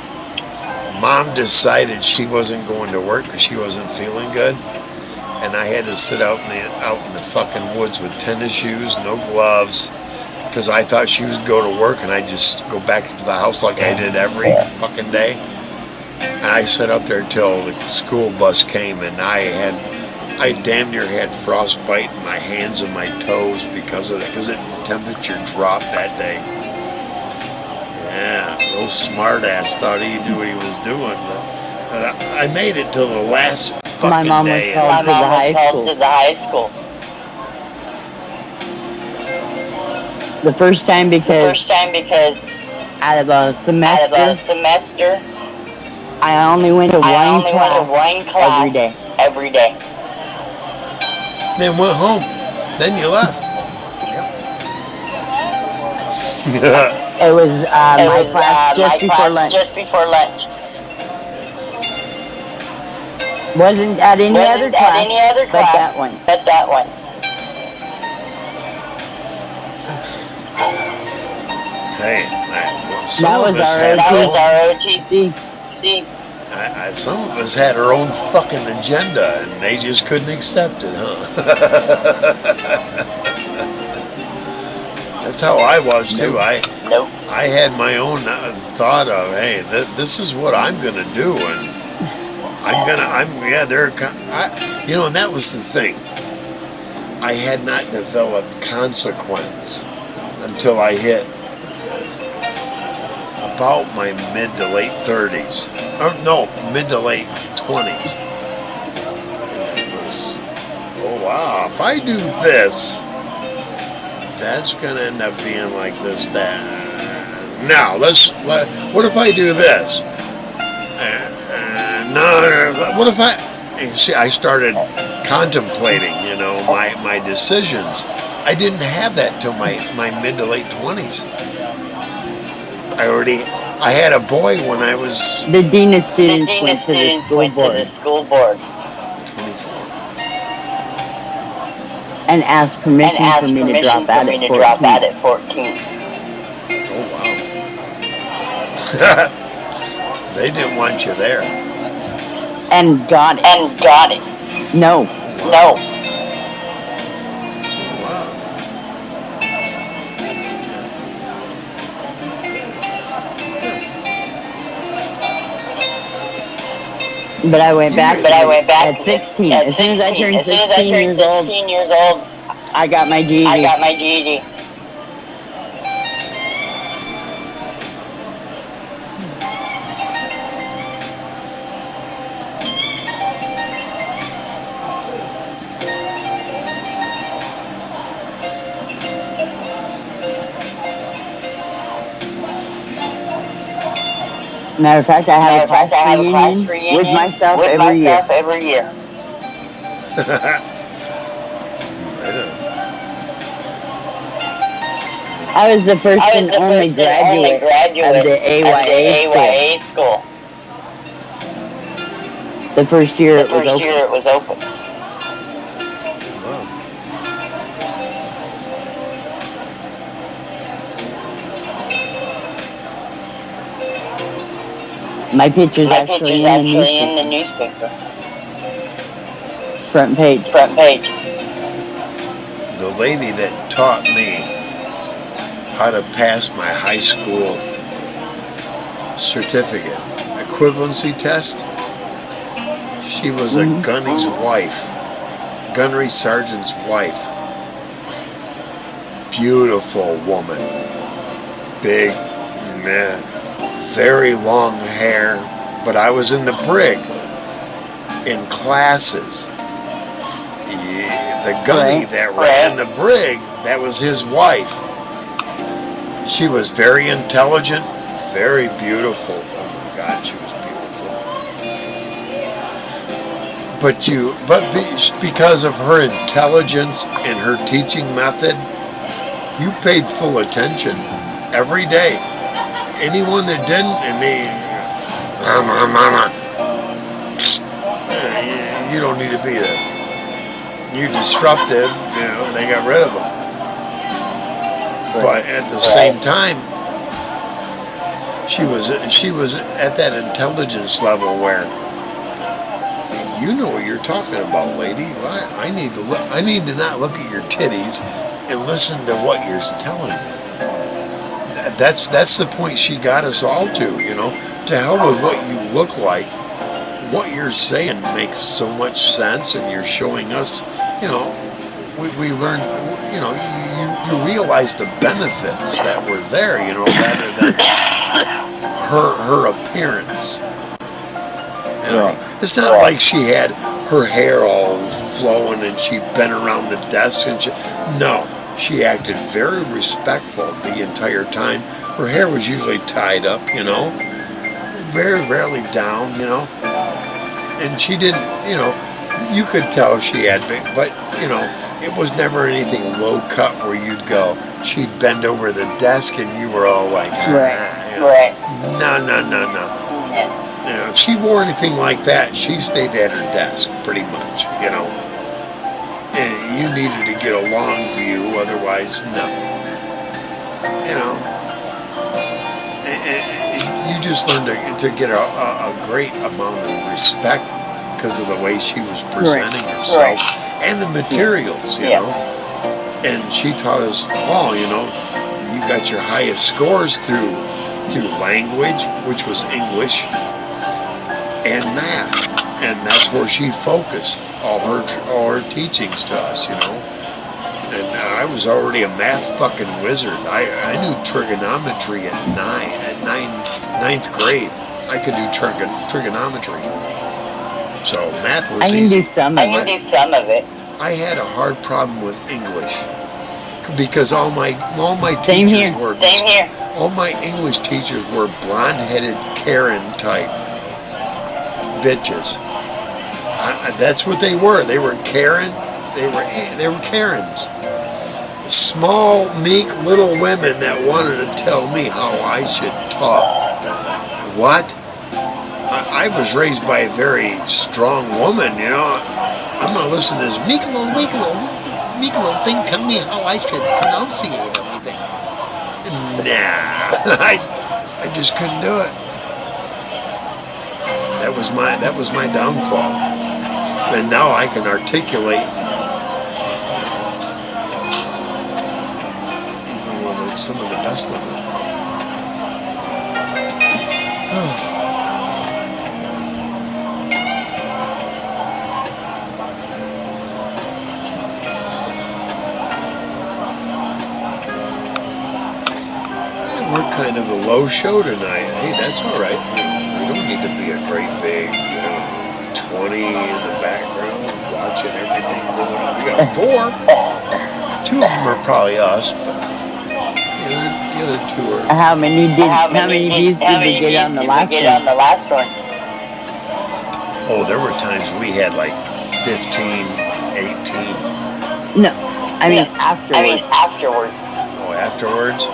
Mom decided she wasn't going to work because she wasn't feeling good. And I had to sit out in the fucking woods with tennis shoes, no gloves, because I thought she would go to work and I'd just go back into the house like I did every fucking day. And I sat out there till the school bus came, and I damn near had frostbite in my hands and my toes because of it, because the temperature dropped that day. Yeah, those smart ass thought he knew what he was doing. But I made it till the last fucking my mom day. Was called to the high school. The first time because out of a semester, I only went to one class every day. Then went home. Then you left. It was my class just before lunch. Wasn't at any other class, but that one. Hey, that was our OTC. Some of us had our own fucking agenda, and they just couldn't accept it, huh? That's how I was too. I had my own thought of, hey, this is what I'm gonna do, and and that was the thing. I had not developed consequence until I hit about my mid to late 30s. Mid to late 20s. And it was, oh wow, if I do this, that's going to end up being like this, that. Now, what if I do this? What if I started contemplating, my decisions. I didn't have that till my mid to late 20s. I had a boy when I was... The dean of students went to the school board. 24. And asked permission for me to drop out at 14. Oh, wow. They didn't want you there. And got it. No. Wow. But I went back at 16. As soon as I turned 16 years old, I got my GED. Matter of fact, I have a class reunion with myself every year. I was the first and only graduate of the AYA school. The first year it was open. My picture's actually in the newspaper. Front page. The lady that taught me how to pass my high school certificate equivalency test, she was a gunny's wife, gunnery sergeant's wife. Beautiful woman. Big, man. Very long hair, but I was in the brig in classes. the gunny that ran the brig, that was his wife. She was very intelligent, very beautiful. Oh my God, she was beautiful. But because of her intelligence and her teaching method, you paid full attention every day. Anyone that didn't, and they, you don't need to be you're disruptive, they got rid of them. But at the same time, she was at that intelligence level where you know what you're talking about, lady. I need to not look at your titties and listen to what you're telling me. That's the point she got us all to. To hell with what you look like. What you're saying makes so much sense, and you're showing us. We learned. You realize the benefits that were there. Rather than her appearance. It's not like she had her hair all flowing and she bent around the desk and no, she acted very respectful the entire time. Her hair was usually tied up, very rarely down, and she didn't, you could tell she had big, but it was never anything low cut where you'd go. She'd bend over the desk and you were all like, no. If she wore anything like that, she stayed at her desk, pretty much, And you needed to get a long view, otherwise, no. And you just learned to get a great amount of respect because of the way she was presenting herself and the materials, And she taught us all, you got your highest scores through language, which was English, and math, and that's where she focused all her teachings to us, And I was already a math fucking wizard. I knew trigonometry at ninth grade. I could do trigonometry. So math was easy. I can do some of it. I had a hard problem with English because all my teachers were all my English teachers were blonde-headed Karen type bitches. That's what they were. They were Karen. They were Karens. Small, meek little women that wanted to tell me how I should talk. What? I was raised by a very strong woman, I'm not listening to this meek little thing tell me how I should pronunciate everything. Nah, I just couldn't do it. That was my downfall. And now I can articulate even when it's some of the best of it. We're kind of a low show tonight. Hey, that's all right. We don't need to be a great big 20 in the background watching everything going on. We got 4. 2 of them are probably us, but the other 2 are. How many views did we get on the last one? Oh, there were times we had like 15, 18. No, I mean afterwards. Oh, afterwards?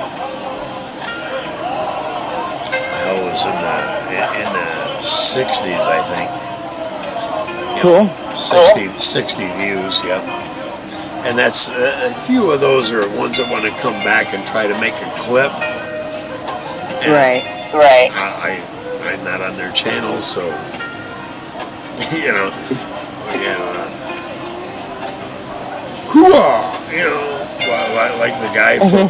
I was in the 60s, I think. Cool. 60 views, yep. And that's a few of those are ones that want to come back and try to make a clip. And right. I'm not on their channel, so hooah! Like the guy from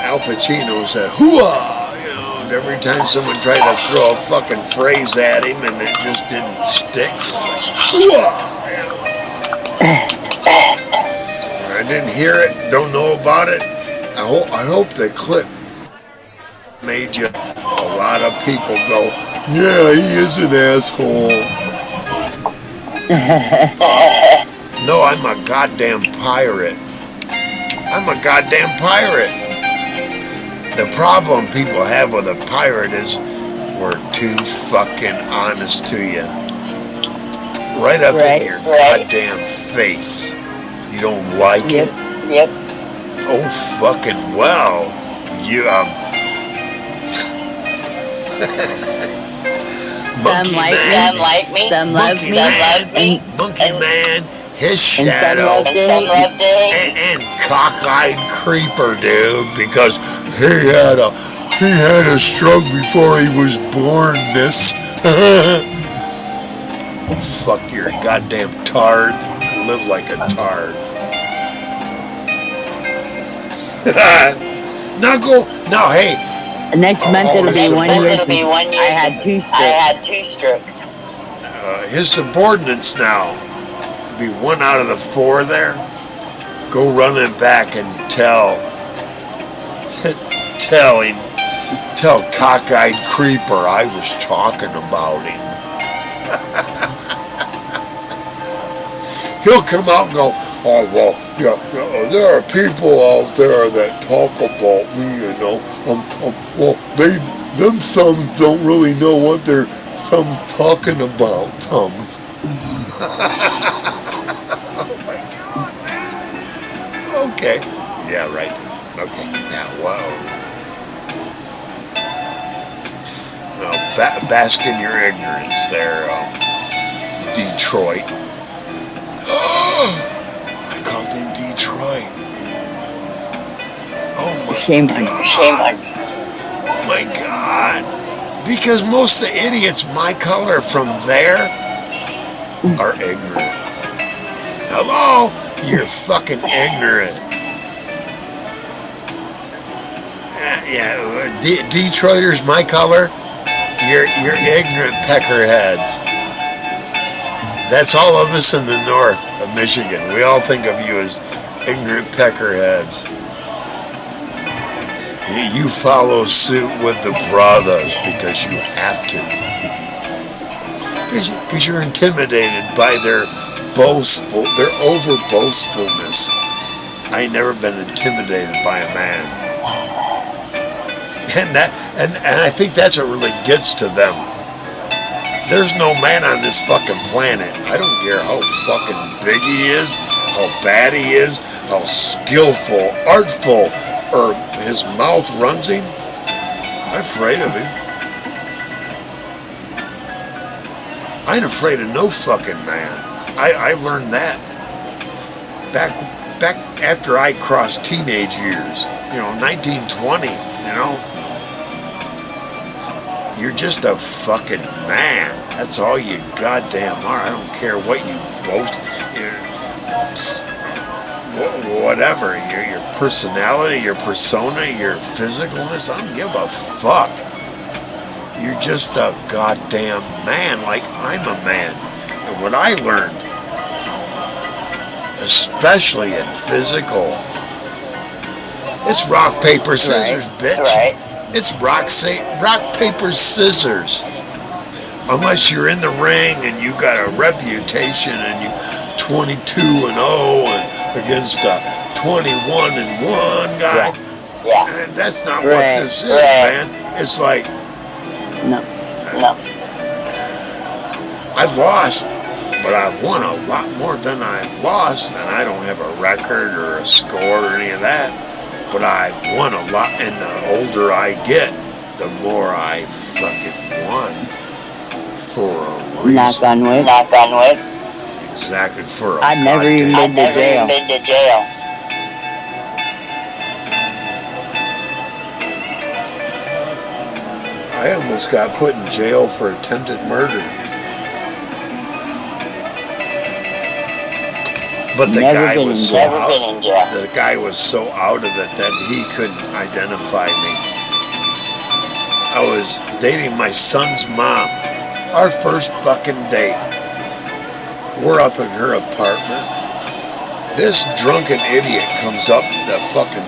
Al Pacino said, hooah! Every time someone tried to throw a fucking phrase at him and it just didn't stick, I didn't hear it, don't know about it. I hope the clip made a lot of people go, yeah, he is an asshole. No, I'm a goddamn pirate. I'm a goddamn pirate. The problem people have with a pirate is we're too fucking honest to you. Right up in your goddamn face. You don't like it? Yep. Oh, fucking well. You, Monkey Some like Man. me. Some like me. Some love Monkey me. Man. Monkey Man. His And some shadow. love Dave. And cockeyed creeper, dude, because he had a stroke before he was born. This. Fuck, you're a goddamn tard. Live like a tard. Now, hey. Next month it'll be 1 year It'll be 1 year I had since 2 I strokes. had 2 strokes. His subordinates now, be 1 out of the 4 there, go running back and tell cockeyed creeper I was talking about him. He'll come out and go, oh, well, yeah, there are people out there that talk about me, you know. Well, them sums don't really know what they're talking about, sums. Oh my God, man. Okay. Yeah, right. Okay. Now, whoa. Bask in your ignorance there, Detroit. I called him Detroit. Oh my Shame on you. God. Shame on you. Oh my God. Because most of the idiots my color from there are ignorant. Hello? You're fucking ignorant. Yeah, Detroiters my color, you're ignorant peckerheads. That's all of us in the north of Michigan. We all think of you as ignorant peckerheads. You follow suit with the brothers because you have to. Because you're intimidated by their over boastfulness. I ain't never been intimidated by a man. And I think that's what really gets to them. There's no man on this fucking planet. I don't care how fucking big he is, how bad he is, how skillful, artful, or his mouth runs him. I'm afraid of him. I ain't afraid of no fucking man. I learned that back after I crossed teenage years. 1920, You're just a fucking man. That's all you goddamn are. I don't care what you boast. Whatever. Your personality, your persona, your physicalness. I don't give a fuck. You're just a goddamn man like I'm a man. And what I learned, especially in physical, it's rock, paper, scissors, bitch. Right. It's rock, paper, scissors. Unless you're in the ring and you got a reputation and you 22-0 and against a 21-1 guy. Yeah. And that's not what Right. this is, man. It's like No. I lost, but I've won a lot more than I've lost, and I don't have a record or a score or any of that. But I've won a lot, and the older I get, the more I fucking won for a reason. Knock on wood. Knock on wood. Exactly, for a I've never even goddamn- been to jail. Been to jail. I almost got put in jail for attempted murder. But the Never guy been was in so jail. Never out. been in jail. The guy was so out of it that he couldn't identify me. I was dating my son's mom. Our first fucking date. We're up in her apartment. This drunken idiot comes up the fucking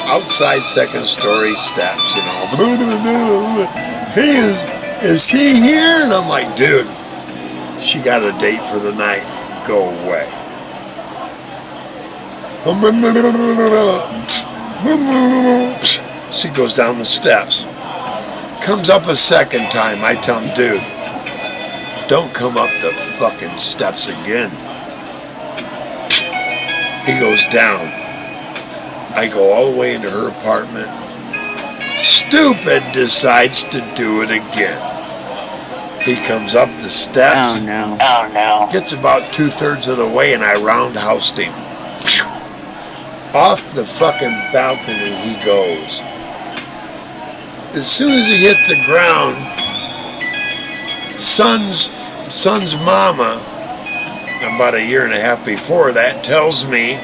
outside second story steps, He is she here? And I'm like, dude, she got a date for the night. Go away. She goes down the steps. Comes up a second time. I tell him, dude, don't come up the fucking steps again. He goes down. I go all the way into her apartment. Stupid decides to do it again. He comes up the steps. Oh no. Oh no. Gets about 2/3 of the way and I roundhoused him. Off the fucking balcony he goes. As soon as he hit the ground, son's mama, about 1.5 years before that, tells me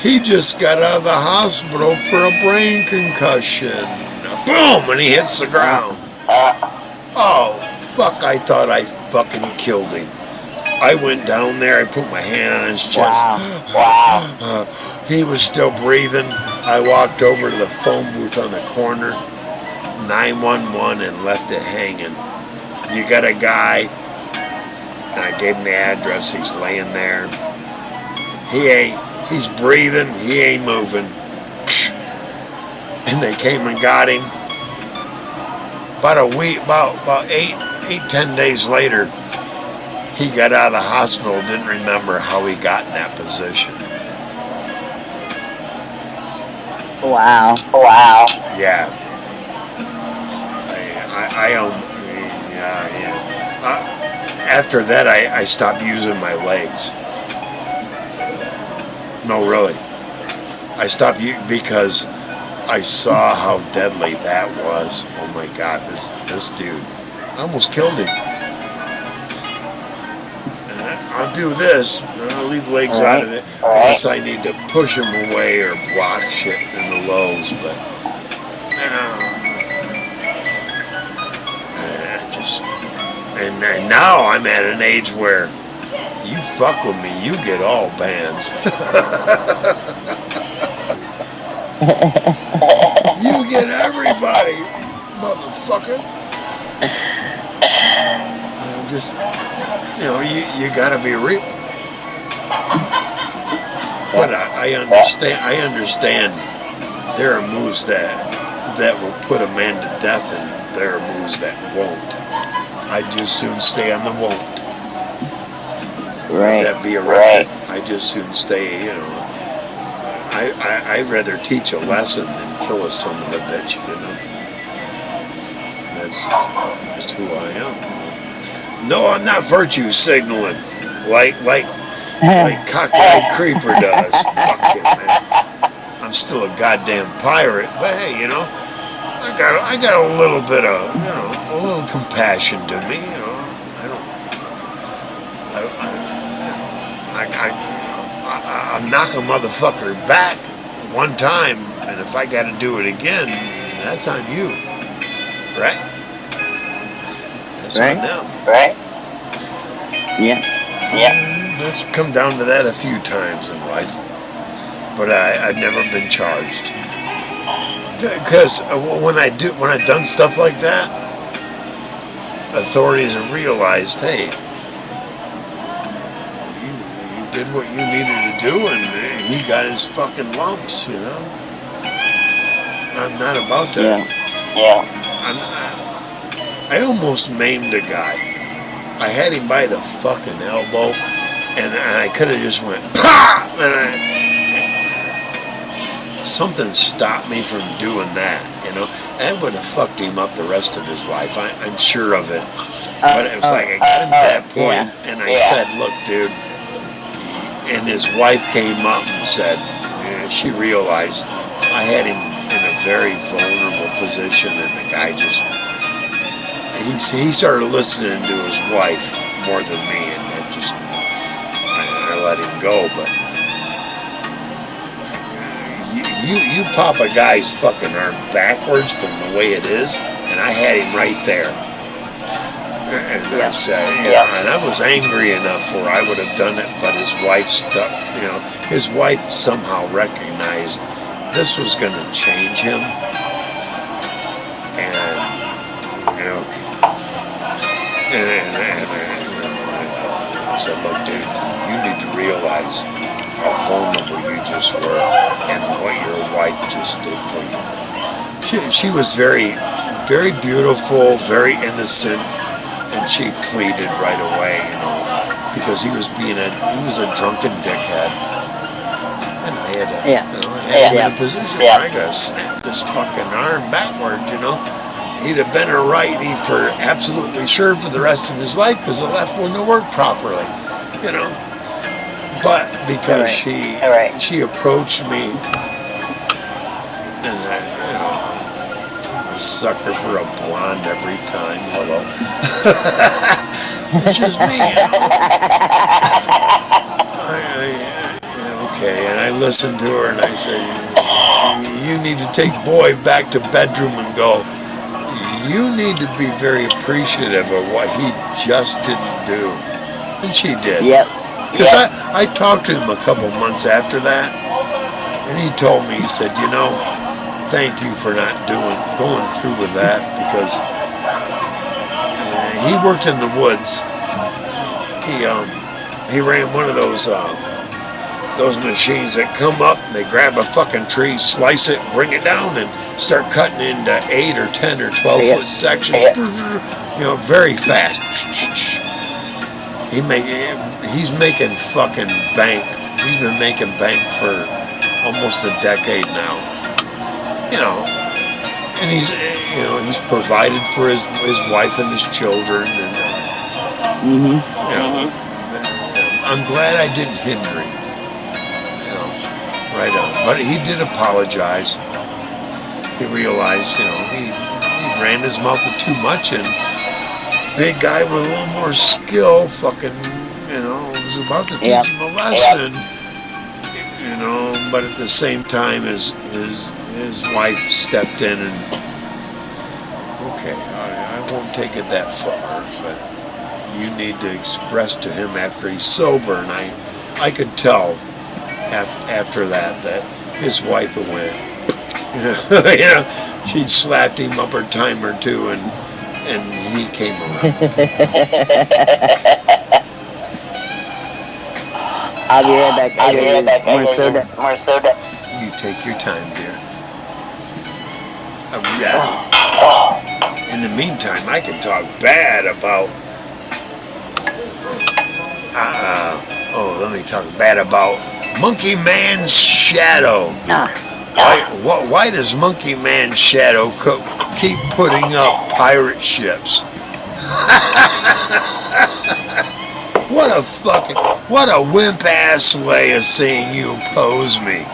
he just got out of the hospital for a brain concussion. Boom! And he hits the ground. Oh, fuck, I thought I fucking killed him. I went down there, I put my hand on his chest. Wow. He was still breathing. I walked over to the phone booth on the corner, 911, and left it hanging. You got a guy, and I gave him the address. He's laying there. He's breathing, he ain't moving. And they came and got him. About a week, about 10 days later, he got out of the hospital, didn't remember how he got in that position. Wow. Wow. Yeah. After that, I stopped using my legs. No, really. I stopped because I saw how deadly that was. Oh my God, this dude. I almost killed him. I'll do this. I'll leave legs out of it. Unless I need to push him away or block shit in the lows. But and now I'm at an age where you fuck with me, you get all bands. You get everybody, motherfucker. Just, you gotta be real. But I understand there are moves that will put a man to death, and there are moves that won't. I'd just soon stay on the won't. Right. That'd be a record. I just soon stay, I'd rather teach a lesson than kill a son of a bitch, That's just who I am. No, I'm not virtue signaling like cockeyed creeper does. Fuck it, man. I'm still a goddamn pirate, but hey, I got a little bit of, a little compassion to me, I'll knock a motherfucker back one time, and if I got to do it again, that's on you, right? That's on them, Right? Yeah. That's come down to that a few times in life, but I've never been charged. Because when I've done stuff like that, authorities have realized, hey, you did what you needed to do, and he got his fucking lumps, I'm not about that. Yeah. I almost maimed a guy. I had him by the fucking elbow, and I could have just went, PAH! And something stopped me from doing that, That would have fucked him up the rest of his life. I'm sure of it. But it was like, I got him to that point, and I said, look, dude. And his wife came up and said, she realized I had him in a very vulnerable position, and the guy just, he started listening to his wife more than me, and I let him go, but you pop a guy's fucking arm backwards from the way it is, and I had him right there. And I said, and I was angry enough where I would have done it, but his wife stuck, his wife somehow recognized this was going to change him. And, and I said, look, dude, you need to realize how vulnerable you just were and what your wife just did for you. She was very, very beautiful, very innocent, and she pleaded right away, because he was a drunken dickhead. And I had to, in a position where I gotta snap this fucking arm backward, He'd have been a righty for absolutely sure for the rest of his life because the left wouldn't have worked properly, But because she approached me, and I, a sucker for a blonde every time. Hello. It's just me, Okay, and I listened to her and I said, you need to take boy back to bedroom and go, you need to be very appreciative of what he just didn't do. And she did. Yep. Because I talked to him a couple months after that, and he told me, he said, thank you for not going through with that, because he worked in the woods. He ran one of those machines that come up, and they grab a fucking tree, slice it, bring it down, and start cutting into 8 or 10 or 12 foot sections. Very fast. He's making fucking bank. He's been making bank for almost a decade now. And he's provided for his wife and his children, and I'm glad I didn't hinder him. Right on. But he did apologize. He realized, he ran his mouth too much, and big guy with a little more skill fucking, was about to teach him a lesson, but at the same time his wife stepped in and, okay, I won't take it that far, but you need to express to him after he's sober, and I could tell after that his wife went, she'd slapped him up a time or two, and he came around. I'll be right back. More soda. You take your time, dear. In the meantime, I can talk bad about. Let me talk bad about Monkey Man's shadow. Why does Monkey Man's shadow keep putting up pirate ships? What a wimp ass way of saying you oppose me.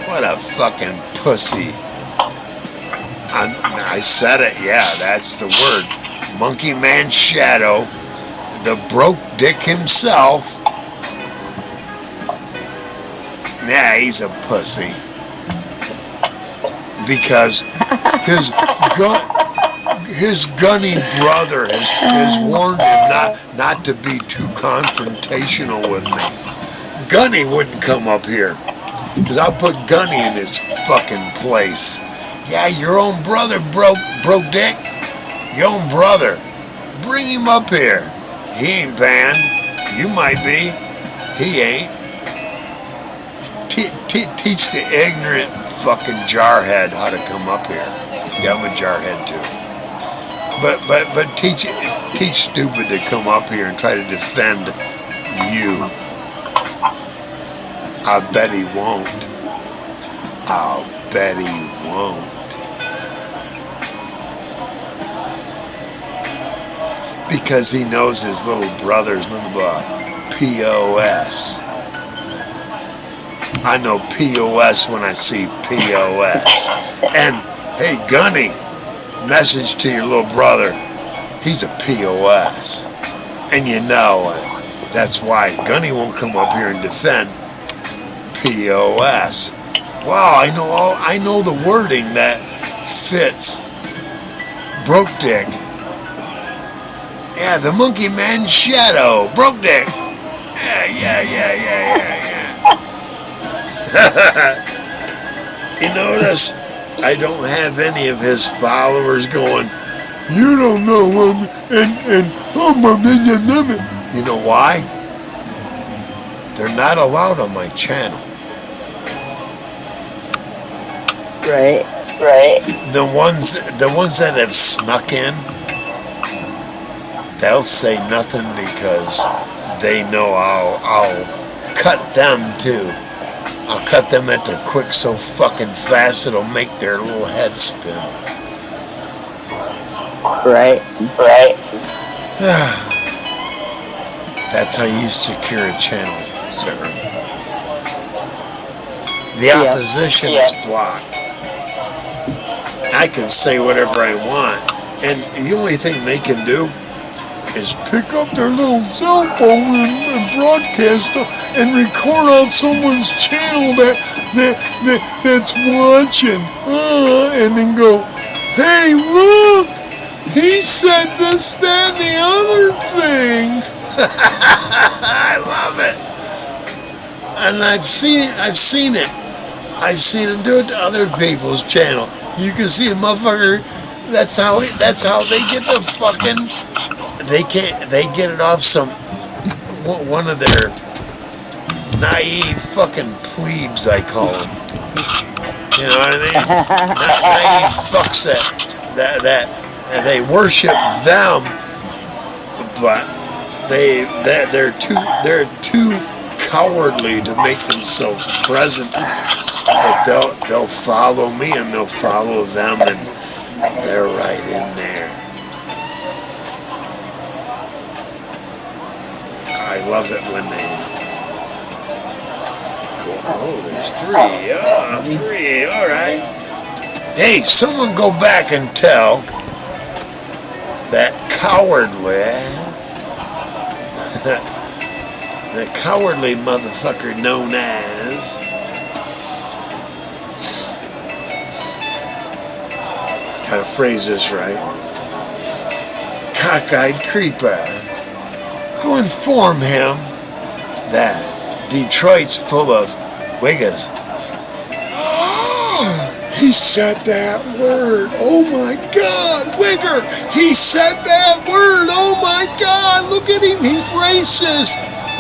What a fucking pussy. I said it, that's the word. Monkey Man's shadow, the broke dick himself. He's a pussy. Because his gunny brother has warned him not to be too confrontational with me. Gunny wouldn't come up here, because I'll put Gunny in his fucking place. Yeah, your own brother broke dick. Your own brother. Bring him up here. He ain't banned. You might be. He ain't. Teach the ignorant fucking jarhead how to come up here. Yeah, I'm a jarhead too. But teach stupid to come up here and try to defend you. I bet he won't. I'll bet he won't. Because he knows his little brother's nothing but POS. I know POS when I see POS. And, hey, Gunny, message to your little brother, he's a POS. And that's why Gunny won't come up here and defend POS. Wow, I know the wording that fits broke dick. Yeah, the Monkey Man's shadow, broke dick. Yeah. You notice I don't have any of his followers going, you don't know him, and you know why? They're not allowed on my channel. Right. The ones that have snuck in, they'll say nothing because they know I'll cut them too. I'll cut them at the quick so fucking fast it'll make their little head spin. Right. That's how you secure a channel, sir. The opposition is blocked. I can say whatever I want, and the only thing they can do is pick up their little cell phone and broadcast and record on someone's channel that's watching, and then go, "Hey, look, he said this, that, and the other thing." I love it, and I've seen it. I've seen him do it to other people's channel. You can see the motherfucker. That's how they get the fucking. They get it off one of their naive fucking plebes, I call them. You know what I mean? Naive fucks that they worship them, but they're too cowardly to make themselves present. But they'll follow me and they'll follow them, and they're right in there. I love it when they go, oh, there's three. Oh, three, all right. Hey, someone go back and tell that the cowardly motherfucker known as how to phrase this right, cockeyed creeper. Go inform him that Detroit's full of wiggers. He said that word. Oh my God, wigger. He said that word. Oh my God, look at him. He's racist.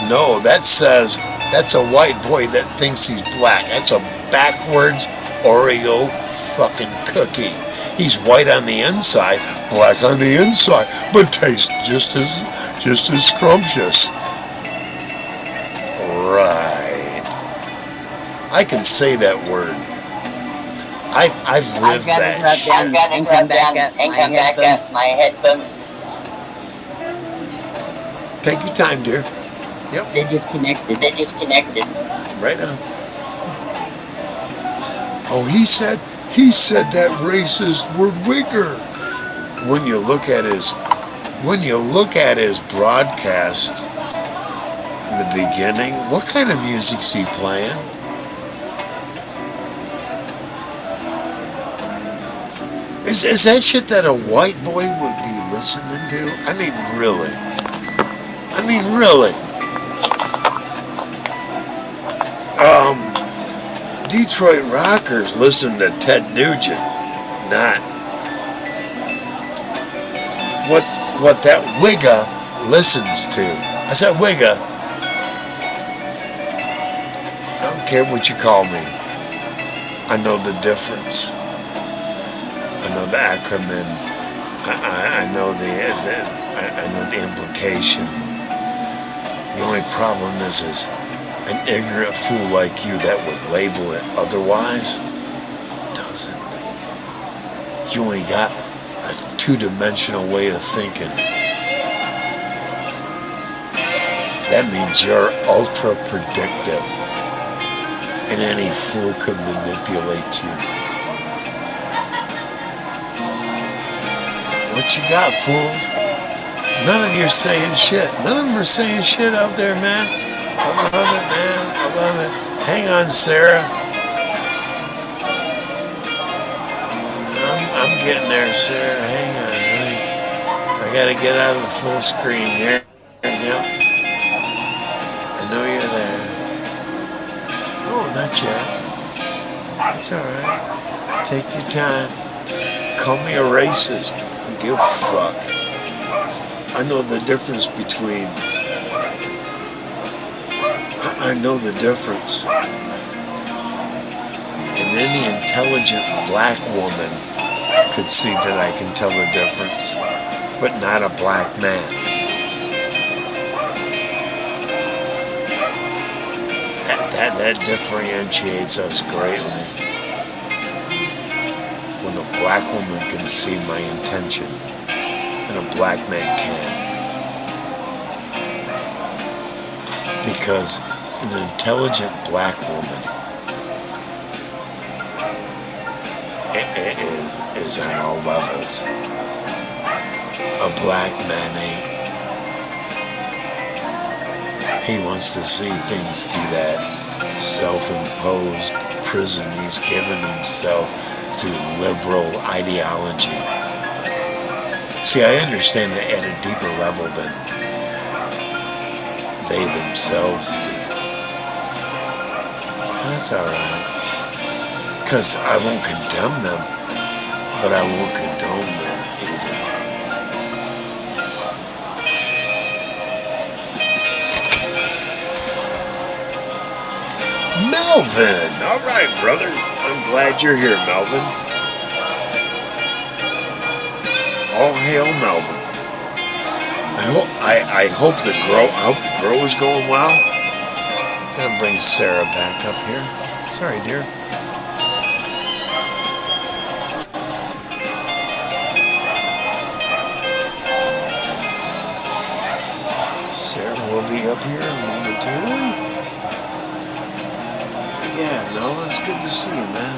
No, that's a white boy that thinks he's black. That's a backwards Oreo fucking cookie. He's white on the inside, black on the inside, but tastes just as scrumptious. Right. I can say that word. I've lived that shit. I've got to come back up my headphones. Take your time, dear. Yep. They disconnected. Right on. Oh, he said that racist word wigger. When you look at his broadcast in the beginning, what kind of music's he playing? Is that shit that a white boy would be listening to? I mean, really. Detroit rockers listen to Ted Nugent, not what that wigger listens to. I said wigger. I don't care what you call me. I know the difference. I know the acronym. I know the implication. The only problem is an ignorant fool like you that would label it otherwise doesn't. You only got a two-dimensional way of thinking. That means you're ultra predictive, and any fool could manipulate you. What you got, fools? None of you are saying shit. None of them are saying shit out there, man. I love it, man. I love it. Hang on, Sarah. I'm getting there, Sarah. Hang on, honey. I gotta get out of the full screen here. Yep. I know you're there. Oh, not yet. It's alright. Take your time. Call me a racist. I don't give a fuck. I know the difference between... I I know the difference. And any intelligent black woman could see that I can tell the difference, but not a black man. That differentiates us greatly. When a black woman can see my intention, and a black man can't. Because an intelligent black woman is on all levels. A black man ain't. He wants to see things through that self-imposed prison he's given himself through liberal ideology. See, I understand it at a deeper level than they themselves do. That's alright. Because I won't condemn them, but I won't condone them either. Melvin! Alright, brother. I'm glad you're here, Melvin. All hail Melvin. I hope the grow is going well. Gonna bring Sarah back up here. Sorry, dear. Sarah will be up here in a moment too. Yeah, no, it's good to see you, man.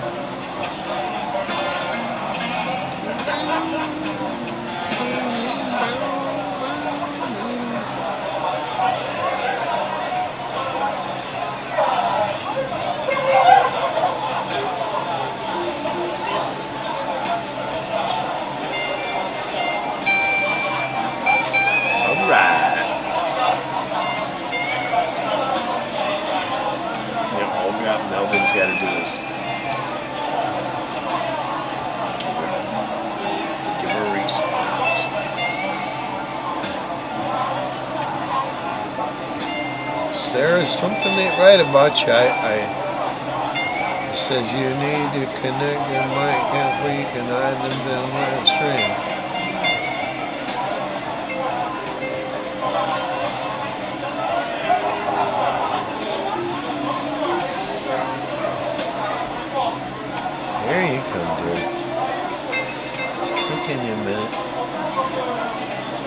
Melvin's got to do is give her a response. Sarah, something ain't right about you. It says you need to connect your mic where you can hide them down that stream. There you come, dude. It's taking you a minute.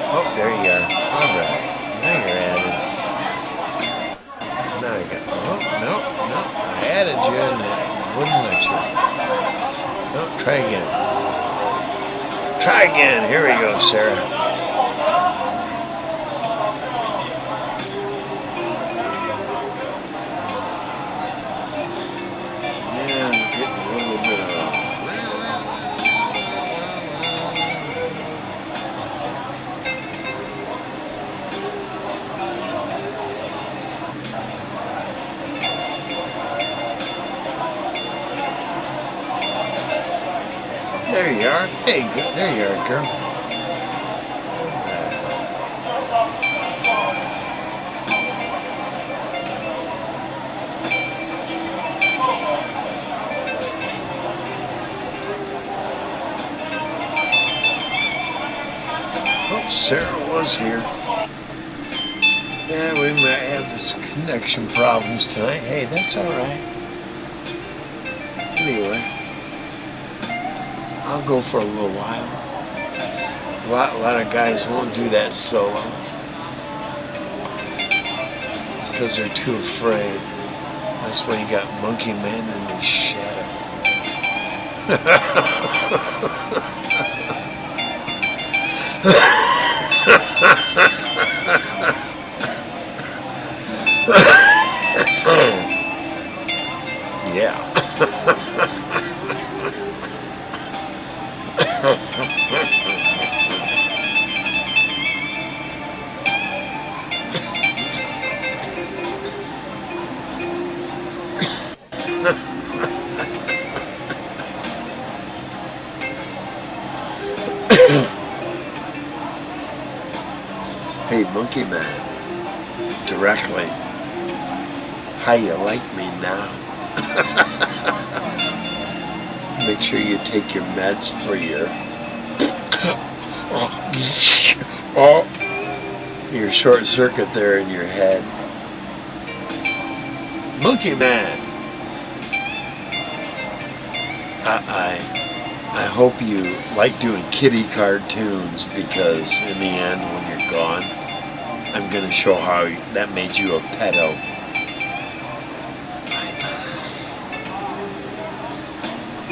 Oh, there you are. Alright. Now you're added. Now I got... Oh, no. I added you and it wouldn't let you. No, try again. Try again. Here we go, Sarah. There you are. Hey, there you are, girl. Oh, Sarah was here. Yeah, we might have this connection problems tonight. Hey, that's all right. Anyway. I'll go for a little while. A lot of guys won't do that solo. It's because they're too afraid. That's why you got Monkey Man in his shadow. Yeah. Hey, Monkey Man, directly. How you like me now? Make sure you take your meds for your your short circuit there in your head. Monkey Man. I hope you like doing kitty cartoons, because in the end, when you're gone, I'm going to show how that made you a pedo. Bye-bye.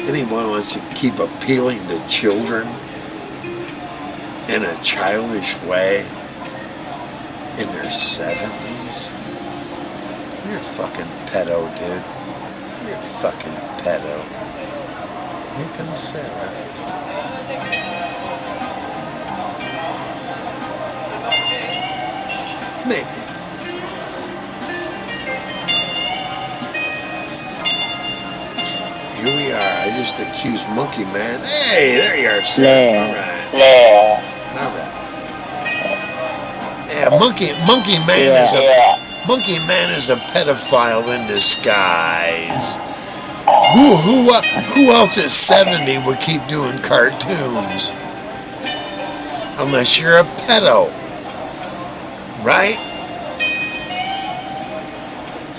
Anyone wants to keep appealing to children in a childish way in their 70s? You're a fucking pedo, dude. You're a fucking pedo. Here comes Sarah. Maybe. Here we are. I just accused Monkey Man. Hey, there you are, Sarah. All right. All right. Yeah, Monkey Man is a pedophile in disguise. Who else at 70 would keep doing cartoons? Unless you're a pedo. Right?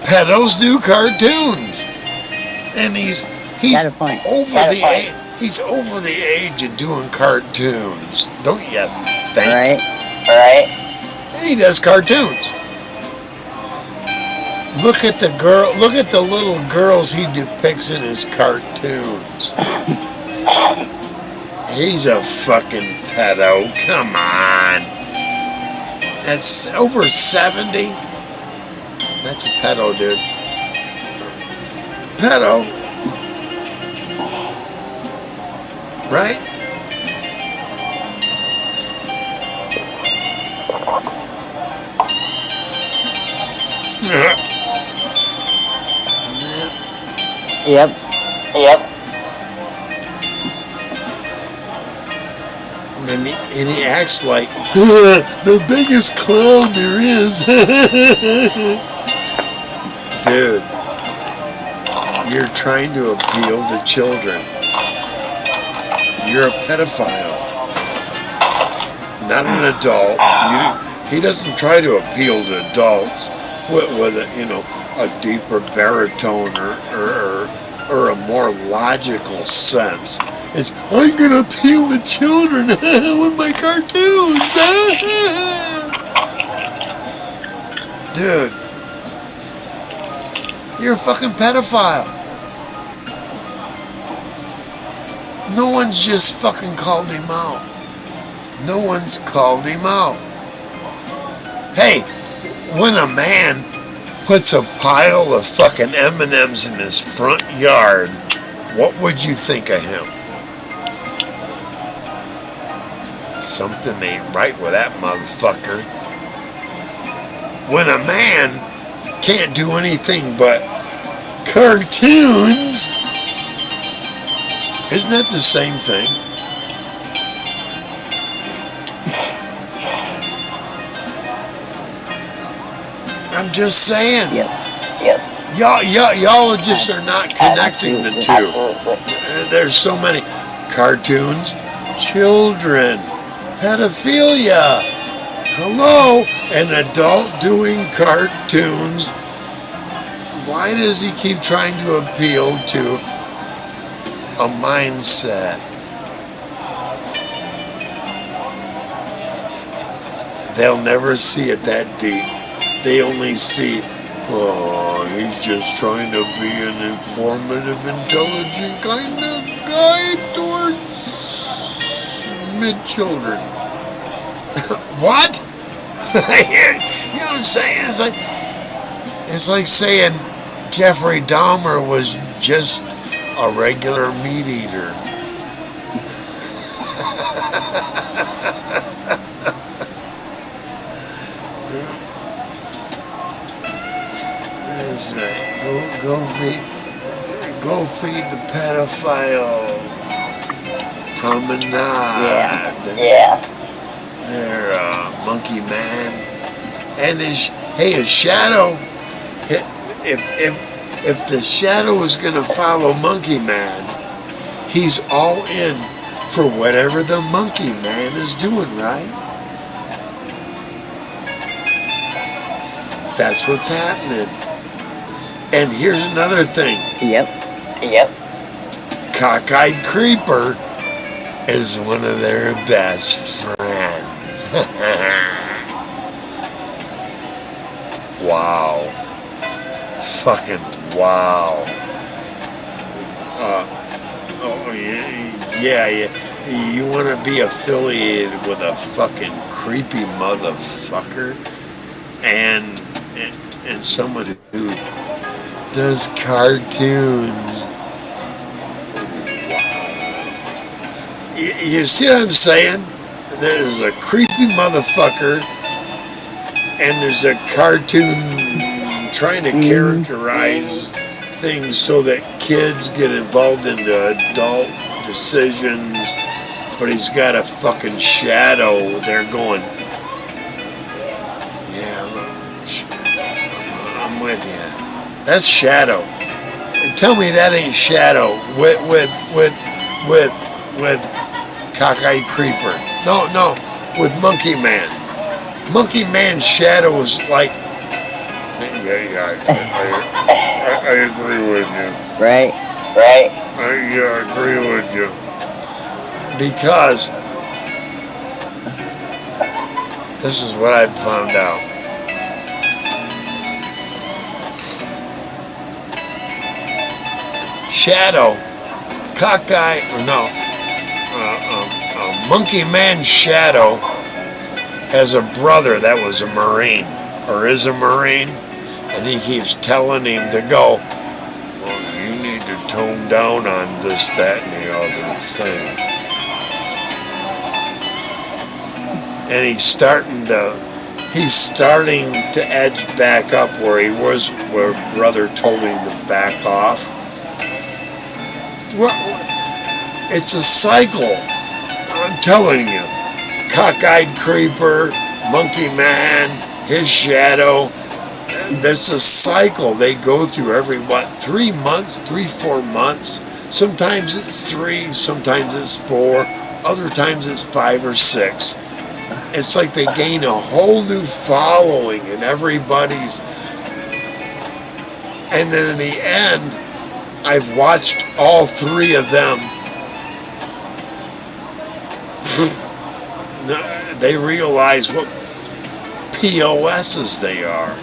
Pedos do cartoons. And he's over the age of doing cartoons. Don't you think? Right. And he does cartoons. Look at the little girls he depicts in his cartoons. He's a fucking pedo. Come on. That's over 70. That's a pedo, dude. Pedo. Right? Yep. And he acts like the biggest clown there is. Dude, you're trying to appeal to children. You're a pedophile, not an adult. He doesn't try to appeal to adults with a deeper baritone or a more logical sense. It's, I'm gonna appeal to children with my cartoons. Dude, you're a fucking pedophile. No one's just fucking called him out. No one's called him out. Hey, when a man puts a pile of fucking M&Ms in his front yard, what would you think of him? Something ain't right with that motherfucker. When a man can't do anything but cartoons, isn't that the same thing? I'm just saying. Yep. Y'all just are not connecting the two. Absolutely. There's so many cartoons, children, pedophilia. Hello, an adult doing cartoons. Why does he keep trying to appeal to a mindset? They'll never see it that deep. They only see, oh, he's just trying to be an informative, intelligent kind of guy towards mid-children. What? You know what I'm saying? It's like saying Jeffrey Dahmer was just a regular meat eater. That's right. Go feed the pedophile promenade. Yeah. There, Monkey Man. And his shadow, if the shadow is gonna follow Monkey Man, he's all in for whatever the Monkey Man is doing, right? That's what's happening. And here's another thing. Yep. Cockeyed Creeper is one of their best friends. Wow. Fucking wow. Yeah. You want to be affiliated with a fucking creepy motherfucker and someone who does cartoons. You see what I'm saying? There's a creepy motherfucker and there's a cartoon trying to characterize things so that kids get involved into adult decisions, but he's got a fucking shadow there going, yeah, I'm with you. That's Shadow. Tell me that ain't Shadow with Cockeyed Creeper. No, with Monkey Man. Monkey Man's shadow is like. Yeah, I agree with you. Right. I agree with you. Because this is what I've found out. Shadow, Monkey Man's shadow has a brother that was a Marine, or is a Marine, and he keeps telling him to go, well, you need to tone down on this, that, and the other thing. And he's starting to edge back up where he was, where brother told him to back off. Well, it's a cycle, I'm telling you. Cockeyed Creeper, Monkey Man, his shadow. There's a cycle they go through every, 3 months, 4 months. Sometimes it's 3, sometimes it's 4, other times it's 5 or 6. It's like they gain a whole new following and everybody's. And then in the end, I've watched all 3 of them. They realize what POSs they are.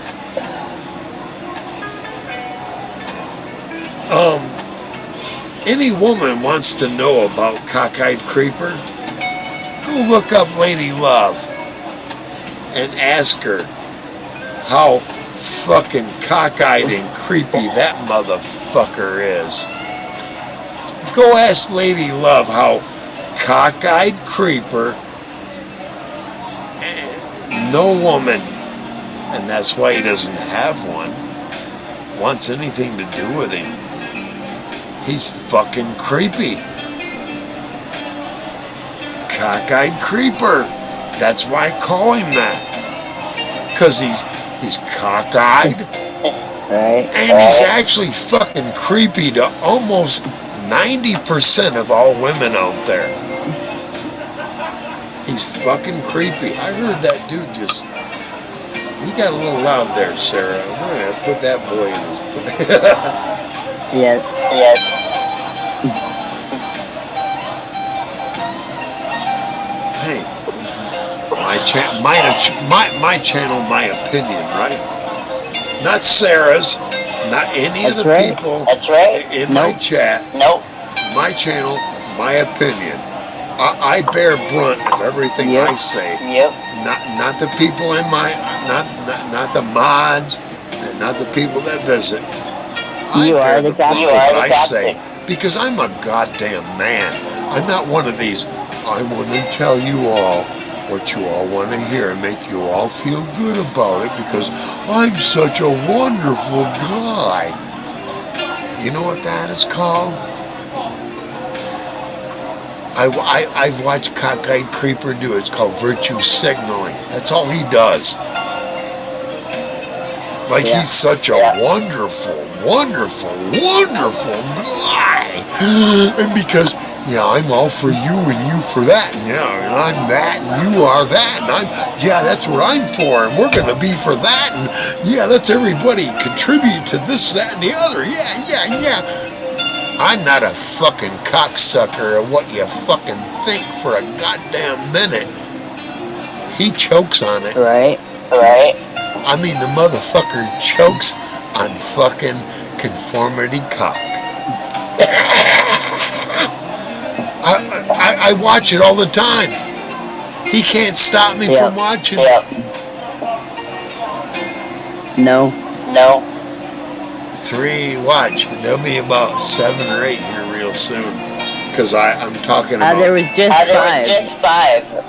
Any woman wants to know about Cockeyed Creeper, go look up Lady Love and ask her how fucking cockeyed and creepy that motherfucker is. Go ask Lady Love how Cockeyed Creeper, no woman, and that's why he doesn't have one, wants anything to do with him. He's fucking creepy. Cockeyed Creeper. That's why I call him that. Because he's cockeyed. Right. And he's actually fucking creepy to almost 90% of all women out there. He's fucking creepy. I heard that dude just... He got a little loud there, Sarah. I'm going to have to put that boy in his place. Yes. Hey, my channel, my opinion, right? Not Sarah's, not any of the people in my chat. Nope. My channel, my opinion. I bear brunt of everything I say. Yep. Not the people in my, not the mods, and not the people that visit. You are the brunt of what I captain. say because I'm a goddamn man. I'm not one of these. I want to tell you all what you all want to hear and make you all feel good about it because I'm such a wonderful guy. You know what that is called? I've watched Cockeyed Creeper do it. It's called virtue signaling. That's all he does. Like he's such a wonderful, wonderful, wonderful guy. And because, I'm all for you and you for that. And, and I'm that and you are that. And that's what I'm for. And we're going to be for that. And, let's everybody contribute to this, that, and the other. Yeah. I'm not a fucking cocksucker of what you fucking think for a goddamn minute. He chokes on it. Right. I mean, the motherfucker chokes on fucking conformity cock. I watch it all the time. He can't stop me from watching it. No. 3, watch. There'll be about 7 or 8 here real soon. Because I'm talking about... There was just 5.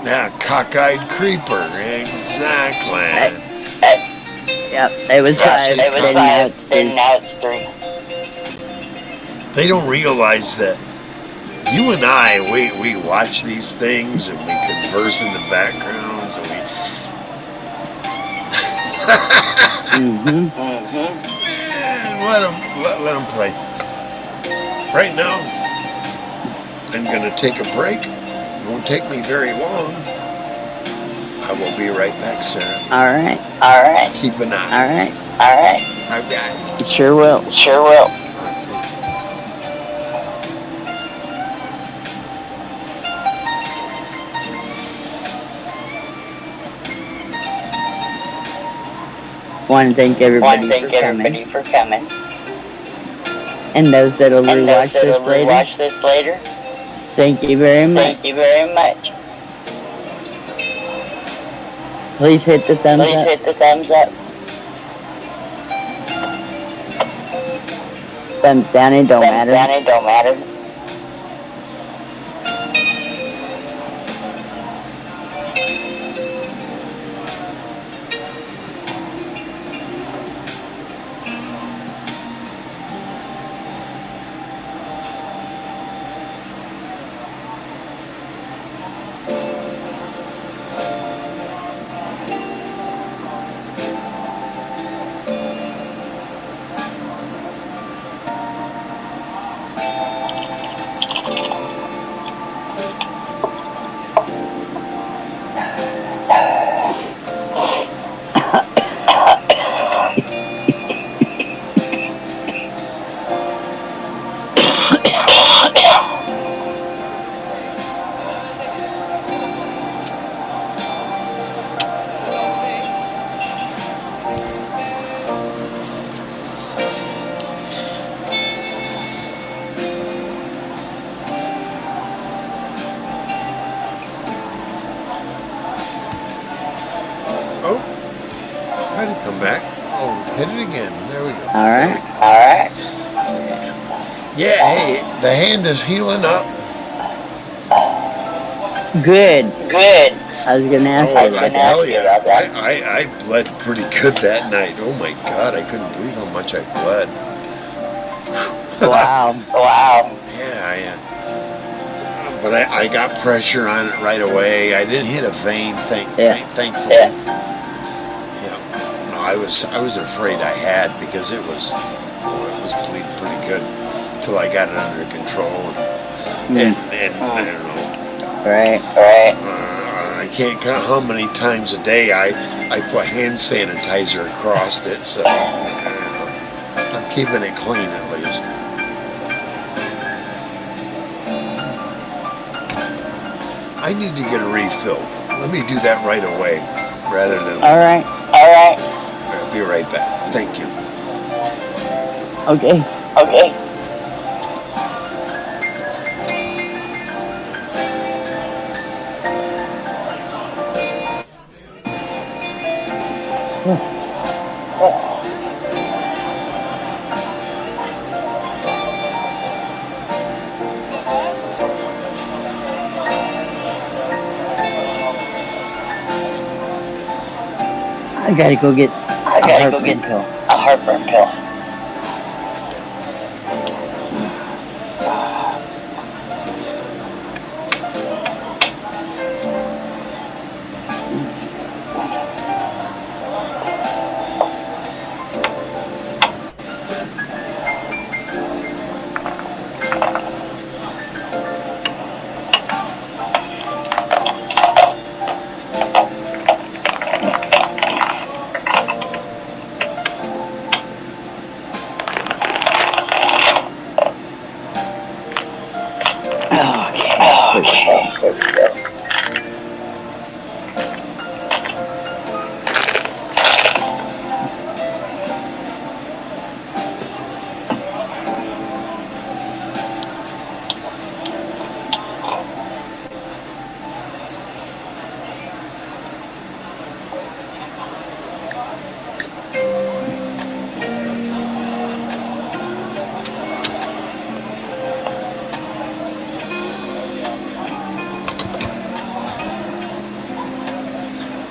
Yeah, cockeyed creeper. Exactly. Yep, it was 5. Then now it's 3. They don't realize that you and I, we watch these things and we converse in the backgrounds and we... Let them play. Right now, I'm going to take a break. It won't take me very long. I will be right back, Sarah. All right. Keep an eye. All right. I've got it. Sure will. Want to thank everybody for coming. And those that'll rewatch this later. Thank you very much. Please hit the thumbs up. Thumbs down, it don't matter. Try to come back. Oh, hit it again. There we go. All right. Yeah, hey, the hand is healing up. Good. I was going to ask you I about tell you, that. I bled pretty good that night. Oh my God, I couldn't believe how much I bled. Wow. Yeah, but I got pressure on it right away. I didn't hit a vein, thankfully. Yeah. No, I was afraid I had because it was bleeding pretty good until I got it under control. And I don't know. Right. I can't count how many times a day I put hand sanitizer across it, so I'm keeping it clean at least. I need to get a refill. Let me do that right away, rather than... All right. I'll be right back. Thank you. Okay. I gotta go get a heartburn pill.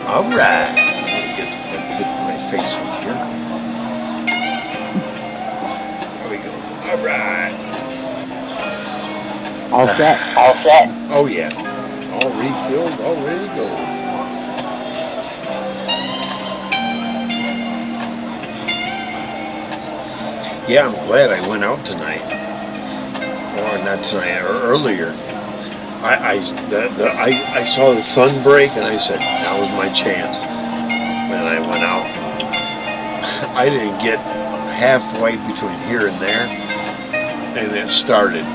All right. Get my face in here. There we go. All right. All set. All set. Oh, yeah. All refilled, all ready to go. Yeah, I'm glad I went out tonight. Or not tonight, or earlier. I saw the sun break and I said, that was my chance. And I went out. I didn't get halfway between here and there, and it started.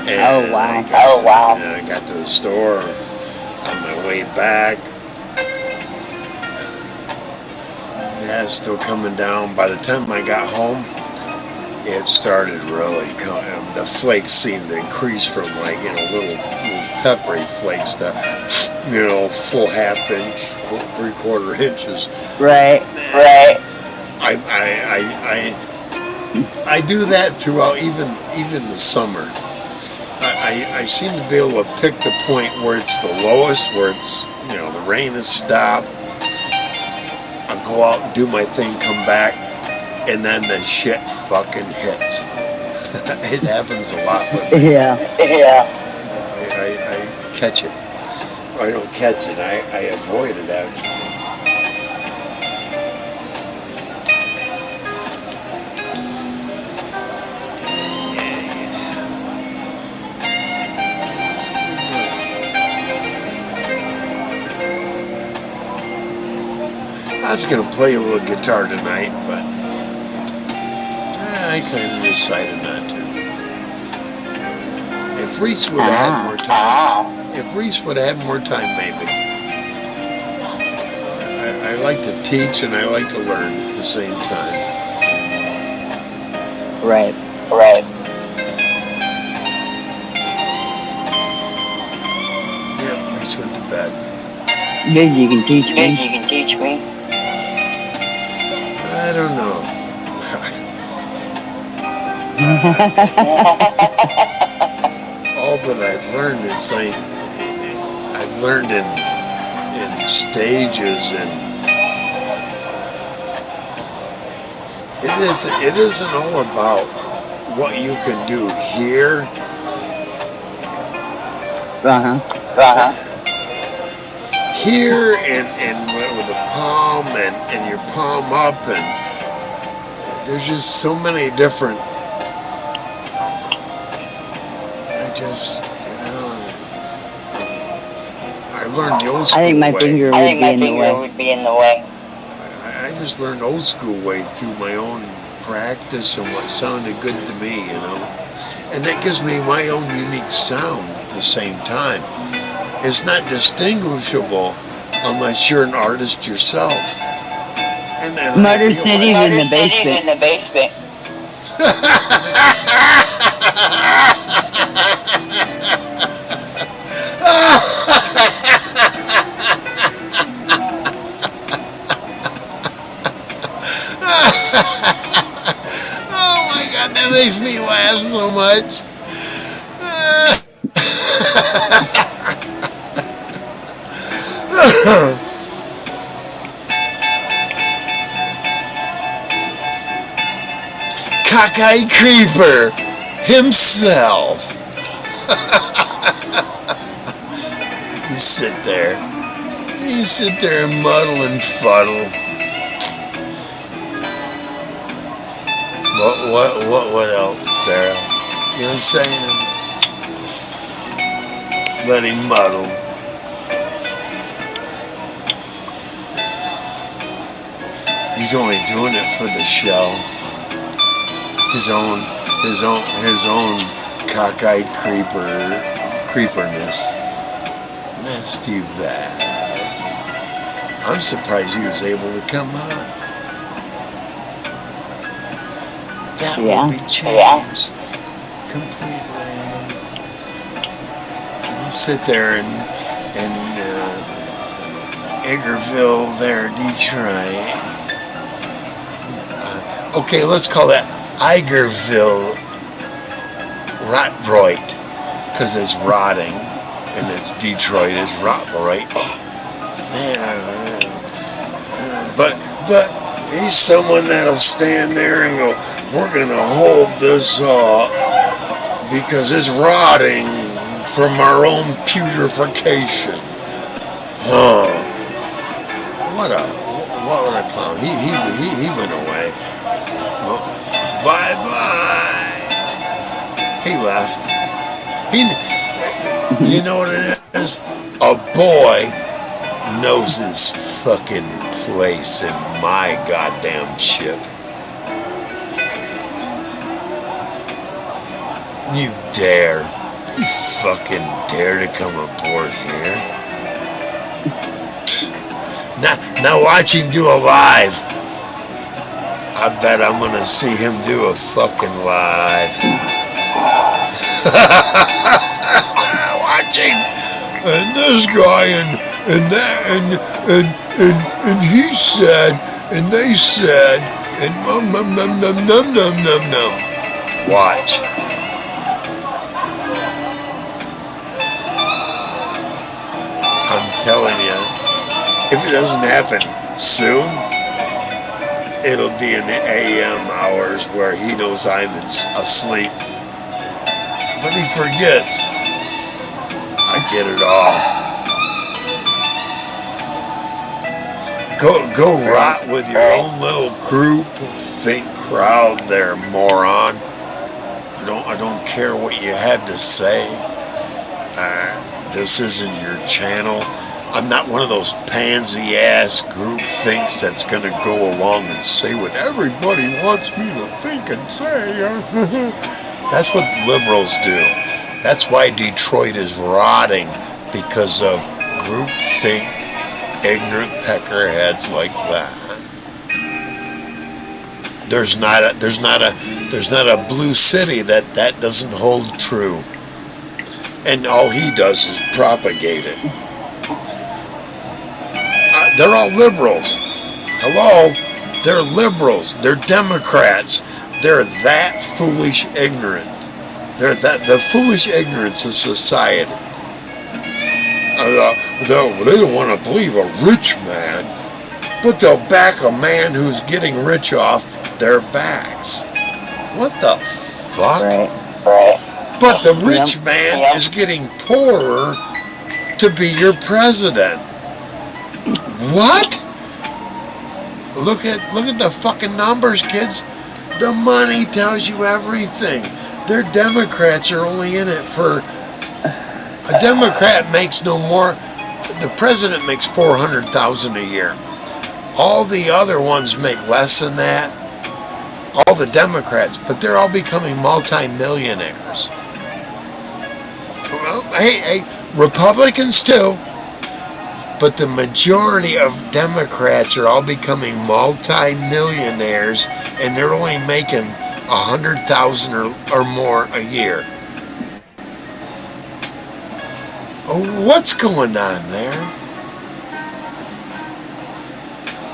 And Oh, wow. And I got to the store on my way back. Yeah, it's still coming down. By the time I got home, it started really coming. The flakes seemed to increase from like, little peppery flakes to, full half inch, 3/4 inches. Right. I do that throughout even the summer. I seem to be able to pick the point where it's the lowest, where it's, the rain has stopped. I'll go out and do my thing, come back, and then the shit fucking hits. It happens a lot with me. Yeah. I catch it. I don't catch it. I avoid it, actually. I was going to play a little guitar tonight, but I kind of decided not to. If Reese would have had more time, maybe. I like to teach and I like to learn at the same time. Right. Yeah, Reese went to bed. Good, you can teach me. I don't know. All that I've learned is I've learned in stages, and it isn't all about what you can do here. Here and with the palm and your palm up, and there's just so many different. I learned the old school way. I think my finger would be in the way. I just learned old school way through my own practice and what sounded good to me, and that gives me my own unique sound at the same time. It's not distinguishable unless you're an artist yourself. And then Motor City's in the basement. Oh my God, that makes me laugh so much. Cockeyed Creeper himself. You sit there and muddle and fuddle. What else, Sarah? You know what I'm saying? Let him muddle. He's only doing it for the show. His own cockeyed creeperness. That's too bad. I'm surprised he was able to come on. That will be changed completely. You sit there in Eggerville, there, Detroit. Okay, let's call that Igerville Rotroit, because it's rotting, and it's Detroit is Rotroit. But he's someone that'll stand there and go, we're going to hold this because it's rotting from our own putrefaction. What a clown. He went away. Oh, bye-bye. He left. You know what it is? A boy knows his fucking place in my goddamn ship. You fucking dare to come aboard here? Now watch him do a live. I bet I'm gonna see him do a fucking live. Watching, and this guy and that and he said and they said and num. Watch. I'm telling you, if it doesn't happen soon, it'll be in the AM hours where he knows I'm asleep. But he forgets. I get it all. Go rot with your own little group, think crowd there, moron. I don't care what you had to say. This isn't your channel. I'm not one of those pansy-ass group thinks that's going to go along and say what everybody wants me to think and say. That's what liberals do. That's why Detroit is rotting, because of groupthink, ignorant peckerheads like that. There's not a blue city that doesn't hold true. And all he does is propagate it. They're all liberals. Hello? They're liberals. They're Democrats. They're that foolish ignorant. They're the foolish ignorance of society. They don't want to believe a rich man, but they'll back a man who's getting rich off their backs. What the fuck? Right. But the rich man is getting poorer to be your president. What? Look at the fucking numbers, kids. The money tells you everything. Their Democrats are only in it for... A Democrat makes no more... The president makes $400,000 a year. All the other ones make less than that. All the Democrats. But they're all becoming multi-millionaires. Well, hey, Republicans too. But the majority of Democrats are all becoming multi-millionaires, and they're only making $100,000 or more a year. Oh, what's going on there?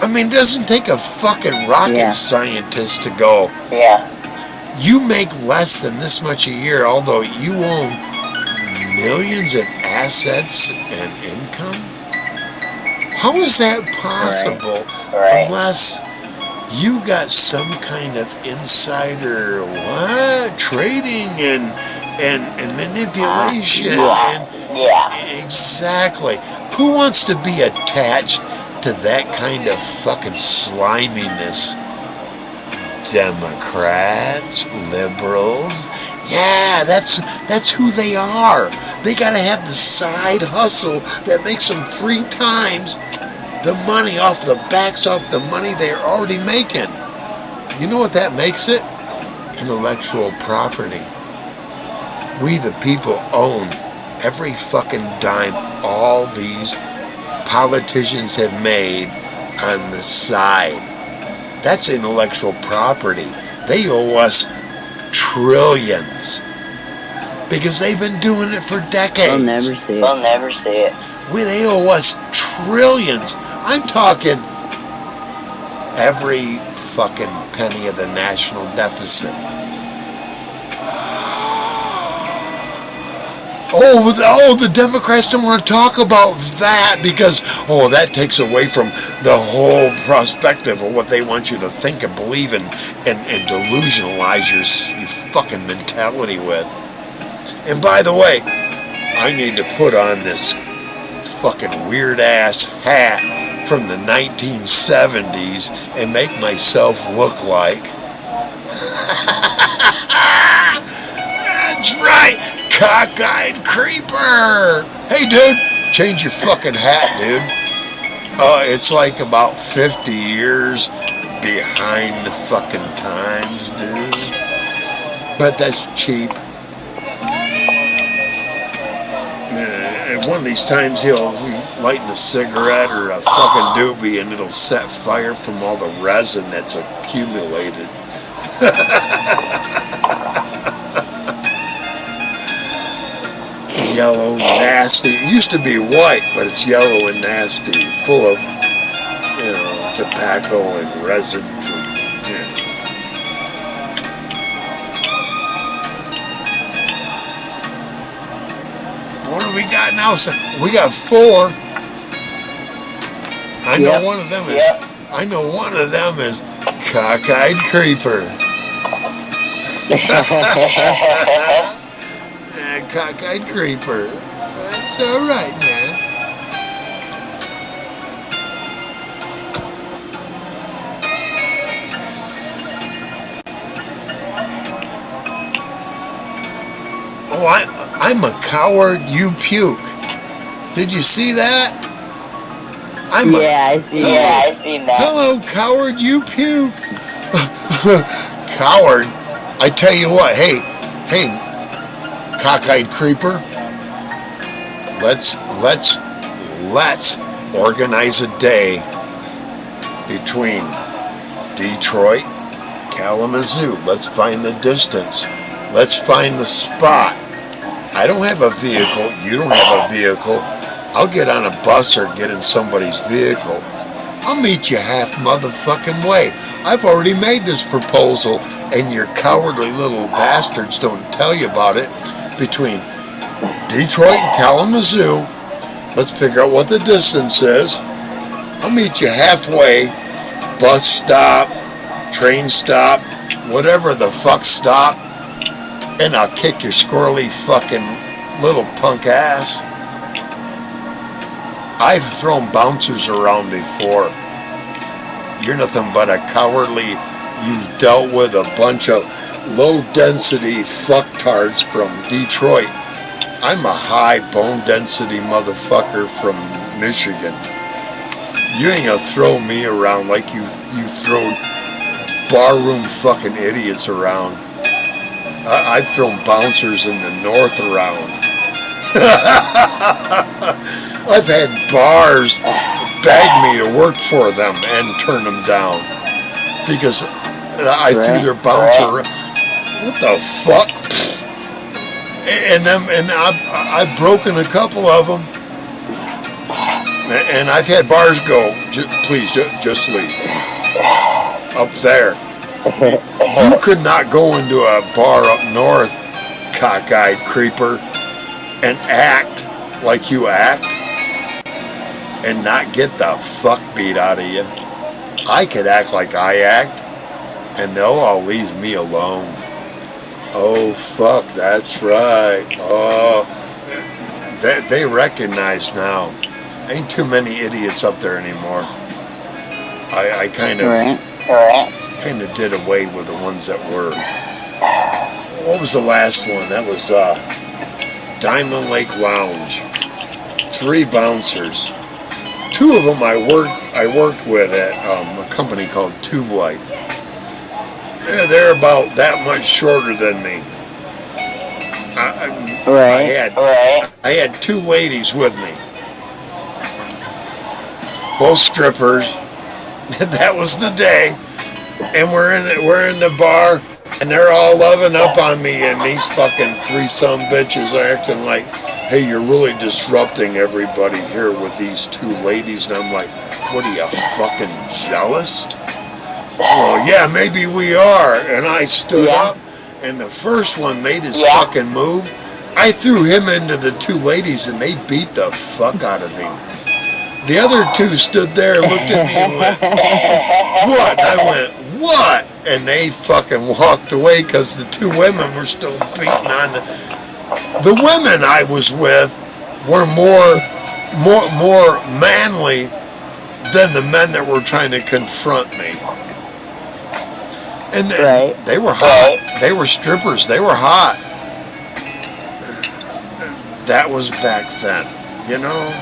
I mean, it doesn't take a fucking rocket scientist to go, you make less than this much a year, although you own millions in assets and income? How is that possible unless you got some kind of insider trading and manipulation? Exactly. Who wants to be attached to that kind of fucking sliminess? Democrats, liberals. Yeah, that's who they are. They gotta have the side hustle that makes them 3 times the money off the money they're already making. You know what that makes it? Intellectual property. We the people own every fucking dime all these politicians have made on the side. That's intellectual property. They owe us trillions because they've been doing it for decades. They'll never see it. They owe us trillions. I'm talking every fucking penny of the national deficit. The Democrats don't want to talk about that because, that takes away from the whole perspective of what they want you to think and believe in and delusionalize your fucking mentality with. And by the way, I need to put on this fucking weird-ass hat from the 1970s and make myself look like... That's right! Cockeyed creeper! Hey, dude, change your fucking hat, dude. It's like about 50 years behind the fucking times, dude. But that's cheap. One of these times he'll be lighting a cigarette or a fucking doobie and it'll set fire from all the resin that's accumulated. Yellow, nasty. It used to be white, but it's yellow and nasty, full of, tobacco and resin. What do we got now? We got 4. I know one of them is. I know one of them is cockeyed creeper. Cockeyed creeper. That's all right, man. I'm a coward, you puke. Did you see that? I seen that. Hello, coward, you puke. Coward. I tell you what, hey, cockeyed creeper. Let's organize a day between Detroit, Kalamazoo. Let's find the distance. Let's find the spot. I don't have a vehicle. You don't have a vehicle. I'll get on a bus or get in somebody's vehicle. I'll meet you half motherfucking way. I've already made this proposal, and your cowardly little bastards don't tell you about it. Between Detroit and Kalamazoo, let's figure out what the distance is. I'll meet you halfway. Bus stop, train stop, whatever the fuck stop. And I'll kick your squirrely fucking little punk ass. I've thrown bouncers around before. You're nothing but a cowardly. You've dealt with a bunch of low-density fucktards from Detroit. I'm a high bone-density motherfucker from Michigan. You ain't gonna throw me around like you throw barroom fucking idiots around. I've thrown bouncers in the north around. I've had bars beg me to work for them and turn them down because I threw their bouncer. What the fuck? And I've broken a couple of them, and I've had bars go. Please, just leave. Up there. You could not go into a bar up north, cockeyed creeper, and act like you act and not get the fuck beat out of you. I could act like I act, and they'll all leave me alone. Oh, fuck, that's right. Oh, they recognize now. Ain't too many idiots up there anymore. I kind of did away with the ones that were. What was the last one? That was Diamond Lake Lounge. 3 bouncers. 2 of them I worked with at a company called Tube Light. Yeah, they're about that much shorter than me. I had 2 ladies with me. Both strippers. That was the day. And we're in the bar, and they're all loving up on me, and these fucking 3 bitches are acting like, hey, you're really disrupting everybody here with these 2 ladies. And I'm like, what are you, fucking jealous? Well, yeah, maybe we are. And I stood up, and the first one made his fucking move. I threw him into the two ladies, and they beat the fuck out of him. The other two stood there and looked at me and went, what? And I went, what? And they fucking walked away because the two women were still beating on the women I was with were more manly than the men that were trying to confront me. And they were hot. They were strippers. They were hot. That was back then, you know?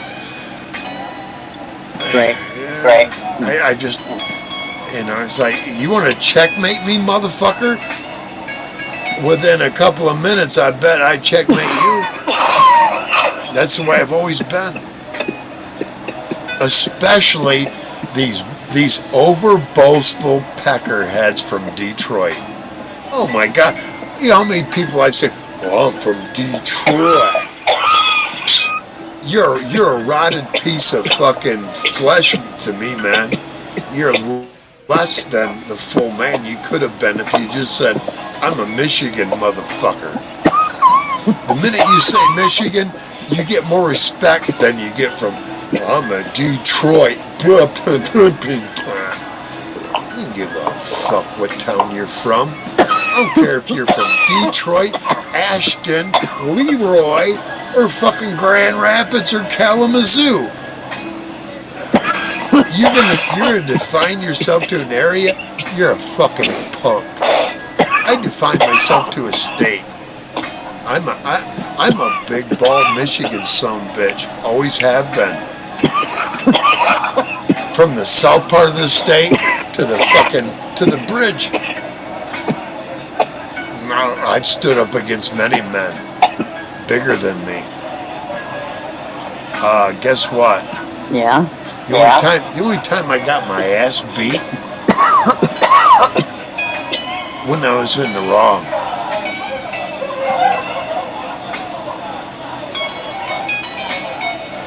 Right. I just, you know, it's like, you want to checkmate me, motherfucker? Within a couple of minutes, I bet I checkmate you. That's the way I've always been. Especially these over-boastful peckerheads from Detroit. Oh my God. You know how many people I'd say, well, I'm from Detroit. You're a rotted piece of fucking flesh to me, man. You're less than the full man you could have been if you just said, I'm a Michigan motherfucker. The minute you say Michigan, you get more respect than you get from, I'm a Detroit. I don't give a fuck what town you're from. I don't care if you're from Detroit, Ashton, Leroy, or fucking Grand Rapids or Kalamazoo. You're gonna define yourself to an area? You're a fucking punk. I define myself to a state. I'm a big bald Michigan son bitch. Always have been. From the south part of the state to the bridge. I've stood up against many men bigger than me. Guess what? Yeah. The only time I got my ass beat when I was in the wrong.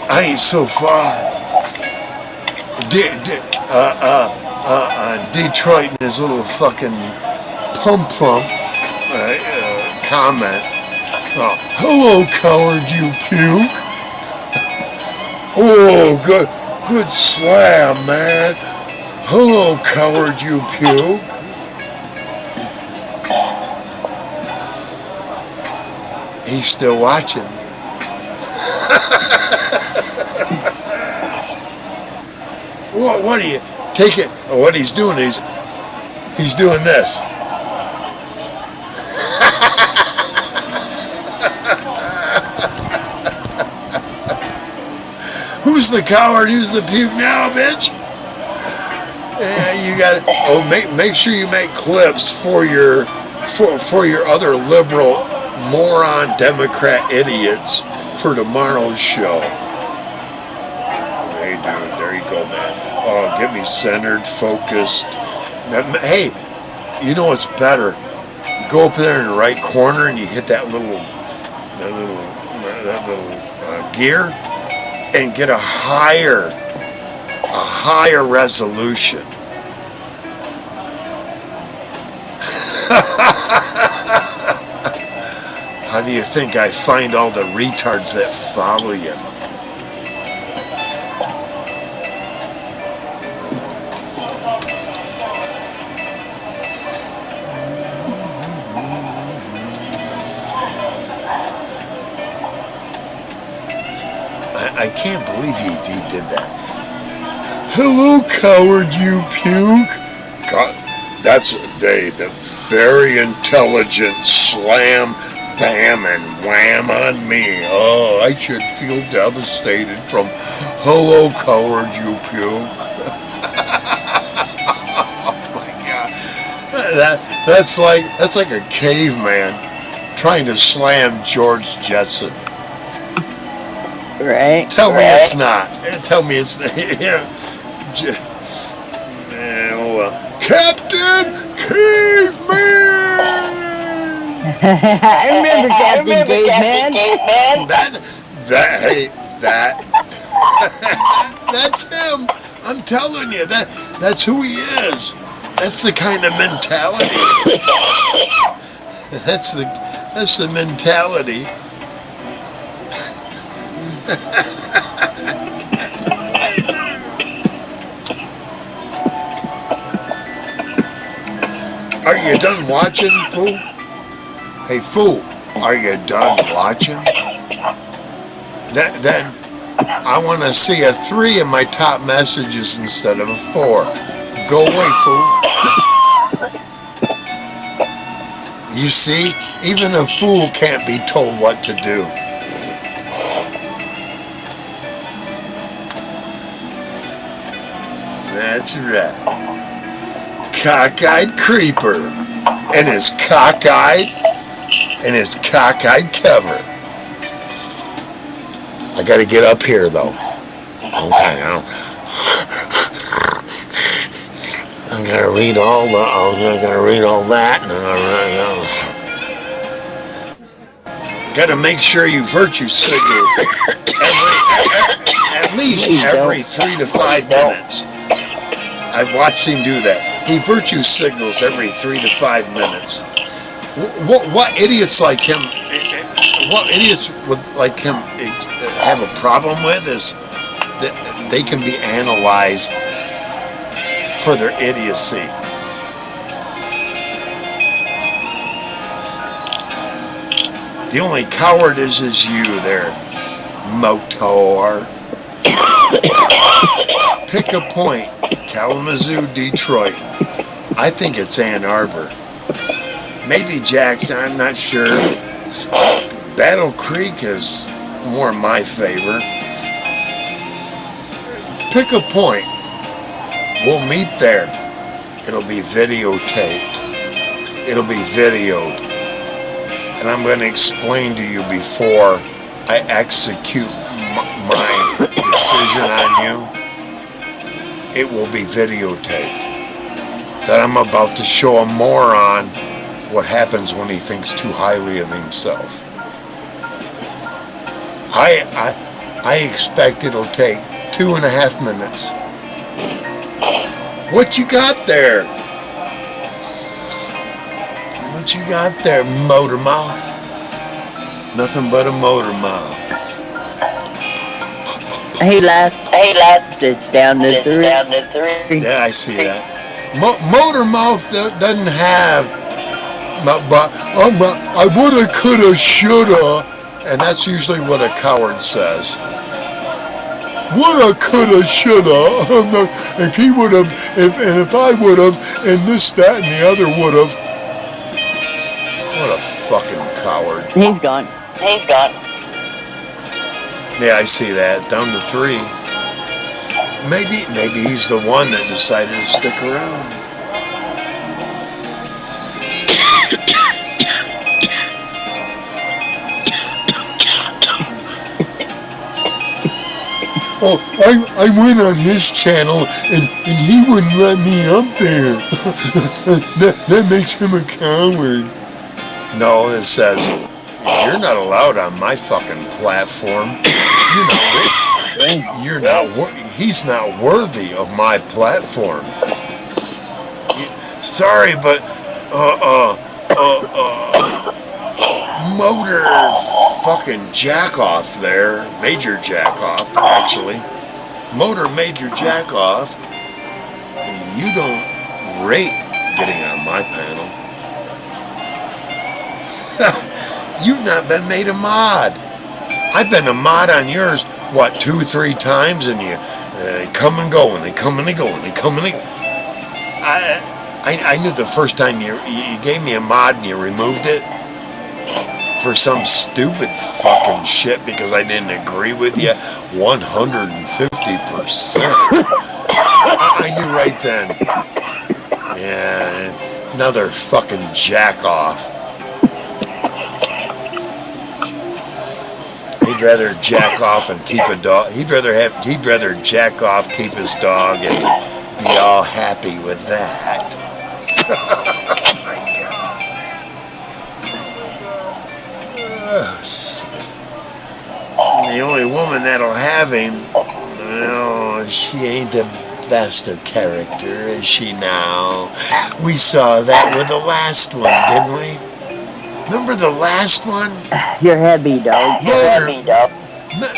I ain't so far. Detroit and his little fucking pump comment. Oh, hello, coward, you puke. Oh, good slam, man. Hello, coward, you puke. He's still watching. What do you take it? What he's doing is he's doing this. Who's the coward? Who's the puke now, bitch? Yeah, you got it. Oh, make sure you make clips for your other liberal moron Democrat idiots for tomorrow's show. Hey, dude, there you go, man. Oh, get me centered, focused. Hey, you know what's better? You go up there in the right corner and you hit that little gear and get a higher resolution. How do you think I find all the retards that follow you? I can't believe he did that. Hello, coward, you puke. God, that's the very intelligent slam, bam, and wham on me. Oh, I should feel devastated from hello, coward, you puke. Oh my God, that's like a caveman trying to slam George Jetson. Right. Tell me it's not. Tell me it's not. Yeah. Well, Captain Caveman. I remember Captain Caveman. That's him. I'm telling you, that's who he is. That's the kind of mentality. That's the mentality Are you done watching, fool? Hey, fool, are you done watching? Then I want to see a 3 in my top messages instead of a 4. Go away, fool. You see, even a fool can't be told what to do. That's right. Cockeyed creeper and his cockeyed cover. I gotta get up here though. Okay, I'm gonna read all that, and gotta make sure you virtue signal at least every 3 to 5 minutes. I've watched him do that. He virtue signals every 3 to 5 minutes. What idiots like him? What idiots would like him have a problem with is that they can be analyzed for their idiocy. The only coward is you there, Motor. Pick a point. Kalamazoo, Detroit. I think it's Ann Arbor. Maybe Jackson, I'm not sure. Battle Creek is more in my favor. Pick a point. We'll meet there. It'll be videotaped. It'll be videoed. And I'm going to explain to you before I execute my decision on you. It will be videotaped. That I'm about to show a moron what happens when he thinks too highly of himself. I expect it'll take 2.5 minutes. What you got there? What you got there, motor mouth? Nothing but a motor mouth. Hey, last. It's down to 3. Yeah, I see that. Motor mouth doesn't have. But I woulda, coulda, shoulda, and that's usually what a coward says. Woulda, coulda, shoulda. If he would have, if I would have, and this, that, and the other would have. What a fucking coward. He's gone. Yeah, I see that. Down to 3. Maybe he's the one that decided to stick around. Oh, I went on his channel and he wouldn't let me up there. that makes him a coward. No, it says, you're not allowed on my fucking platform. He's not worthy of my platform. Sorry, but, motor fucking jack-off there. Major jack-off, actually. Motor major jack-off. You don't rate getting on my panel. You've not been made a mod. I've been a mod on yours, 2-3 times, and you come and go, and they come and they go, and they come and they go. I knew the first time you gave me a mod and you removed it for some stupid fucking shit because I didn't agree with you 150%. I knew right then. Yeah, another fucking jack off. He'd rather jack off and keep a dog. He'd rather jack off, keep his dog, and be all happy with that. The only woman that'll have him, well, she ain't the best of character, is she now? We saw that with the last one, didn't we? Remember the last one? You're heavy, dog.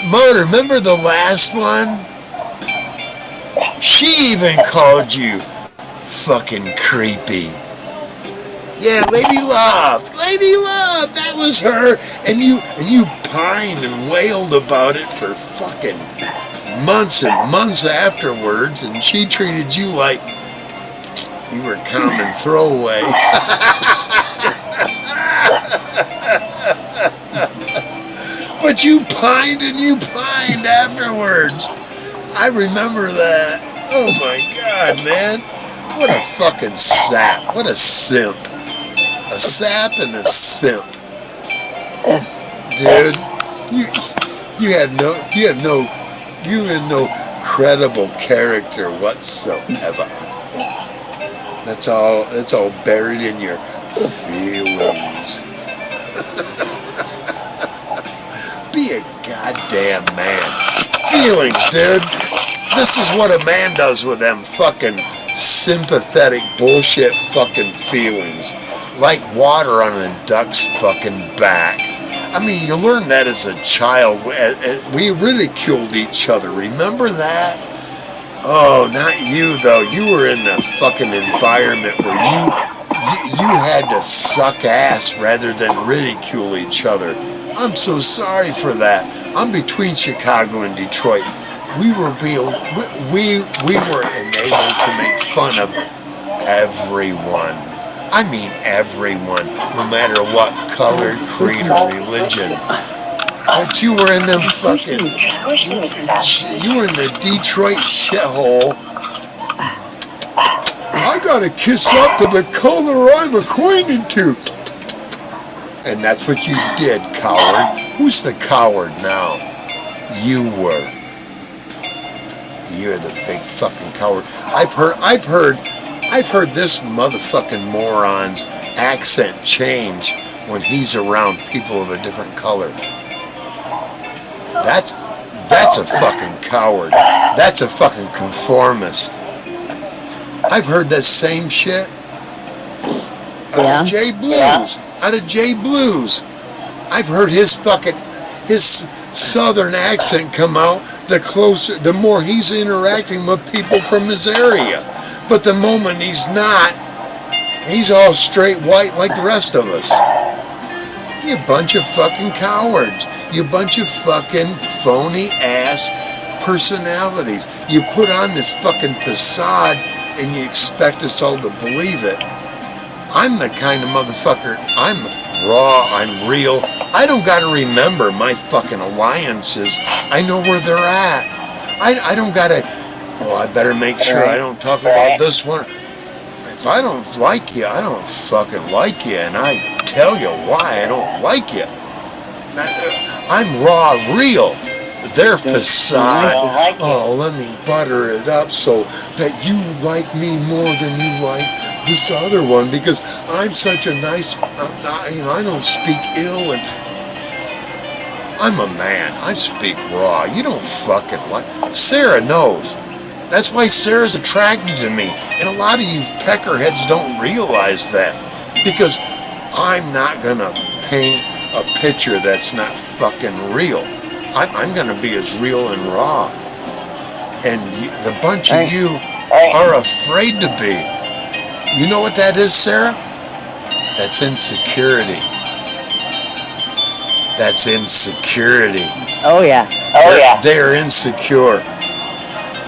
Motor, remember the last one? She even called you fucking creepy. Yeah, Lady Love, that was her. And you pined and wailed about it for fucking months and months afterwards, and she treated you like you were common throwaway. But you pined and you pined afterwards. I remember that. Oh my God, man. What a fucking sap. What a simp. A sap and a simp. Dude, you had no credible character whatsoever. That's all buried in your feelings. Be a goddamn man. Feelings, dude. This is what a man does with them fucking sympathetic bullshit fucking feelings. Like water on a duck's fucking back. I mean, you learn that as a child. We ridiculed each other. Remember that? Oh, not you, though. You were in the fucking environment where you had to suck ass rather than ridicule each other. I'm so sorry for that. I'm between Chicago and Detroit. We were enabled to make fun of everyone. I mean everyone, no matter what color, creed, or religion. But you were in them fucking... You were in the Detroit shithole. I gotta kiss up to the color I'm acquainted to. And that's what you did, coward. Who's the coward now? You were. You're the big fucking coward. I've heard this motherfucking moron's accent change when he's around people of a different color. That's a fucking coward. That's a fucking conformist. I've heard that same shit out of Jay Blues. Out of Jay Blues. I've heard his southern accent come out the more he's interacting with people from his area. But the moment he's not, he's all straight white like the rest of us. You bunch of fucking cowards. You bunch of fucking phony ass personalities. You put on this fucking facade and you expect us all to believe it. I'm the kind of motherfucker, I'm raw, I'm real. I don't gotta remember my fucking alliances. I know where they're at. I don't gotta, I better make sure I don't talk about this one. If I don't like you, I don't fucking like you, and I tell you why I don't like you. I'm raw, real. Their facade. Oh, let me butter it up so that you like me more than you like this other one because I'm such a nice, I don't speak ill and I'm a man. I speak raw. You don't fucking like. Sarah knows. That's why Sarah's attracted to me. And a lot of you peckerheads don't realize that because I'm not going to paint a picture that's not fucking real. I'm going to be as real and raw. And the bunch of you are afraid to be. You know what that is, Sarah? That's insecurity. That's insecurity. Oh, yeah. They're insecure.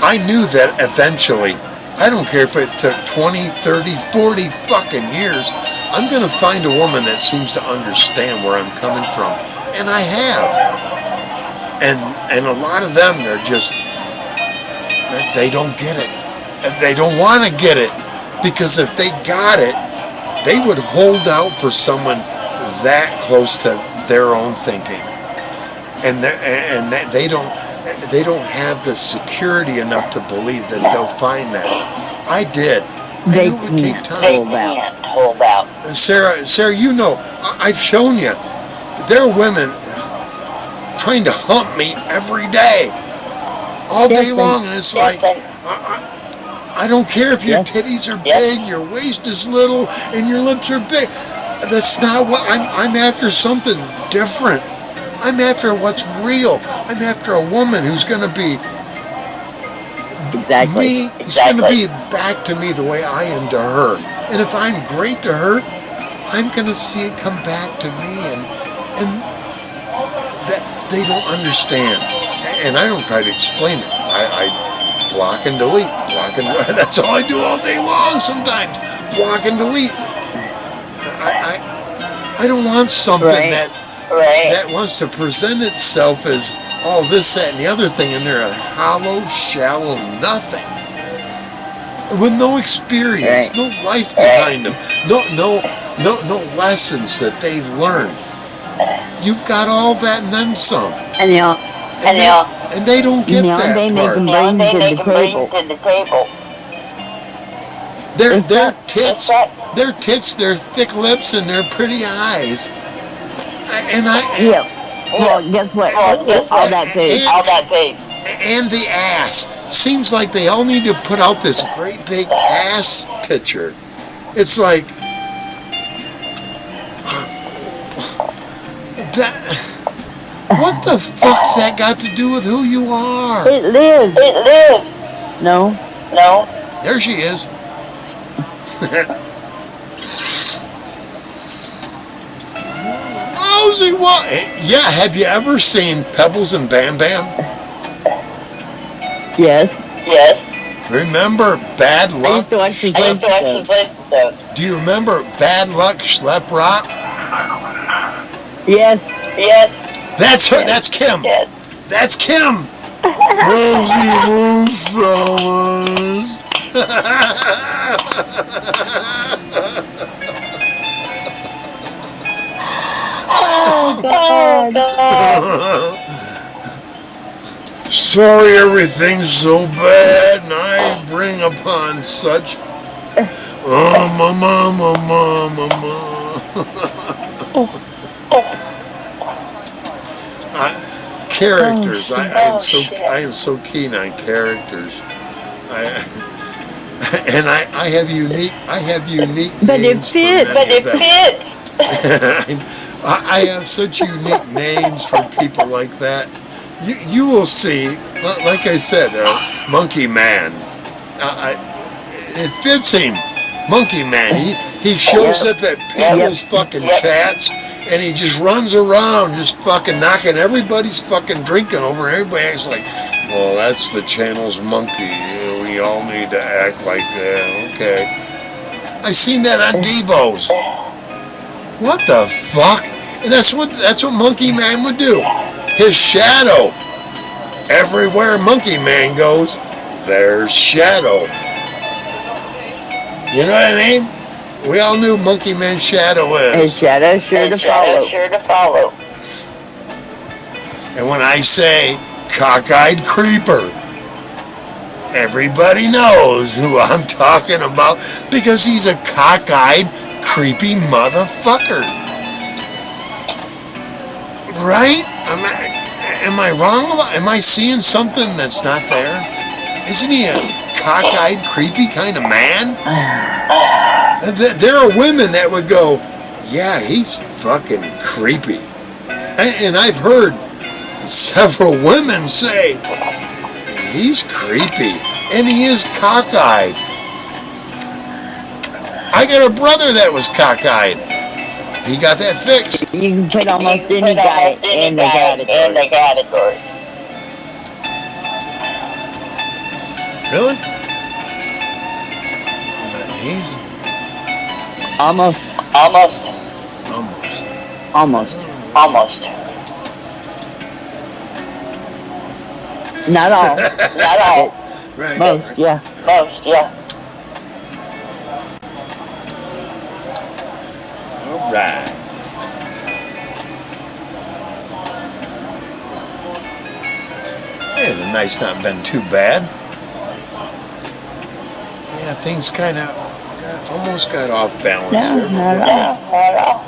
I knew that eventually. I don't care if it took 20, 30, 40 fucking years. I'm going to find a woman that seems to understand where I'm coming from. And I have. And a lot of them, they're just, they don't get it. They don't want to get it. Because if they got it, they would hold out for someone that close to their own thinking. And they don't have the security enough to believe that they'll find that. I did. They knew it would take time. can't hold out. Sarah, you know, I've shown you. There are women trying to hump me every day, all day long, and it's like, I don't care if your titties are big, your waist is little, and your lips are big. That's not what I'm after. Something different. I'm after what's real. I'm after a woman who's going to be Exactly. me. It's going to be back to me the way I am to her. And if I'm great to her, I'm going to see it come back to me. And that they don't understand. And I don't try to explain it. I block and delete. That's all I do all day long sometimes. Block and delete. I don't want something that wants to present itself as all this, that, and the other thing, and they're a hollow, shallow nothing with no experience, no life behind them, no lessons that they've learned. You've got all that and then some. And they don't get that part. They can bring to the table. Their tits, their thick lips, and their pretty eyes. Well, guess what? All that pays. And the ass. Seems like they all need to put out this great big ass picture. It's like that. What the fuck's that got to do with who you are? It lives. No. There she is. Rosie, what? Yeah, have you ever seen Pebbles and Bam Bam? Yes. Remember Bad Luck? I used to watch some places. Do you remember Bad Luck Schlep Rock? Yes. That's her. That's Kim. Yes. That's Kim. Rosie moves, fellas. Oh, God. Sorry everything's so bad and I bring upon such mama. Characters. I am so keen on characters. I have unique But it names fits. I have such unique names for people like that. You will see, like I said, Monkey Man. It fits him. Monkey Man. He shows up at people's fucking chats, and he just runs around just fucking knocking everybody's fucking drinking over. Everybody acts like, well, that's the channel's monkey. We all need to act like that. Okay. I seen that on Devos. What the fuck? And that's what Monkey Man would do. His shadow. Everywhere Monkey Man goes, there's shadow. You know what I mean? We all knew Monkey Man's shadow is. His shadow sure to follow. And when I say cockeyed creeper, everybody knows who I'm talking about because he's a cockeyed, creepy motherfucker. Right? Am I wrong about? Am I seeing something that's not there? Isn't he a cockeyed, creepy kind of man? There are women that would go, yeah, he's fucking creepy. And I've heard several women say, he's creepy. And he is cockeyed. I got a brother that was cockeyed. He got that fixed. You can put almost any guy in the category. Really? But he's Almost. Not all. Right. Most, yeah. All right. Hey, the night's not been too bad. Yeah, things kind of almost got off balance there. Not at all.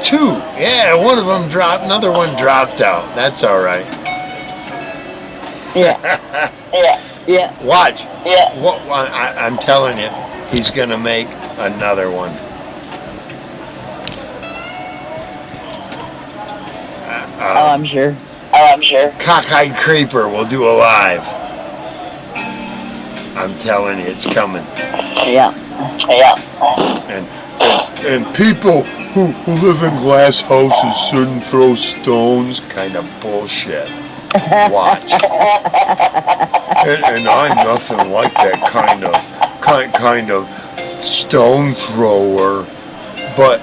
Two. Yeah, one of them dropped. Another one dropped out. That's all right. Yeah. Watch. I'm telling you, he's gonna make another one. Oh, I'm sure. Cockeyed Creeper will do a live. I'm telling you, it's coming. Yeah. And people who live in glass houses shouldn't throw stones. Kind of bullshit. Watch. And I'm nothing like that kind of stone thrower. But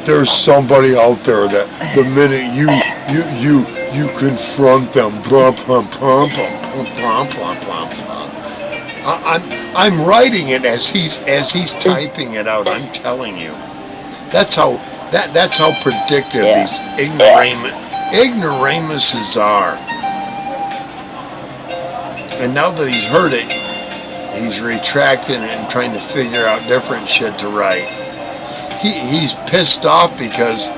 there's somebody out there that the minute you confront them, blah, blah, blah, blah, blah, blah, blah, blah. I'm writing it as he's typing it out. I'm telling you, that's how predictive these ignoramuses are. And now that he's heard it, he's retracting it and trying to figure out different shit to write. He's pissed off because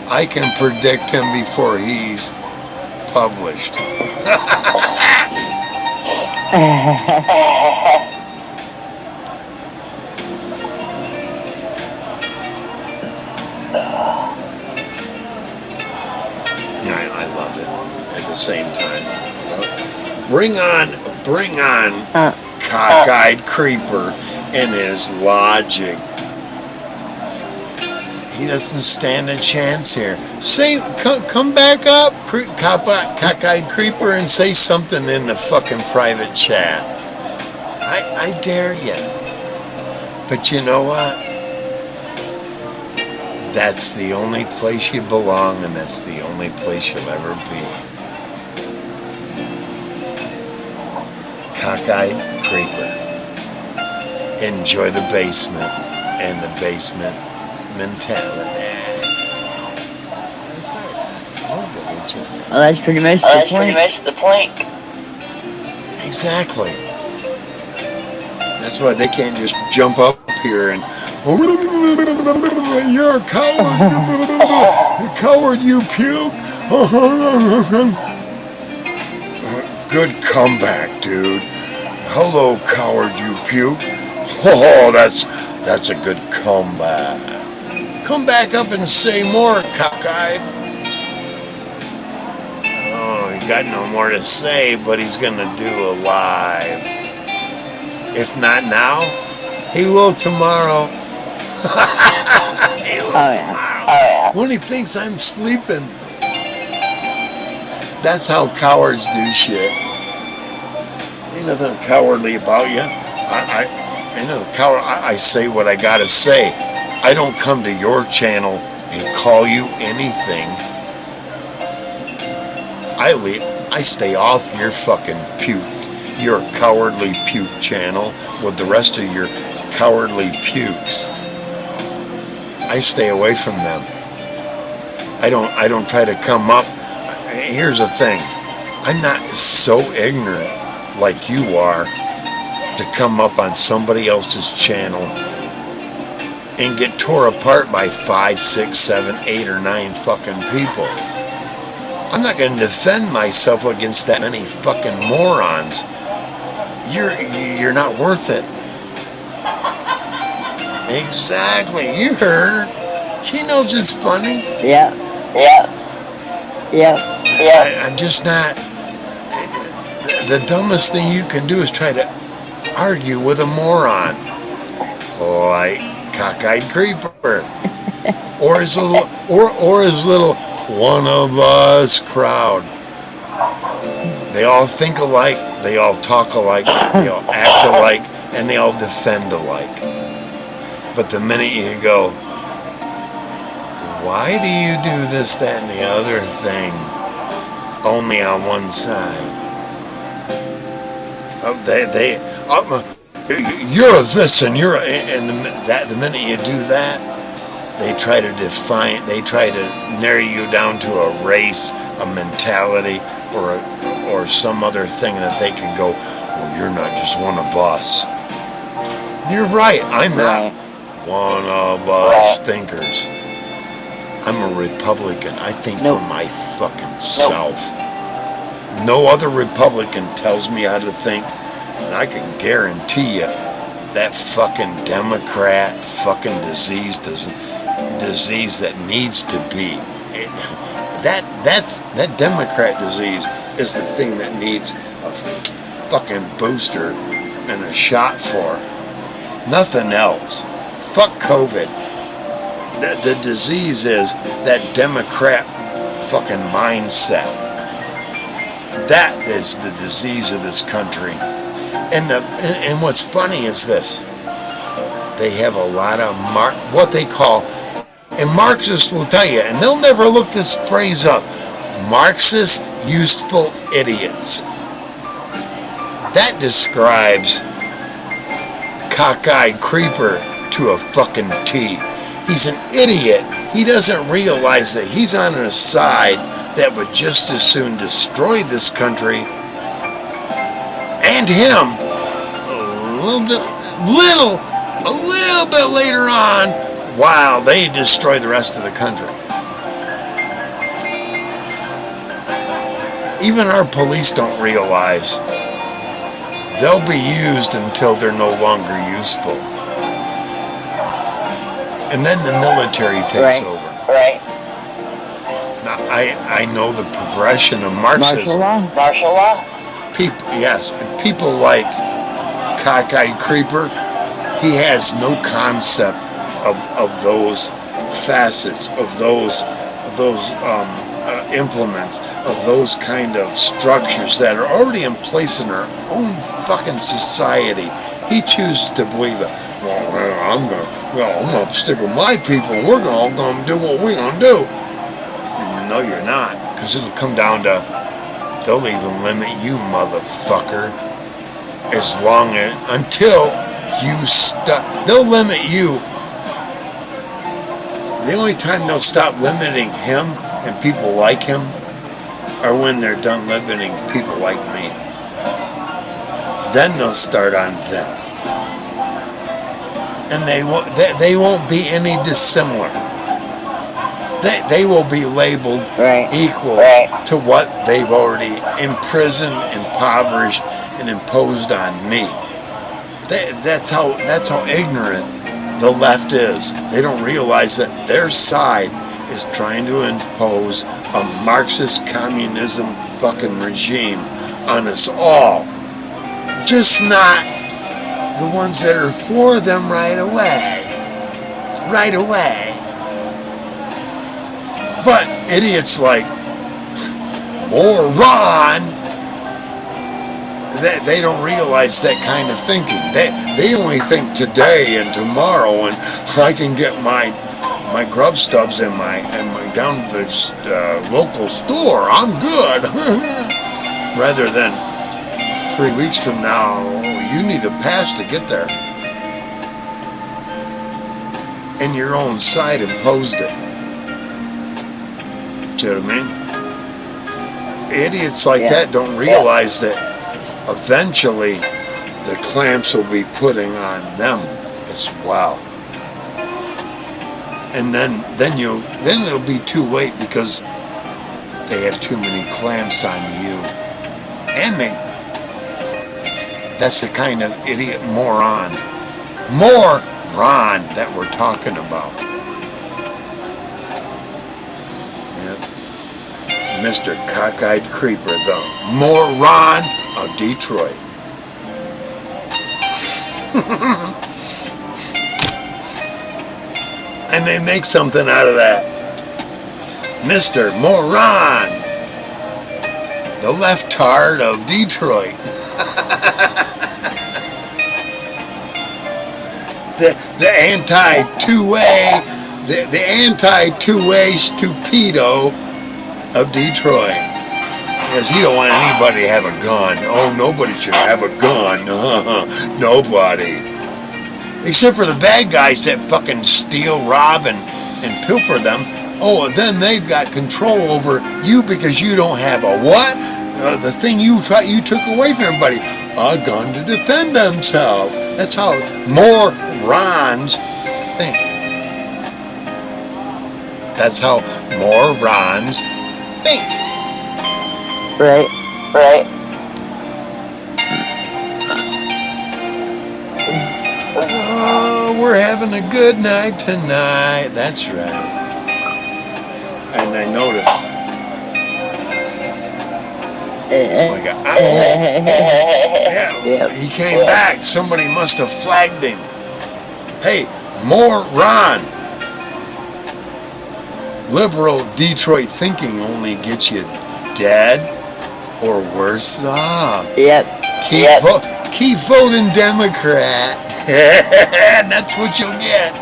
I can predict him before he's published. I love it at the same time. Bring on Cockeyed Creeper and his logic. He doesn't stand a chance here. Come back up, Cockeyed Creeper, and say something in the fucking private chat. I dare you. But you know what? That's the only place you belong, and that's the only place you'll ever be. Cockeyed Creeper. Enjoy the basement and the basement mentality. Well, that's pretty much the point. Exactly. That's why they can't just jump up here and you're a coward. Coward, you puke. Good comeback, dude. Hello, coward, you puke. Oh, that's a good comeback. Come back up and say more, cockeyed. Oh, he got no more to say, but he's gonna do a live. If not now, he will tomorrow. He will tomorrow. When he thinks I'm sleeping. That's how cowards do shit. Ain't nothing cowardly about you. Ain't nothing coward. I say what I gotta say. I don't come to your channel and call you anything. I stay off your fucking your cowardly puke channel with the rest of your cowardly pukes. I stay away from them. I don't try to come up. Here's the thing. I'm not so ignorant like you are to come up on somebody else's channel and get tore apart by 5, 6, 7, 8, or 9 fucking people. I'm not going to defend myself against that many fucking morons. You're not worth it. Exactly. You heard her. She knows it's funny. Yeah. I'm just not. The dumbest thing you can do is try to argue with a moron. Like Cockeyed Creeper. or his little one of us crowd. They all think alike, they all talk alike, they all act alike, and they all defend alike. But the minute you go, why do you do this, that, and the other thing only on one side? You're this and you're, and the minute you do that, they try to define, they try to narrow you down to a race, a mentality, or some other thing that they can go, well, you're not just one of us. You're right, I'm not one of us thinkers. I'm a Republican. I think for my fucking self. No other Republican tells me how to think, and I can guarantee you that fucking Democrat fucking disease that needs to be. that Democrat disease is the thing that needs a fucking booster and a shot for. Nothing else. Fuck COVID. The disease is that Democrat fucking mindset. That is the disease of this country. And what's funny is this. They have a lot of what they call, and Marxists will tell you, and they'll never look this phrase up, Marxist useful idiots. That describes cockeyed creeper to a fucking T. He's an idiot. He doesn't realize that he's on a side that would just as soon destroy this country and him a little bit later on while they destroy the rest of the country. Even our police don't realize they'll be used until they're no longer useful. And then the military takes over. Right. Now, I know the progression of Marxism. Martial law. People like cockeyed creeper, he has no concept of those facets, of those implements, of those kind of structures that are already in place in our own fucking society. He chooses to believe it. I'm gonna stick with my people. We're gonna do what we're gonna do. No, you're not, because it'll come down to they'll even limit you, motherfucker, until you stop. They'll limit you. The only time they'll stop limiting him and people like him are when they're done limiting people like me. Then they'll start on them. And they won't be any dissimilar. They will be labeled equal to what they've already imprisoned, impoverished, and imposed on me. That's how ignorant the left is. They don't realize that their side is trying to impose a Marxist communism fucking regime on us all. Just not the ones that are for them right away. Right away. But idiots like moron, they don't realize that kind of thinking. They only think today and tomorrow, and I can get my grub stubs and my down to the local store. I'm good. Rather than 3 weeks from now, you need a pass to get there. And your own side imposed it. Do you know what I mean? Idiots like that don't realize that eventually the clamps will be putting on them as well. And then it'll be too late because they have too many clamps on you and me. That's the kind of idiot moron that we're talking about. Yep. Mr. Cockeyed Creeper, the moron of Detroit. And they make something out of that. Mr. Moron, the leftard of Detroit. the anti-two-way, the anti-two-way stupido of Detroit. Because he don't want anybody to have a gun. Oh, nobody should have a gun. Nobody. Except for the bad guys that fucking steal, rob, and pilfer them. Oh, then they've got control over you because you don't have a what? The thing you took away from everybody. A gun to defend themselves. That's how morons think. That's how morons think. Right. Oh, we're having a good night tonight. That's right. And I notice Like a owl. Yeah, Yep. he came back. Somebody must have flagged him. Hey, more Ron. Liberal Detroit thinking only gets you dead or worse off. Yep. Keep voting Democrat. And that's what you'll get.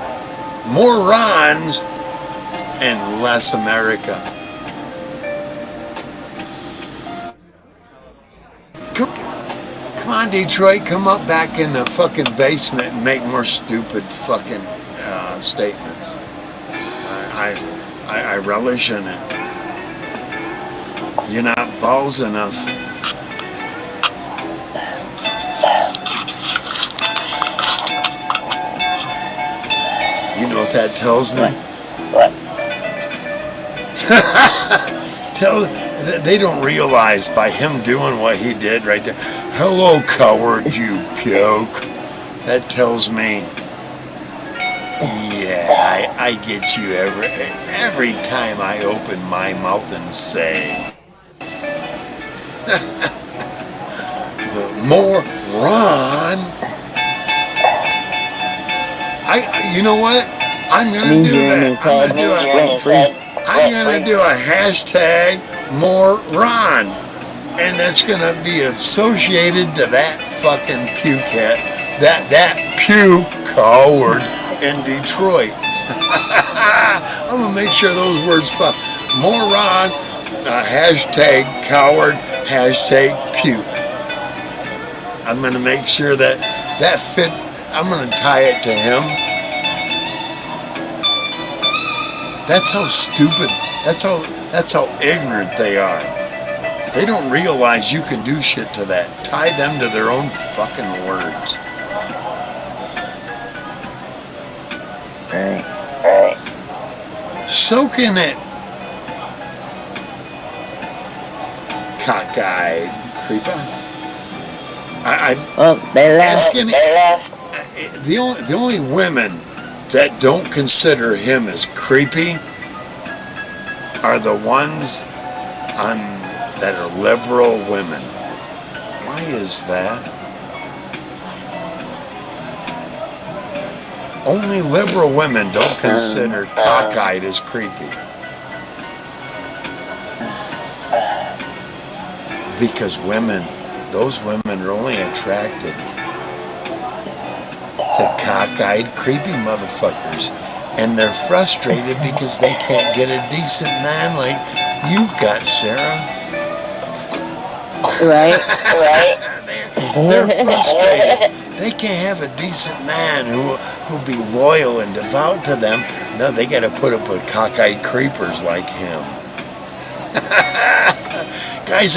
More Rons and less America. Come on, Detroit, come up back in the fucking basement and make more stupid fucking statements. I relish in it. You're not balls enough. You know what that tells me? What? They don't realize by him doing what he did right there. Hello, coward, you puke. That tells me, yeah, I get you every time I open my mouth and say, more Ron. You know what? I'm gonna do that. I'm gonna do a hashtag more Ron, and that's gonna be associated to that fucking pukehead, that puke coward in Detroit. I'm gonna make sure those words pop. More Ron, hashtag coward, hashtag puke. I'm gonna make sure that fit. I'm gonna tie it to him. That's how stupid. That's how ignorant they are. They don't realize you can do shit to that. Tie them to their own fucking words. Right. Soak in it. Cockeyed creeper. They left. The only women that don't consider him as creepy are the ones that are liberal women. Why is that? Only liberal women don't consider cockeyed as creepy. Because those women are only attracted to cockeyed, creepy motherfuckers. And they're frustrated because they can't get a decent man like you've got, Sarah. Right. They're frustrated. They can't have a decent man who'll be loyal and devout to them. No, they got to put up with cockeyed creepers like him. Guys,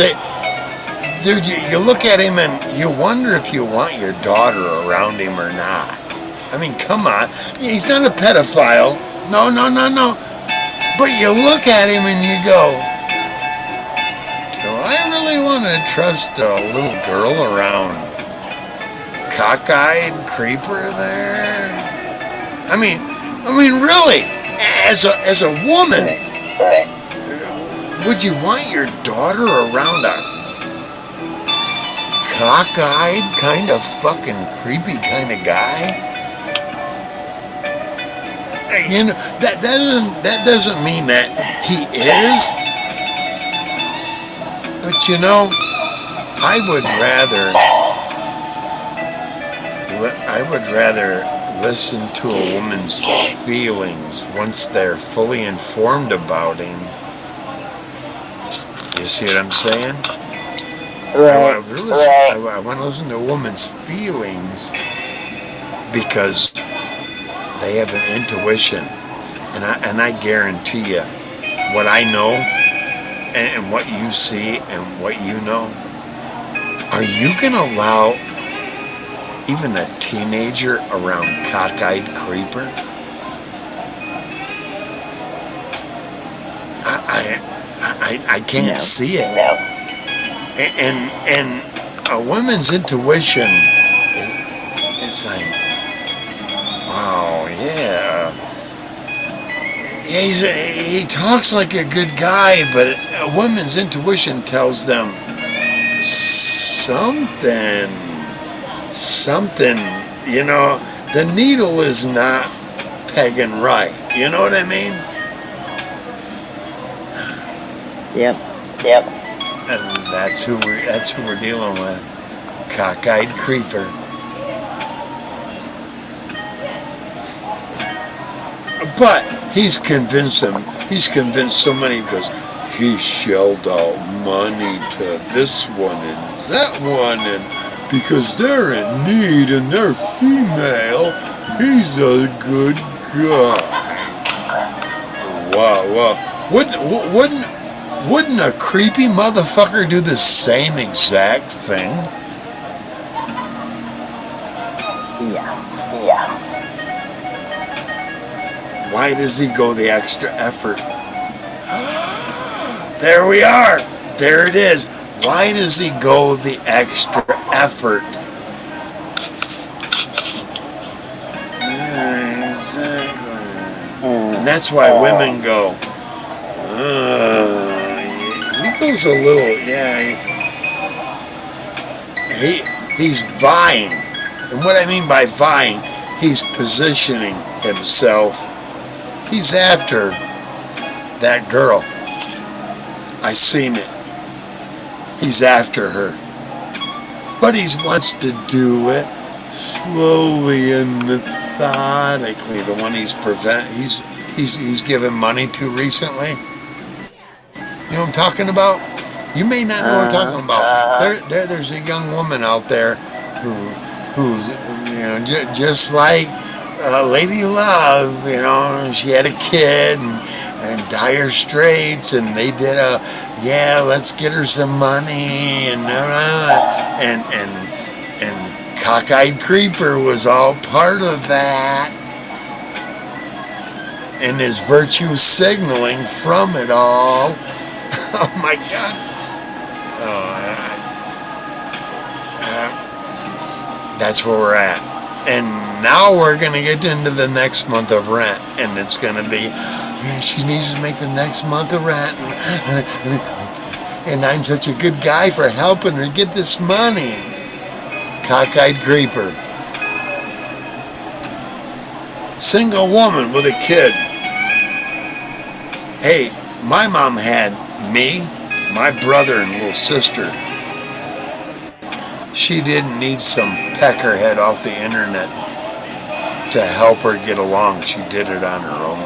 dude, you look at him and you wonder if you want your daughter around him or not. I mean, come on. He's not a pedophile. No. But you look at him and you go, do I really want to trust a little girl around cockeyed creeper there? I mean, really, as a woman, would you want your daughter around a cockeyed kind of fucking creepy kind of guy? You know, that doesn't mean that he is. But you know, I would rather listen to a woman's feelings once they're fully informed about him. You see what I'm saying? Right. I want to listen to a woman's feelings because they have an intuition, and I guarantee you, what I know and what you see and what you know, are you gonna allow even a teenager around cockeyed creeper? I can't see it. No. And a woman's intuition is like, wow, yeah. He talks like a good guy, but a woman's intuition tells them something, the needle is not pegging right. You know what I mean? Yep. And that's who we're dealing with. Cockeyed creeper. But he's convinced so many because he shelled out money to this one and that one, and because they're in need and they're female, he's a good guy. Wow. Wouldn't a creepy motherfucker do the same exact thing? Yeah. Why does he go the extra effort? There we are. There it is. Why does he go the extra effort? Exactly. And that's why women go, he goes a little, he's vying. And what I mean by vying, he's positioning himself. He's after that girl. I seen it. He's after her. But he wants to do it slowly and methodically. The one he's given money to recently. You know what I'm talking about? You may not know what I'm talking about. There's a young woman out there who just like Lady Love, she had a kid and dire straits, and they did let's get her some money, and Cockeyed Creeper was all part of that, and his virtue signaling from it all. Oh my God. That's where we're at. And now we're going to get into the next month of rent. And it's going to be, she needs to make the next month of rent. And I'm such a good guy for helping her get this money. Cockeyed Creeper. Single woman with a kid. Hey, my mom had me, my brother, and little sister. She didn't need some peckerhead off the internet to help her get along. She did it on her own.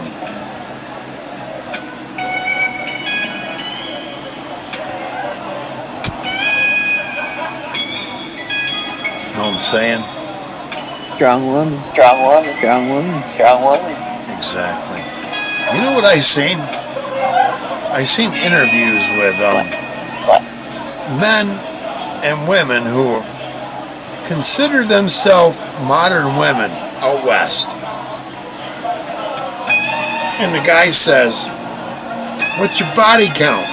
Know what I'm saying? Strong woman. Exactly. You know what I seen? I seen interviews with men and women who consider themselves modern women out west. And the guy says, "What's your body count?"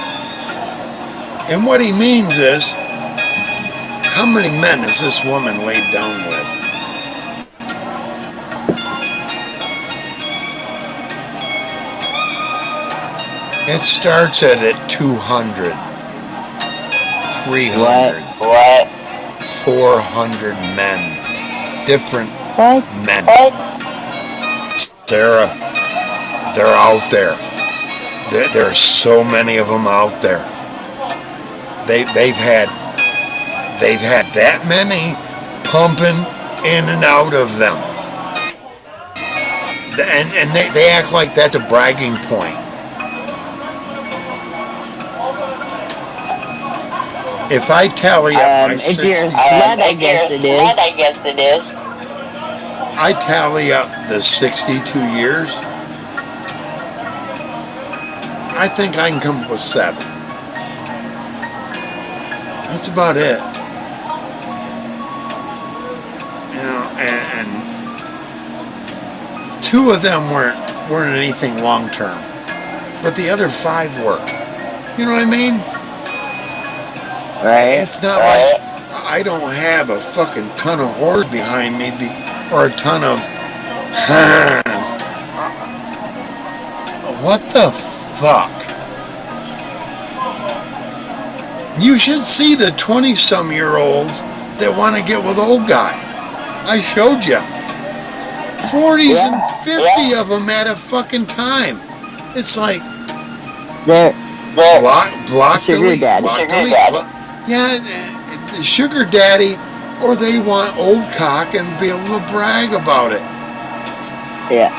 And what he means is, how many men has this woman laid down with? It starts at 200, 300, What? 400 men. Different men. Sarah, they're out there. There are so many of them out there. They've had that many pumping in and out of them. And they act like that's a bragging point. If I tally up my if you're a slut, I guess it is. I tally up the 62 years, I think I can come up with 7. That's about it. And 2 of them weren't anything long term, but the other 5 were. You know what I mean? Right. It's not like I don't have a fucking ton of whores behind me or a ton of hands. What the fuck? You should see the 20-some-year-olds that want to get with old guy. I showed you. 40s and 50 of them at a fucking time. It's like They're block sugar delete, daddy. block Sugar delete. daddy. Yeah, sugar daddy, or they want old cock and be able to brag about it. Yeah.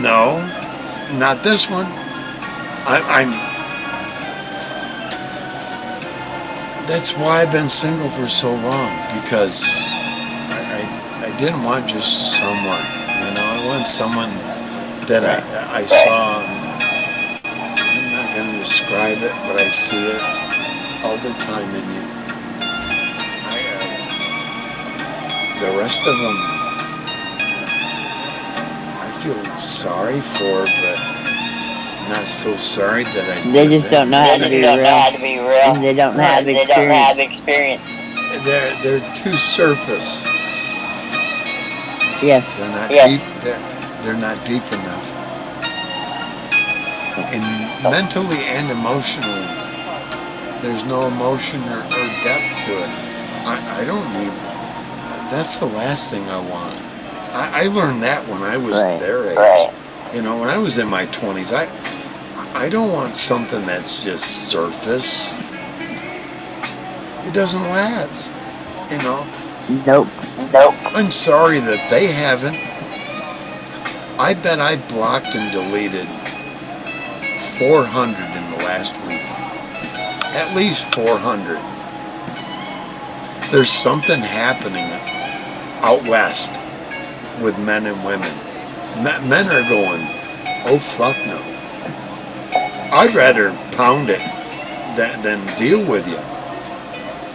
No, not this one. That's why I've been single for so long, because I didn't want just someone, I want someone that I saw. I'm not going to describe it, but I see it all the time in you. The rest of them, I feel sorry for, but not so sorry that I. They just don't know how to be real. And they don't have They don't have experience. experience. They're too surface. Yes. They're not Yes. deep. They're not deep enough. And mentally and emotionally, there's no emotion or depth to it. I don't need. That's the last thing I want. I learned that when I was their age. Right. When I was in my 20s, I don't want something that's just surface. It doesn't last. Nope. I'm sorry that they haven't. I bet I blocked and deleted 400 in the last week. At least 400. There's something happening out west with men and women. Men are going, oh fuck no. I'd rather pound it than deal with you.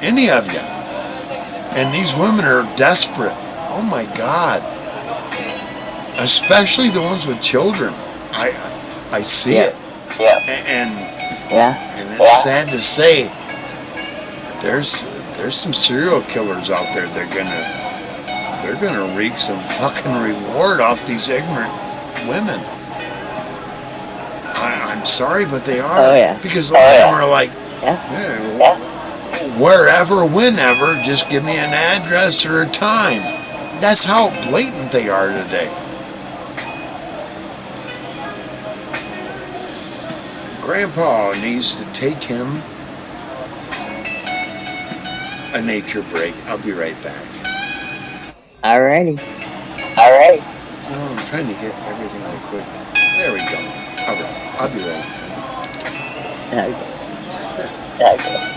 Any of you. And these women are desperate. Oh my God. Especially the ones with children. I see it. Yeah. And it's sad to say that there's some serial killers out there that they're gonna reap some fucking reward off these ignorant women. I'm sorry, but they are. Oh, yeah. Because a lot of them are like, Yeah. wherever, whenever, just give me an address or a time. That's how blatant they are today. Grandpa needs to take him a nature break. I'll be right back. Alrighty. No, I'm trying to get everything real quick. There we go. All right. I'll be right back. Okay.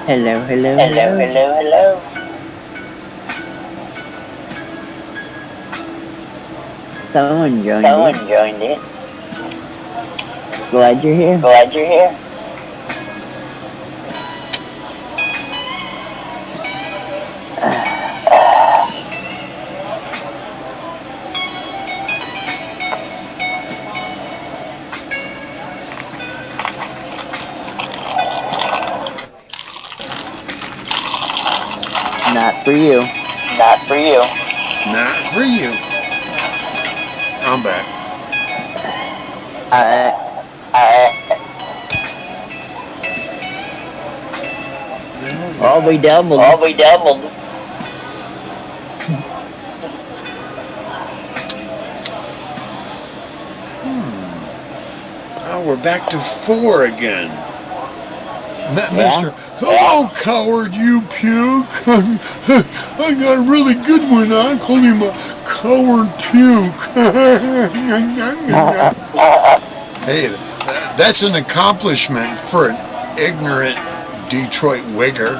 Hello. Someone joined it. Glad you're here. Not for you. Not for you. I'm back. We doubled. Oh, we're back to 4 again. Mr. Hello, coward, you puke. I got a really good one. I call him a coward puke. Hey, that's an accomplishment for an ignorant Detroit wigger.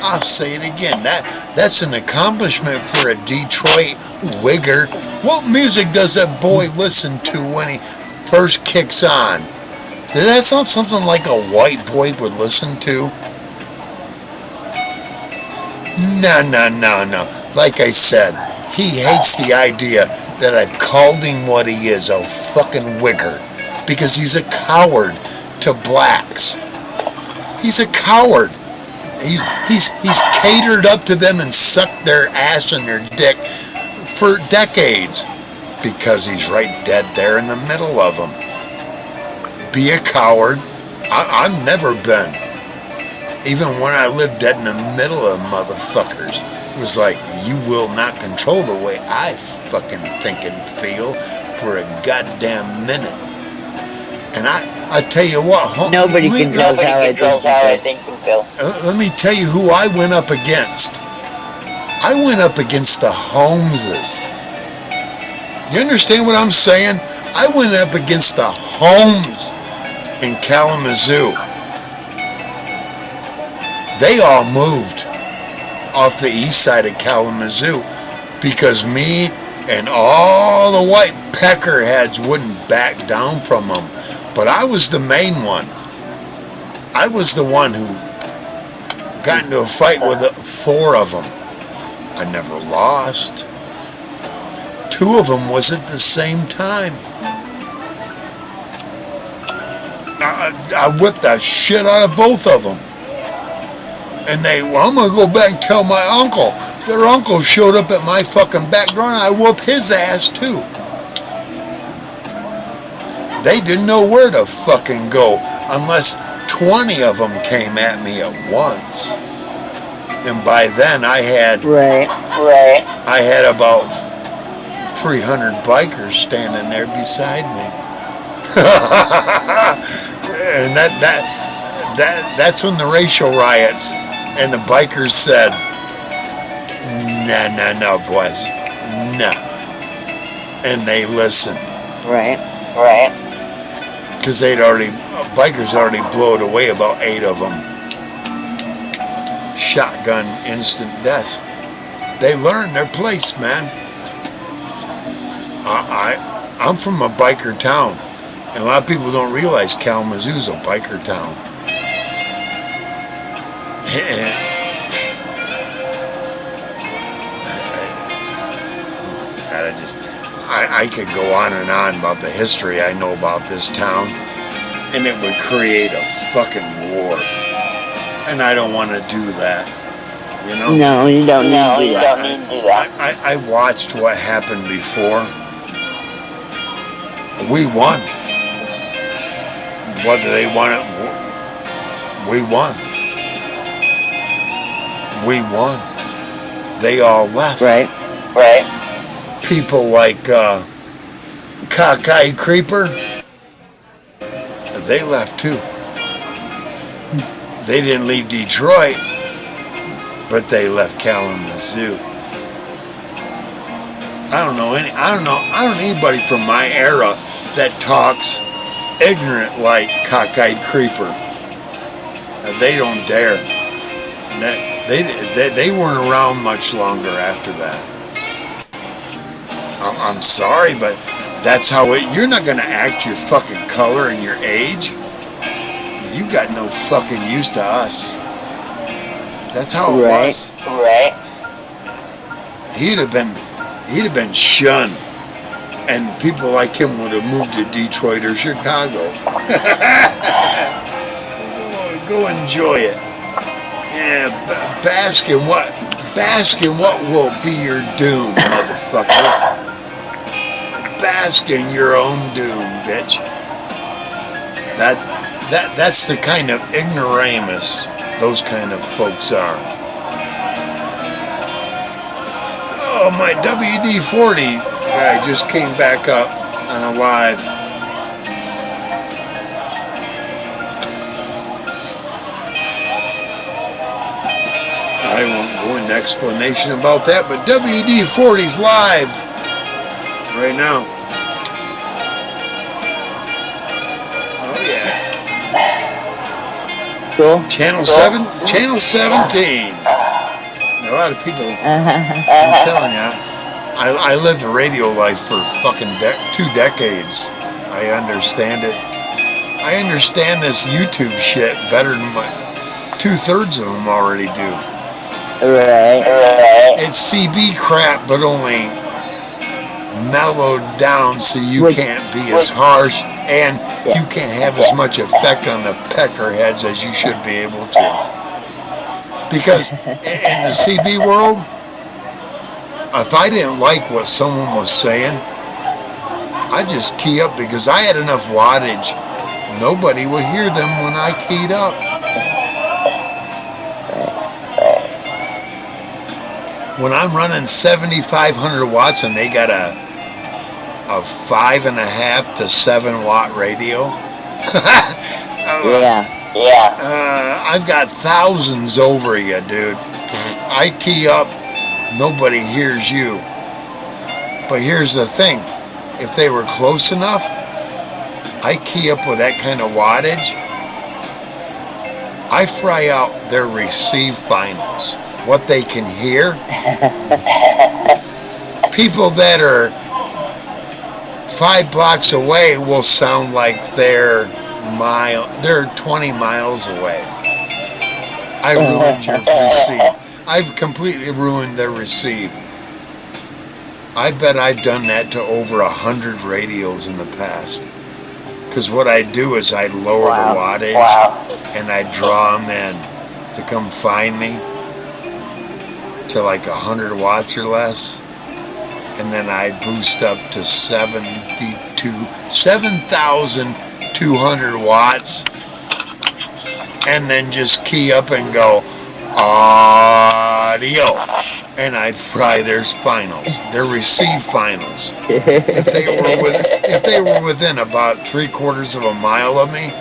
I'll say it again. That's an accomplishment for a Detroit wigger. What music does that boy listen to when he first kicks on? That's not something like a white boy would listen to. No. Like I said, he hates the idea that I've called him what he is, a fucking wigger, because he's a coward to blacks. He's a coward. He's catered up to them and sucked their ass and their dick for decades because he's right dead there in the middle of them. Be a coward. I've never been. Even when I lived dead in the middle of motherfuckers, it was like, you will not control the way I fucking think and feel for a goddamn minute. And I tell you what, Nobody controls how I think and feel. Let me tell you who I went up against. I went up against the Holmeses. You understand what I'm saying? I went up against the Holmes in Kalamazoo. They all moved off the east side of Kalamazoo because me and all the white peckerheads wouldn't back down from them. But I was the main one. I was the one who got into a fight with 4 of them. I never lost. 2 of them was at the same time. I whipped the shit out of both of them. And I'm going to go back and tell my uncle. Their uncle showed up at my fucking back door and I whooped his ass too. They didn't know where to fucking go unless 20 of them came at me at once. And by then I had I had about 300 bikers standing there beside me. And that's when the racial riots and the bikers said, no, boys, no. And they listened. Right. Because bikers already blowed away about 8 of them. Shotgun instant deaths. They learned their place, man. I'm from a biker town. And a lot of people don't realize Kalamazoo's a biker town. I could go on and on about the history I know about this town, and it would create a fucking war. And I don't want to do that, you know? No, you don't need to do that. I watched what happened before. We won. Whether they won it, we won. We won. They all left. Right. People like Cockeyed Creeper, they left too. They didn't leave Detroit, but they left Kalamazoo. I don't know anybody from my era that talks ignorant like Cockeyed Creeper. They don't dare. They weren't around much longer after that. I'm sorry, but that's how you're not going to act your fucking color and your age. You got no fucking use to us. That's how it was. Right. He'd have been shunned. And people like him would have moved to Detroit or Chicago. Go enjoy it. Yeah, bask in what will be your doom, motherfucker. bask in your own doom, bitch. That's the kind of ignoramus those kind of folks are. Oh, my WD-40 guy just came back up on a live. I won't go into explanation about that, but WD-40's live right now. Oh yeah. Cool. Channel 17. A lot of people, I'm telling you, I lived the radio life for fucking 2 decades. I understand it. I understand this YouTube shit better than 2/3 of them already do. Right. It's CB crap, but only mellowed down so you can't be as harsh and you can't have as much effect on the peckerheads as you should be able to. Because in the CB world, if I didn't like what someone was saying, I'd just key up because I had enough wattage. Nobody would hear them when I keyed up. When I'm running 7,500 watts and they got a 5.5 to 7 watt radio, I've got thousands over you, dude. I key up, nobody hears you. But here's the thing, if they were close enough, I key up with that kind of wattage, I fry out their receive finals. What they can hear. People that are 5 blocks away will sound like they're 20 miles away. I ruined your receive. I've completely ruined their receive. I bet I've done that to over 100 radios in the past. Because what I do is I lower the wattage and I draw them in to come find me to like 100 watts or less, and then I boost up to 7,200 watts, and then just key up and go audio, and I'd fry their finals, their receive finals. If they were within about 3/4 of a mile of me,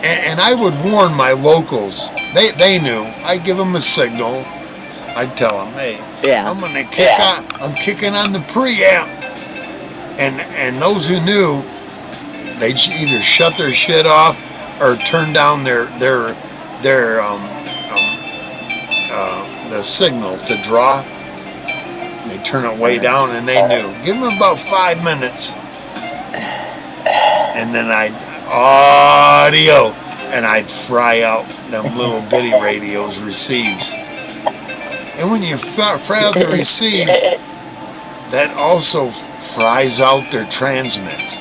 and I would warn my locals. They knew. I'd give them a signal. I'd tell them, hey, I'm gonna kick on. I'm kicking on the preamp, and those who knew, they'd either shut their shit off or turn down the signal to draw. They turn it way down, and they knew. Give them about 5 minutes, and then I'd audio, and I'd fry out them little bitty radios receives. And when you fry out the receives, that also fries out their transmits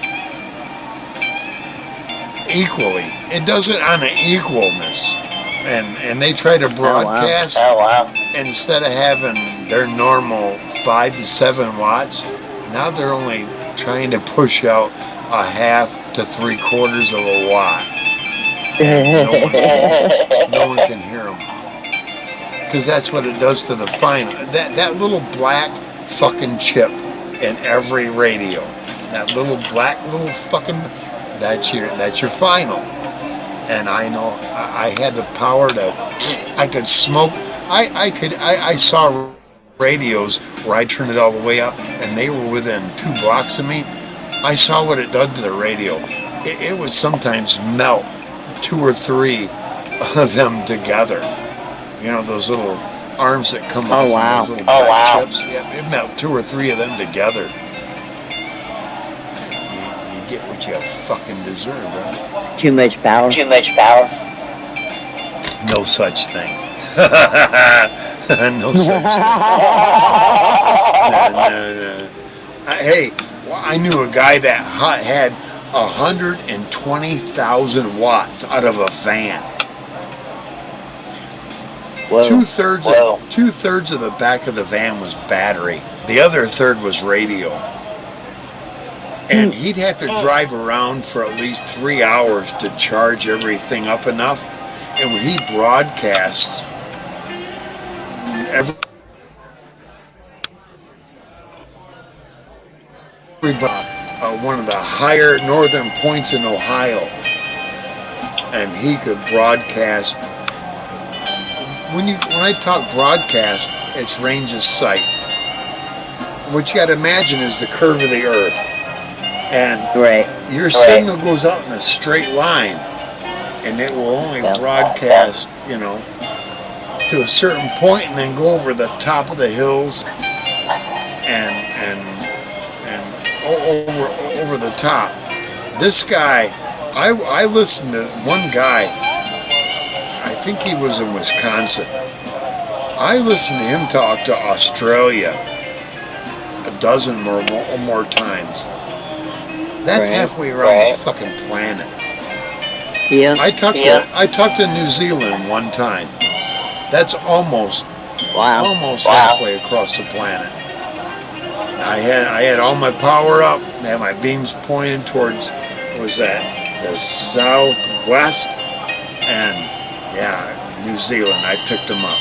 equally. It does it on an equalness. And they try to broadcast instead of having their normal 5 to 7 watts. Now they're only trying to push out 1/2 to 3/4 of a watt. No one can hear them. Because that's what it does to the final. That little black fucking chip in every radio. That little black fucking, that's your final. And I know I had the power to, I could smoke. I saw radios where I turned it all the way up and they were within 2 blocks of me. I saw what it did to the radio. It would sometimes melt 2 or 3 of them together. You know, those little arms that come off those little black chips? Yeah, it melt 2 or 3 of them together. You get what you fucking deserve, right? Too much power. No such thing. No such thing. No. Hey, I knew a guy that had 120,000 watts out of a fan. Whoa. Two-thirds of the back of the van was battery. The other third was radio. And he'd have to drive around for at least 3 hours to charge everything up enough. And when he broadcasts, one of the higher northern points in Ohio, and he could broadcast. When I talk broadcast, it's range of sight. What you got to imagine is the curve of the Earth, and your signal goes out in a straight line, and it will only broadcast, to a certain point, and then go over the top of the hills, and over the top. This guy, I listened to one guy. I think he was in Wisconsin. I listened to him talk to Australia a dozen or more times. That's halfway around the fucking planet. Yeah. I talked to New Zealand one time. That's almost halfway across the planet. I had all my power up. I had my beams pointed towards the southwest, and New Zealand. I picked him up.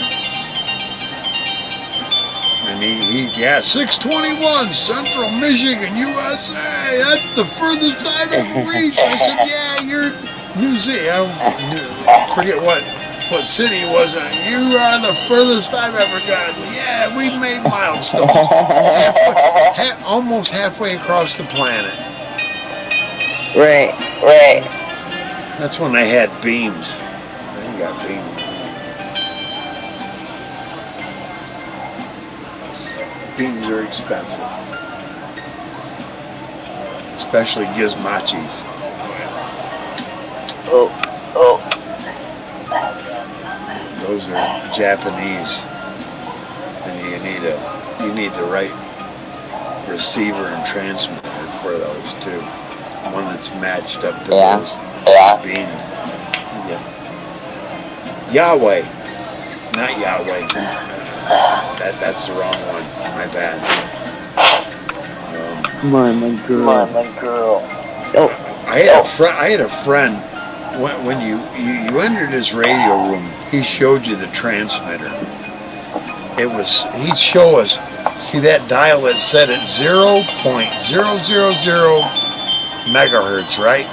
And he 621 Central Michigan, USA. That's the furthest I've ever reached. I said, yeah, you're New Zealand. I forget what city it was. You are the furthest I've ever gotten. Yeah, we've made milestones. Almost halfway across the planet. Right. That's when I had beams. I got beams. Beams are expensive, especially gizmachis. Oh. Those are Japanese, and you need the right receiver and transmitter for those too. One that's matched up to those beams. Yeah. Yahweh, not Yahweh. That's the wrong one. My bad. Mama girl. Oh. I had a friend. When you entered his radio room, he showed you the transmitter. He'd show us. See that dial that said at 0.000 megahertz, right?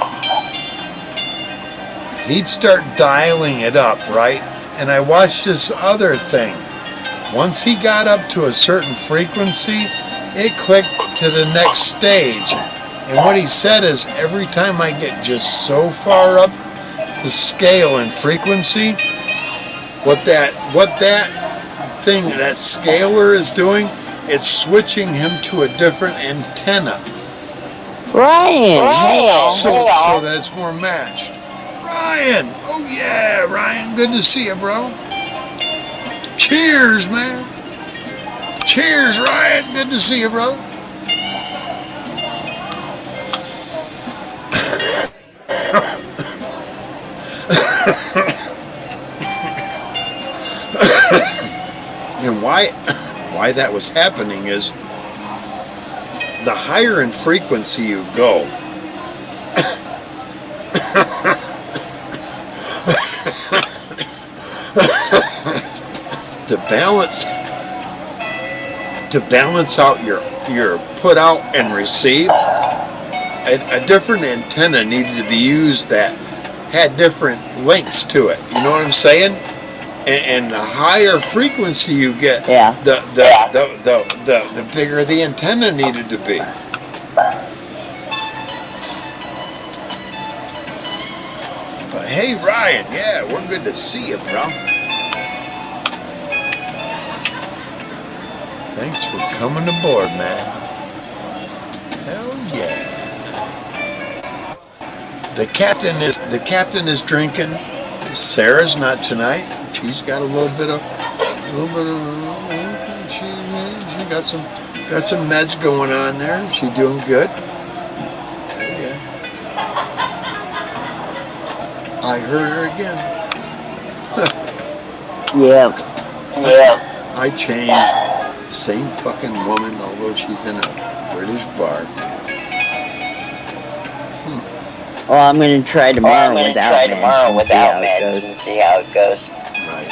He'd start dialing it up, right? And I watched this other thing. Once he got up to a certain frequency, it clicked to the next stage. And what he said is, every time I get just so far up the scale and frequency, what that thing, that scaler is doing, it's switching him to a different antenna. Ryan. So that it's more matched. Ryan! Oh yeah, Ryan, good to see you, bro. Cheers, man. Cheers, Ryan. Good to see you, bro. And why that was happening is, the higher in frequency you go, to balance out your put out and receive, a different antenna needed to be used that had different links to it. You know what I'm saying? And the higher frequency you get, the bigger the antenna needed to be. But hey, Ryan, yeah, we're good to see you, bro. Thanks for coming aboard, man. Hell yeah. The captain is drinking. Sarah's not tonight. She's got a little bit of she got some meds going on there. She's doing good. Yeah. I heard her again. Yeah. I changed. Same fucking woman, although she's in a British bar. Well, I'm gonna try tomorrow without meds and see how it goes. Right.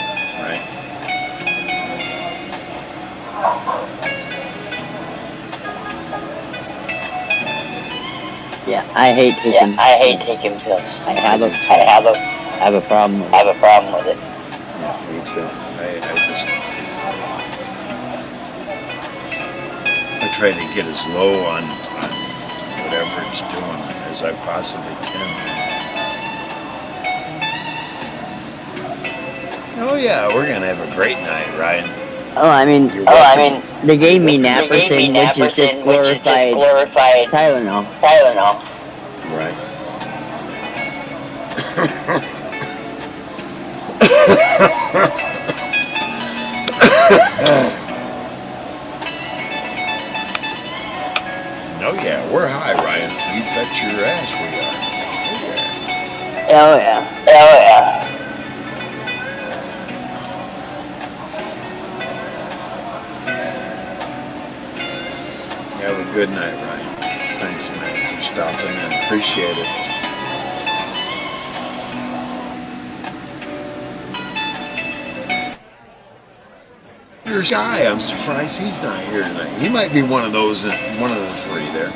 Yeah, I hate taking pills. I have a problem. I have a problem with it. Yeah, me too. I try to get as low on whatever it's doing as I possibly can. Oh yeah, we're gonna have a great night, Ryan. Oh, I mean, they gave me naproxen, which is just glorified Tylenol. Right. Oh yeah, we're high, Ryan. You bet your ass we are. Oh yeah. Have a good night, Ryan. Thanks, man, for stopping in. Appreciate it. There's Guy. I'm surprised he's not here tonight. He might be one of the three there.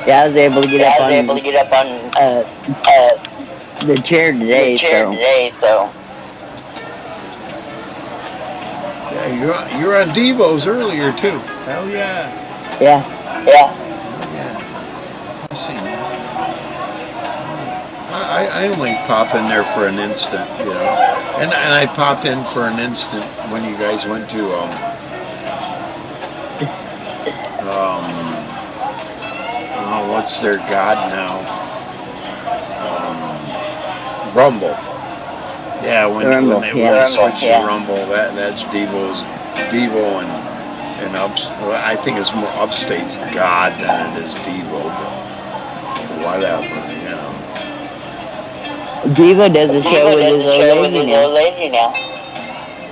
Yeah, I was able to get up on the chair today. So. Yeah, you're on Devo's earlier too. Hell yeah. Yeah. Yeah. I see. I only pop in there for an instant, you know, and I popped in for an instant when you guys went to what's their god now? Rumble. Yeah, when they switched to Rumble, that's Devo and I think it's more Upstate's God than it is Devo, but whatever, you know. Devo does a show with his old lady now.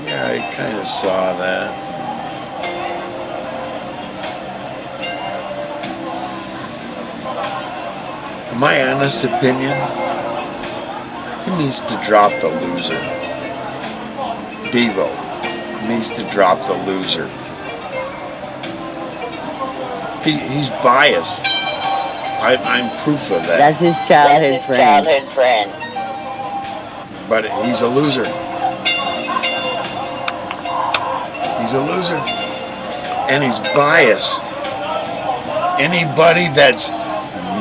Yeah, I kind of saw that. In my honest opinion, he needs to drop the loser. Devo needs to drop the loser. He's biased. I'm proof of that. That's his childhood friend. But he's a loser. He's a loser. And he's biased. Anybody that's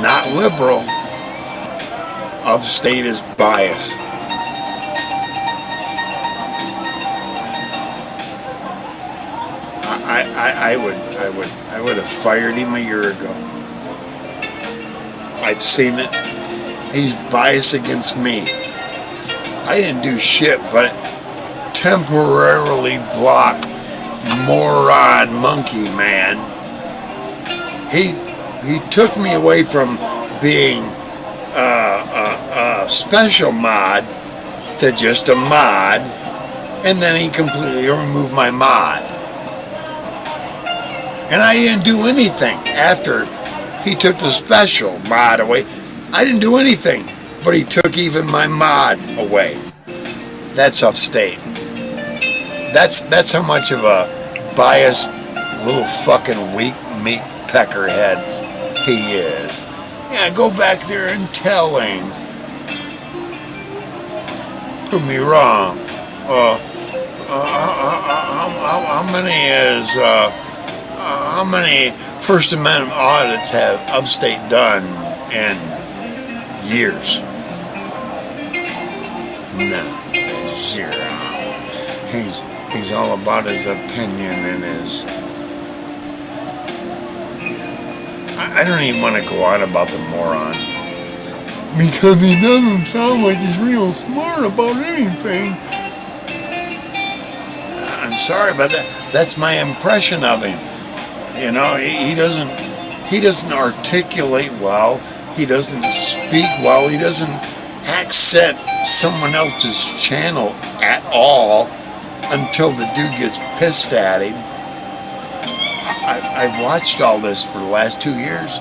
not liberal, Upstate is biased. I would have fired him a year ago. I've seen it. He's biased against me. I didn't do shit but temporarily block moron monkey man. He took me away from being a special mod to just a mod, and then he completely removed my mod. And I didn't do anything after he took the special mod away. I didn't do anything, but he took even my mod away. That's Upstate. That's how much of a biased little fucking weak meat peckerhead he is. Yeah, go back there and tell him. Prove me wrong. How many First Amendment audits have Upstate done in years? No, 0. He's all about his opinion and his. I don't even want to go on about the moron. because he doesn't sound like he's real smart about anything. I'm sorry, but that's my impression of him. You know, he doesn't articulate well. He doesn't speak well. He doesn't accent someone else's channel at all until the dude gets pissed at him. I've watched all this for the last 2 years.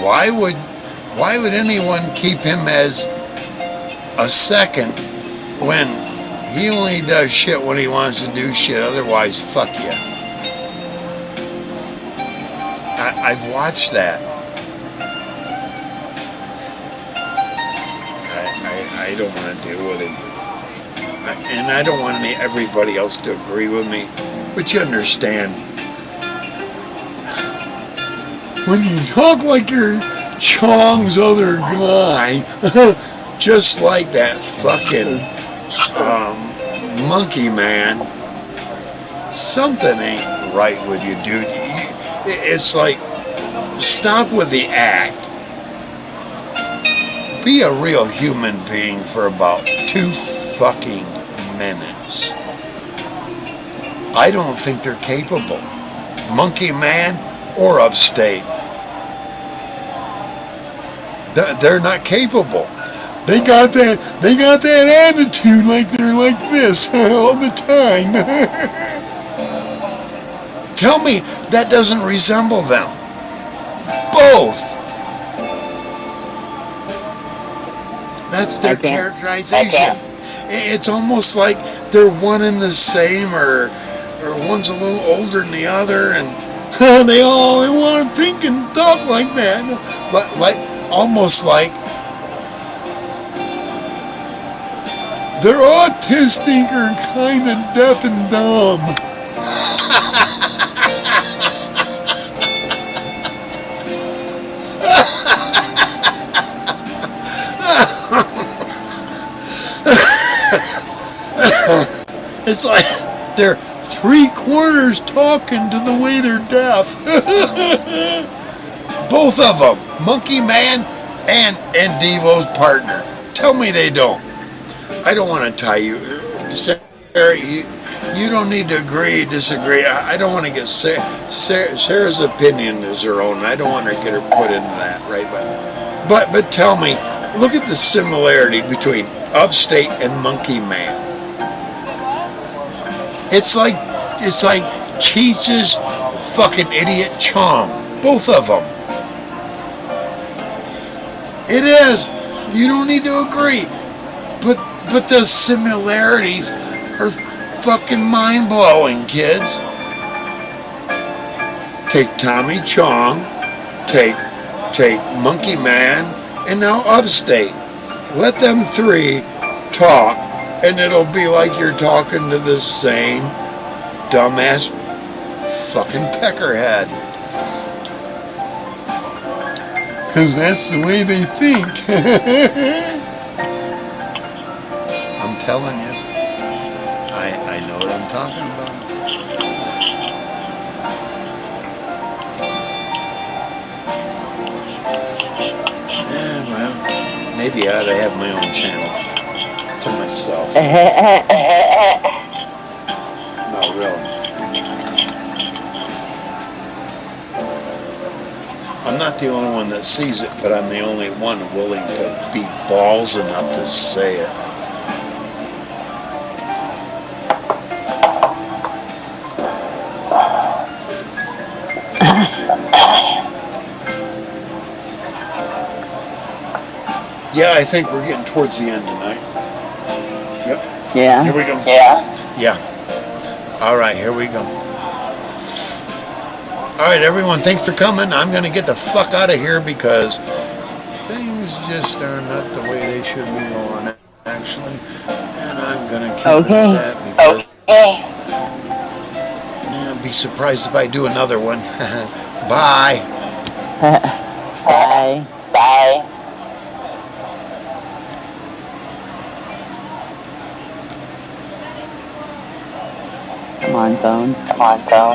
Why would anyone keep him as a second when he only does shit when he wants to do shit? Otherwise, fuck you. I've watched that. I don't want to deal with him. And I don't want everybody else to agree with me. But you understand. When you talk like you're Chong's other guy, just like that fucking monkey man, something ain't right with you, dude. It's like, stop with the act. Be a real human being for about 2 fucking minutes. I don't think they're capable. Monkey man or Upstate. They're not capable. They got that attitude like they're like this all the time. Tell me that doesn't resemble them. Both. That's their characterization. It's almost like they're one and the same, or one's a little older than the other, and they want to think and talk like that. Almost like they're autistic or kind of deaf and dumb. It's like they're 3/4 talking to the way they're deaf. Both of them, Monkey Man and Devo's partner. Tell me they don't. I don't want to tie you. Sarah, you don't need to agree, disagree. I don't want to get Sarah's opinion is her own. I don't want to get her put into that, right? But tell me, look at the similarity between Upstate and Monkey Man. It's like Cheese's fucking idiot Chong. Both of them. It is. You don't need to agree. But the similarities are fucking mind-blowing, kids. Take Tommy Chong, take Monkey Man, and now Upstate. Let them 3 talk, and it'll be like you're talking to the same dumbass fucking peckerhead. Because that's the way they think. I'm telling you. I know what I'm talking about. Yeah, well, maybe I ought to have my own channel to myself. Not really. I'm not the only one that sees it, but I'm the only one willing to be balls enough to say it. Yeah, I think we're getting towards the end tonight. Yep. Yeah. Here we go. Yeah. Yeah. All right, here we go. All right, everyone, thanks for coming. I'm going to get the fuck out of here because things just are not the way they should be going, actually. And I'm going to keep it at that because I'd be surprised if I do another one. Bye. Bye. Bye. Come on, phone. Come on, phone.